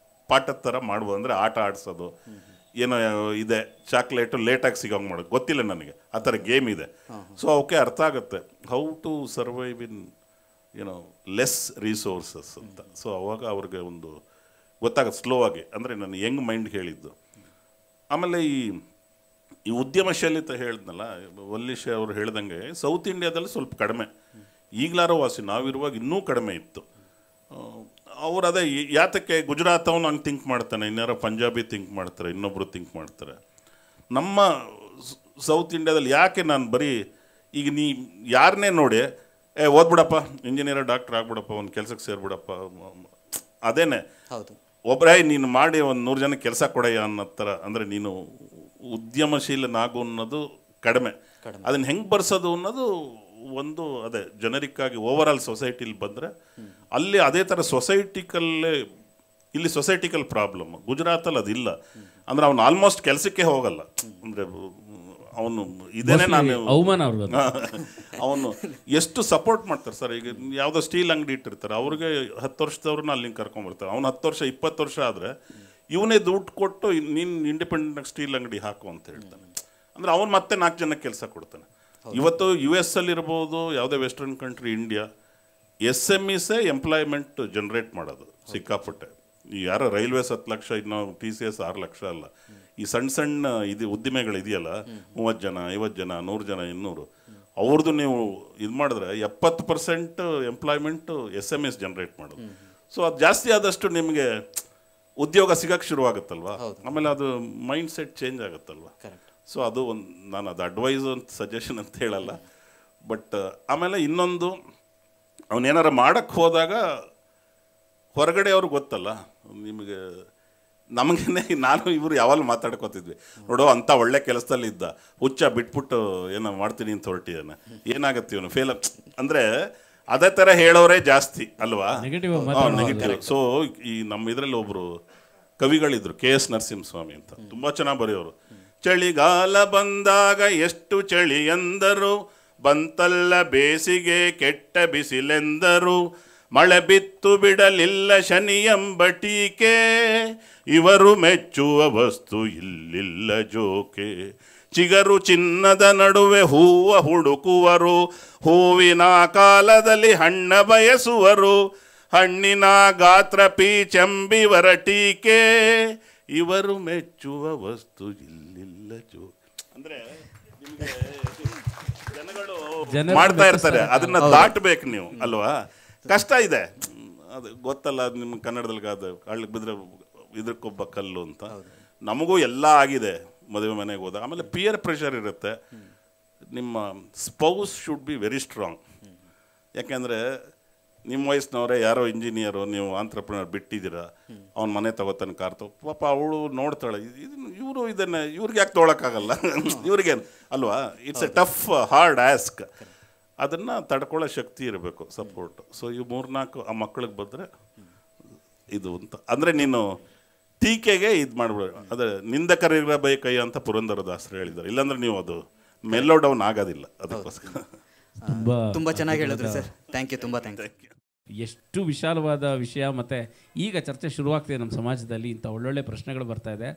ಪಾಠದ ಥರ ಮಾಡ್ಬೋದು. ಅಂದರೆ ಆಟ ಆಡಿಸೋದು, ಏನೋ ಇದೆ ಚಾಕ್ಲೇಟು ಲೇಟಾಗಿ ಸಿಗೋಂಗೆ ಮಾಡೋದು, ಗೊತ್ತಿಲ್ಲ ನನಗೆ, ಆ ಥರ ಗೇಮ್ ಇದೆ. ಸೊ ಅವಕ್ಕೆ ಅರ್ಥ ಆಗುತ್ತೆ ಹೌ ಟು ಸರ್ವೈವ್ ಇನ್ ಏನೋ ಲೆಸ್ ರಿಸೋರ್ಸಸ್ ಅಂತ. ಸೊ ಅವಾಗ ಅವ್ರಿಗೆ ಒಂದು ಗೊತ್ತಾಗುತ್ತೆ ಸ್ಲೋ ಆಗಿ. ಅಂದರೆ ನಾನು ಯಂಗ್ ಮೈಂಡ್ ಹೇಳಿದ್ದು. ಆಮೇಲೆ ಈ ಉದ್ಯಮಶೀಲತೆ ಹೇಳಿದ್ನಲ್ಲ, ವಲ್ಲಿಶ್ ಅವರು ಹೇಳ್ದಂಗೆ ಸೌತ್ ಇಂಡಿಯಾದಲ್ಲಿ ಸ್ವಲ್ಪ ಕಡಿಮೆ, ಈಗಲಾರೋ ವಾಸಿ, ನಾವಿರುವಾಗ ಇನ್ನೂ ಕಡಿಮೆ ಇತ್ತು. ಅವ್ರು ಅದೇ ಯಾತಕ್ಕೆ ಗುಜರಾತ್ ಅವನು ಹಂಗೆ ಥಿಂಕ್ ಮಾಡ್ತಾನೆ, ಇನ್ಯಾರೋ ಪಂಜಾಬಿ ಥಿಂಕ್ ಮಾಡ್ತಾರೆ, ಇನ್ನೊಬ್ಬರು ಥಿಂಕ್ ಮಾಡ್ತಾರೆ. ನಮ್ಮ ಸೌತ್ ಇಂಡಿಯಾದಲ್ಲಿ ಯಾಕೆ ನಾನು ಬರೀ ಈಗ ನೀ ಯಾರನ್ನೇ ನೋಡಿ ಓದ್ಬಿಡಪ್ಪ, ಇಂಜಿನಿಯರ್ ಡಾಕ್ಟ್ರ್ ಆಗ್ಬಿಡಪ್ಪ, ಒಂದು ಕೆಲಸಕ್ಕೆ ಸೇರಿಬಿಡಪ್ಪ, ಅದೇನೆ ಹೌದು. ಒಬ್ಬರೇ ನೀನು ಮಾಡಿ ಒಂದು 100 ಜನಕ್ಕೆ ಕೆಲಸ ಕೊಡಯ್ಯ ಅನ್ನೋ ಥರ. ಅಂದರೆ ನೀನು ಉದ್ಯಮಶೀಲನಾಗು ಅನ್ನೋದು ಕಡಿಮೆ. ಅದನ್ನು ಹೆಂಗೆ ಬರ್ಸೋದು ಅನ್ನೋದು ಒಂದು ಅದೇ ಜನರಿಕ್ ಆಗಿ ಓವರ್ ಆಲ್ ಸೊಸೈಟಿಲಿ ಬಂದರೆ ಅಲ್ಲಿ ಅದೇ ಥರ ಸೊಸೈಟಿಕಲ್ಲೇ, ಇಲ್ಲಿ ಸೊಸೈಟಿಕಲ್ ಪ್ರಾಬ್ಲಮ್. ಗುಜರಾತಲ್ಲಿ ಅದಿಲ್ಲ. ಅಂದರೆ ಅವನು ಆಲ್ಮೋಸ್ಟ್ ಕೆಲಸಕ್ಕೆ ಹೋಗಲ್ಲ. ಅಂದರೆ ಅವನು ಇದೇನೆ ನಾನು ಅವಮಾನ ಅವನು ಎಷ್ಟು ಸಪೋರ್ಟ್ ಮಾಡ್ತಾರೆ ಸರ್. ಈಗ ಯಾವುದೋ ಸ್ಟೀಲ್ ಅಂಗಡಿ ಇಟ್ಟಿರ್ತಾರೆ, ಅವ್ರಿಗೆ 10 ವರ್ಷದವ್ರನ್ನ ಅಲ್ಲಿಂಗೆ ಕರ್ಕೊಂಬರ್ತಾರೆ. ಅವ್ನು 10 ವರ್ಷ 20 ವರ್ಷ ಆದರೆ ಇವನೇ ದುಡ್ಡು ಕೊಟ್ಟು ನೀನು ಇಂಡಿಪೆಂಡೆಂಟ್ ಸ್ಟೀಲ್ ಅಂಗಡಿ ಹಾಕು ಅಂತ ಹೇಳ್ತಾನೆ. ಅಂದರೆ ಅವ್ನು ಮತ್ತೆ 4 ಜನಕ್ಕೆ ಕೆಲಸ ಕೊಡ್ತಾನೆ. ಇವತ್ತು US ಅಲ್ಲಿರ್ಬೋದು, ಯಾವುದೇ ವೆಸ್ಟರ್ನ್ ಕಂಟ್ರಿ, ಇಂಡಿಯಾ, SMEಸೇ ಎಂಪ್ಲಾಯ್ಮೆಂಟ್ ಜನರೇಟ್ ಮಾಡೋದು ಸಿಕ್ಕಾಪಟ್ಟೆ. ಈ ಯಾರೋ ರೈಲ್ವೇಸ್ 10 ಲಕ್ಷ, ಇನ್ನು TCS 6 ಲಕ್ಷ ಅಲ್ಲ. ಈ ಸಣ್ಣ ಸಣ್ಣ ಉದ್ದಿಮೆಗಳಿದೆಯಲ್ಲ, 30 ಜನ, 50 ಜನ, 100 ಜನ, 200, ಅವ್ರದ್ದು ನೀವು ಇದು ಮಾಡಿದ್ರೆ 70% ಎಂಪ್ಲಾಯ್ಮೆಂಟು SMEs ಜನರೇಟ್ ಮಾಡೋದು. ಸೊ ಅದು ಜಾಸ್ತಿ ಆದಷ್ಟು ನಿಮಗೆ ಉದ್ಯೋಗ ಸಿಗಕ್ಕೆ ಶುರುವಾಗುತ್ತಲ್ವ, ಆಮೇಲೆ ಅದು ಮೈಂಡ್ ಸೆಟ್ ಚೇಂಜ್ ಆಗುತ್ತಲ್ವ. ಸೊ ಅದು ಒಂದು, ನಾನು ಅದು ಅಡ್ವೈಸ್ ಅಂತ ಸಜೆಷನ್ ಅಂತ ಹೇಳಲ್ಲ. ಬಟ್ ಆಮೇಲೆ ಇನ್ನೊಂದು, ಅವನೇನಾರು ಮಾಡೋಕ್ಕೆ ಹೋದಾಗ ಹೊರಗಡೆ ಅವ್ರಿಗೆ ಗೊತ್ತಲ್ಲ, ನಿಮಗೆ ನಮಗೇನೆ, ನಾನು ಇವರು ಯಾವಾಗ ಮಾತಾಡ್ಕೋತಿದ್ವಿ, ನೋಡೋ ಅಂಥ ಒಳ್ಳೆ ಕೆಲಸದಲ್ಲಿ ಇದ್ದ, ಹುಚ್ಚ ಬಿಟ್ಬಿಟ್ಟು ಏನೋ ಮಾಡ್ತೀನಿ ಅಂತ ಹೊರಟಿದ್ದಾನೆ, ಏನಾಗುತ್ತೆ ಇವನು ಫೇಲ್ ಅಂದರೆ ಅದೇ ಥರ ಹೇಳೋರೇ ಜಾಸ್ತಿ ಅಲ್ವಾ, ನೆಗೆಟಿವ್. ಸೊ ಈ ನಮ್ಮ ಇದರಲ್ಲಿ ಒಬ್ಬರು ಕವಿಗಳಿದ್ರು, KS ನರಸಿಂಹಸ್ವಾಮಿ ಅಂತ, ತುಂಬ ಚೆನ್ನಾಗಿ ಬರೆಯೋರು. ಚಳಿಗಾಲ ಬಂದಾಗ ಎಷ್ಟು ಚಳಿ ಎಂದರು, ಬಂತಲ್ಲ ಬೇಸಿಗೆ ಕೆಟ್ಟ ಬಿಸಿಲೆಂದರು, ಮಳೆ ಬಿತ್ತು ಬಿಡಲಿಲ್ಲ ಶನಿ ಎಂಬ ಟೀಕೆ, ಇವರು ಮೆಚ್ಚುವ ವಸ್ತು ಇಲ್ಲಿಲ್ಲ ಜೋಕೆ, ಚಿಗರು ಚಿನ್ನದ ನಡುವೆ ಹೂವ ಹುಡುಕುವರು, ಹೂವಿನ ಕಾಲದಲ್ಲಿ ಹಣ್ಣ ಬಯಸುವರು, ಹಣ್ಣಿನ ಗಾತ್ರ ಪೀಚಂಬಿವರ ಟೀಕೆ, ಇವರು ಮೆಚ್ಚುವ ವಸ್ತು ಇಲ್ಲಿಲ್ಲ ಜೋಕೆ. ಅಂದ್ರೆ ನಿಮಗೆ ಜನಗಳು ಮಾಡ್ತಾ ಇರ್ತಾರೆ, ಅದನ್ನ ದಾಟಬೇಕು ನೀವು ಅಲ್ವಾ. ಕಷ್ಟ ಇದೆ, ಅದು ಗೊತ್ತಲ್ಲ ನಿಮ್ಮ ಕನ್ನಡದಲ್ಲಿ, ಅದು ಹಳ್ಳಿಗೆ ಬಿದ್ದರೆ ಇದಕ್ಕೊಬ್ಬ ಕಲ್ಲು ಅಂತ. ನಮಗೂ ಎಲ್ಲ ಆಗಿದೆ ಮದುವೆ ಮನೆಗೆ ಹೋದಾಗ. ಆಮೇಲೆ ಪಿಯರ್ ಪ್ರೆಷರ್ ಇರುತ್ತೆ. ನಿಮ್ಮ spouse should be very strong. ಯಾಕೆಂದರೆ ನಿಮ್ಮ ವಯಸ್ಸಿನವರೇ ಯಾರೋ ಇಂಜಿನಿಯರು, ನೀವು ಆಂಟ್ರಪ್ರಿನರ್ ಬಿಟ್ಟಿದ್ದೀರಾ, ಅವ್ನ ಮನೆ ತಗೋತಾನೆ, ಕಾರ್ ಪಾಪ ಅವಳು ನೋಡ್ತಾಳೆ, ಇವರು ಇದನ್ನು ಇವ್ರಿಗೆ ಯಾಕೆ ತೊಗೊಳಕ್ಕಾಗಲ್ಲ, ಇವ್ರಿಗೇನು ಅಲ್ವಾ. It's A tough hard ask. ಅದನ್ನು ತಡ್ಕೊಳ್ಳೋ ಶಕ್ತಿ ಇರಬೇಕು, ಸಪೋರ್ಟ್. ಸೊ ಇವು 3-4 ಆ ಮಕ್ಕಳಿಗೆ ಬಂದರೆ ಇದು ಅಂತ ಅಂದರೆ, ನೀನು ಟೀಕೆಗೆ ಇದು ಮಾಡ್ಬಿಡ, ಅದೇ ನಿಂದಕರಿರಬೇಕೈ ಅಂತ ಪುರಂದರದಾಸರು ಹೇಳಿದ್ದಾರೆ. ಇಲ್ಲಾಂದ್ರೆ ನೀವು ಅದು ಮೆಲ್ಲೋ ಡೌನ್ ಆಗೋದಿಲ್ಲ. ಅದಕ್ಕೋಸ್ಕರ ತುಂಬ ಚೆನ್ನಾಗಿ ಹೇಳಿದ್ರಿ ಸರ್, ಥ್ಯಾಂಕ್ ಯು, ತುಂಬ ಥ್ಯಾಂಕ್ ಯು. ಎಷ್ಟು ವಿಶಾಲವಾದ ವಿಷಯ. ಮತ್ತು ಈಗ ಚರ್ಚೆ ಶುರುವಾಗ್ತಿದೆ ನಮ್ಮ ಸಮಾಜದಲ್ಲಿ, ಇಂಥ ಒಳ್ಳೊಳ್ಳೆ ಪ್ರಶ್ನೆಗಳು ಬರ್ತಾ ಇದೆ.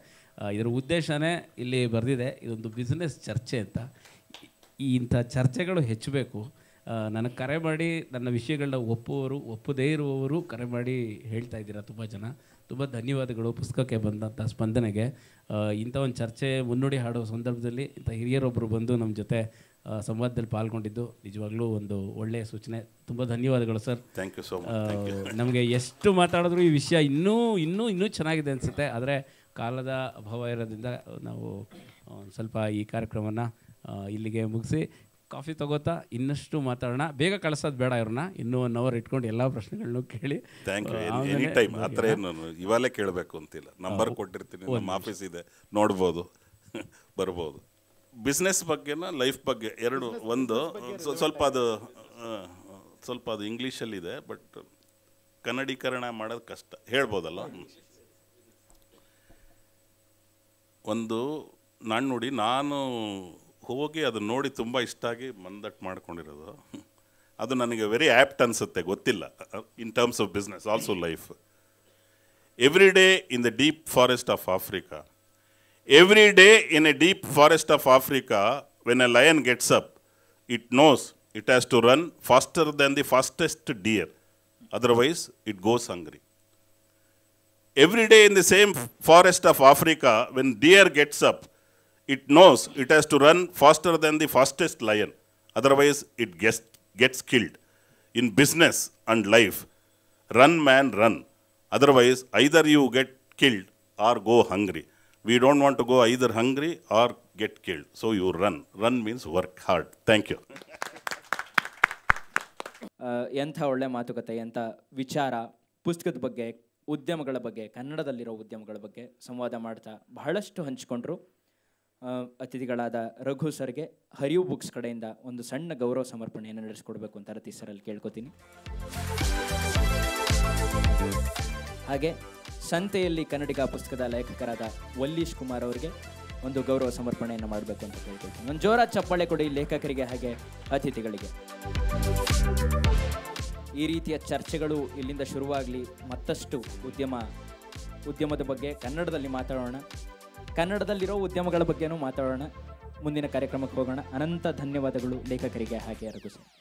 ಇದರ ಉದ್ದೇಶನೇ ಇಲ್ಲಿ ಬರೆದಿದೆ, ಇದೊಂದು ಬಿಸ್ನೆಸ್ ಚರ್ಚೆ ಅಂತ. ಇಂಥ ಚರ್ಚೆಗಳು ಹೆಚ್ಚಬೇಕು. ನನಗೆ ಕರೆ ಮಾಡಿ ನನ್ನ ವಿಷಯಗಳನ್ನ ಒಪ್ಪುವವರು, ಒಪ್ಪದೇ ಇರುವವರು ಕರೆ ಮಾಡಿ ಹೇಳ್ತಾ ಇದ್ದೀರಾ ತುಂಬ ಜನ. ತುಂಬ ಧನ್ಯವಾದಗಳು ಪುಸ್ತಕಕ್ಕೆ ಬಂದಂಥ ಸ್ಪಂದನೆಗೆ. ಇಂಥ ಒಂದು ಚರ್ಚೆ ಮುನ್ನುಡಿ ಹಾಡುವ ಸಂದರ್ಭದಲ್ಲಿ ಇಂಥ ಹಿರಿಯರೊಬ್ಬರು ಬಂದು ನಮ್ಮ ಜೊತೆ ಸಂವಾದದಲ್ಲಿ ಪಾಲ್ಗೊಂಡಿದ್ದು ನಿಜವಾಗ್ಲೂ ಒಂದು ಒಳ್ಳೆಯ ಸೂಚನೆ. ತುಂಬ ಧನ್ಯವಾದಗಳು sir. Thank you so much. ನಮಗೆ ಎಷ್ಟು ಮಾತಾಡಿದ್ರು ಈ ವಿಷಯ ಇನ್ನೂ ಚೆನ್ನಾಗಿದೆ ಅನಿಸುತ್ತೆ. ಆದರೆ ಕಾಲದ ಅಭಾವ ಇರೋದ್ರಿಂದ ನಾವು ಸ್ವಲ್ಪ ಈ ಕಾರ್ಯಕ್ರಮವನ್ನು ಇಲ್ಲಿಗೆ ಮುಗಿಸಿ ಕಾಫಿ ತಗೋತಾ ಇನ್ನಷ್ಟು ಮಾತಾಡೋಣ. ಬೇಗ ಕಳಿಸೋದು ಬೇಡ, ಇವ್ರನ್ನ ಇನ್ನೂ 1 hour ಇಟ್ಕೊಂಡು ಎಲ್ಲ ಪ್ರಶ್ನೆಗಳನ್ನೂ ಕೇಳಿ. Thank you. ಎನಿ ಟೈಮ್ ಆ ಥರ ಏನು ಇವಾಗಲೇ ಕೇಳಬೇಕು ಅಂತಿಲ್ಲ, ನಂಬರ್ ಕೊಟ್ಟಿರ್ತೀನಿ, ನಮ್ಮ ಆಫೀಸ್ ಇದೆ, ನೋಡ್ಬೋದು, ಬರ್ಬೋದು. ಬಿಸ್ನೆಸ್ ಬಗ್ಗೆನ ಲೈಫ್ ಬಗ್ಗೆ ಎರಡು, ಒಂದು ಸ್ವಲ್ಪ ಅದು ಇಂಗ್ಲೀಷಲ್ಲಿದೆ, ಬಟ್ ಕನ್ನಡೀಕರಣ ಮಾಡೋದು ಕಷ್ಟ, ಹೇಳ್ಬೋದಲ್ಲ. ಒಂದು ನಾಣ್ಣುಡಿ, ನಾನು ಹೋಗಿ ಅದನ್ನು ನೋಡಿ ತುಂಬ ಇಷ್ಟ ಆಗಿ ಮಂದಟ್ಟು ಮಾಡ್ಕೊಂಡಿರೋದು. ಅದು ನನಗೆ ವೆರಿ ಆ್ಯಪ್ಟ್ ಅನಿಸುತ್ತೆ, ಗೊತ್ತಿಲ್ಲ, in terms of business, also life. Every day in the deep forest of Africa, every day in a deep forest of Africa, when a lion gets up, it knows it has to run faster than the fastest deer, otherwise it goes hungry. Every day in the same forest of Africa, when deer gets up, it knows it has to run faster than the fastest lion, otherwise it gets killed. In business and life, run man run, otherwise either you get killed or go hungry. We don't want to go either hungry or get killed. So you run. Run means work hard. Thank you. ಎಂಥ ಒಳ್ಳೆ ಮಾತುಕತೆ, ಎಂಥ ವಿಚಾರ. ಪುಸ್ತಕದ ಬಗ್ಗೆ, ಉದ್ಯಮಗಳ ಬಗ್ಗೆ, ಕನ್ನಡದಲ್ಲಿರೋ ಉದ್ಯಮಗಳ ಬಗ್ಗೆ ಸಂವಾದ ಮಾಡ್ತಾ ಬಹಳಷ್ಟು ಹಂಚಿಕೊಂಡ್ರು. ಅತಿಥಿಗಳಾದ ರಘು ಸರ್ಗೆ ಹರಿವು ಬುಕ್ಸ್ ಕಡೆಯಿಂದ ಒಂದು ಸಣ್ಣ ಗೌರವ ಸಮರ್ಪಣೆಯನ್ನು ನಡೆಸಿಕೊಡ್ಬೇಕು ಅಂತ ರತೀಶ್ ಸರಲ್ಲಿ ಕೇಳ್ಕೊತೀನಿ. ಹಾಗೆ ಸಂತೆಯಲ್ಲಿ ಕನ್ನಡಿಗ ಪುಸ್ತಕದ ಲೇಖಕರಾದ ವಲ್ಲೀಶ್ ಕುಮಾರ್ ಅವರಿಗೆ ಒಂದು ಗೌರವ ಸಮರ್ಪಣೆಯನ್ನು ಮಾಡಬೇಕು ಅಂತ ಕೇಳ್ಕೊಳ್ತೀನಿ. ಒಂದು ಜೋರಾದ ಚಪ್ಪಾಳೆ ಕೊಡಿ ಲೇಖಕರಿಗೆ ಹಾಗೆ ಅತಿಥಿಗಳಿಗೆ. ಈ ರೀತಿಯ ಚರ್ಚೆಗಳು ಇಲ್ಲಿಂದ ಶುರುವಾಗಲಿ. ಮತ್ತಷ್ಟು ಉದ್ಯಮದ ಬಗ್ಗೆ ಕನ್ನಡದಲ್ಲಿ ಮಾತಾಡೋಣ, ಕನ್ನಡದಲ್ಲಿರೋ ಉದ್ಯಮಗಳ ಬಗ್ಗೆನೂ ಮಾತಾಡೋಣ. ಮುಂದಿನ ಕಾರ್ಯಕ್ರಮಕ್ಕೆ ಹೋಗೋಣ. ಅನಂತ ಧನ್ಯವಾದಗಳು ಲೇಖಕರಿಗೆ ಹಾಗೆ ರಘು ಸರ್.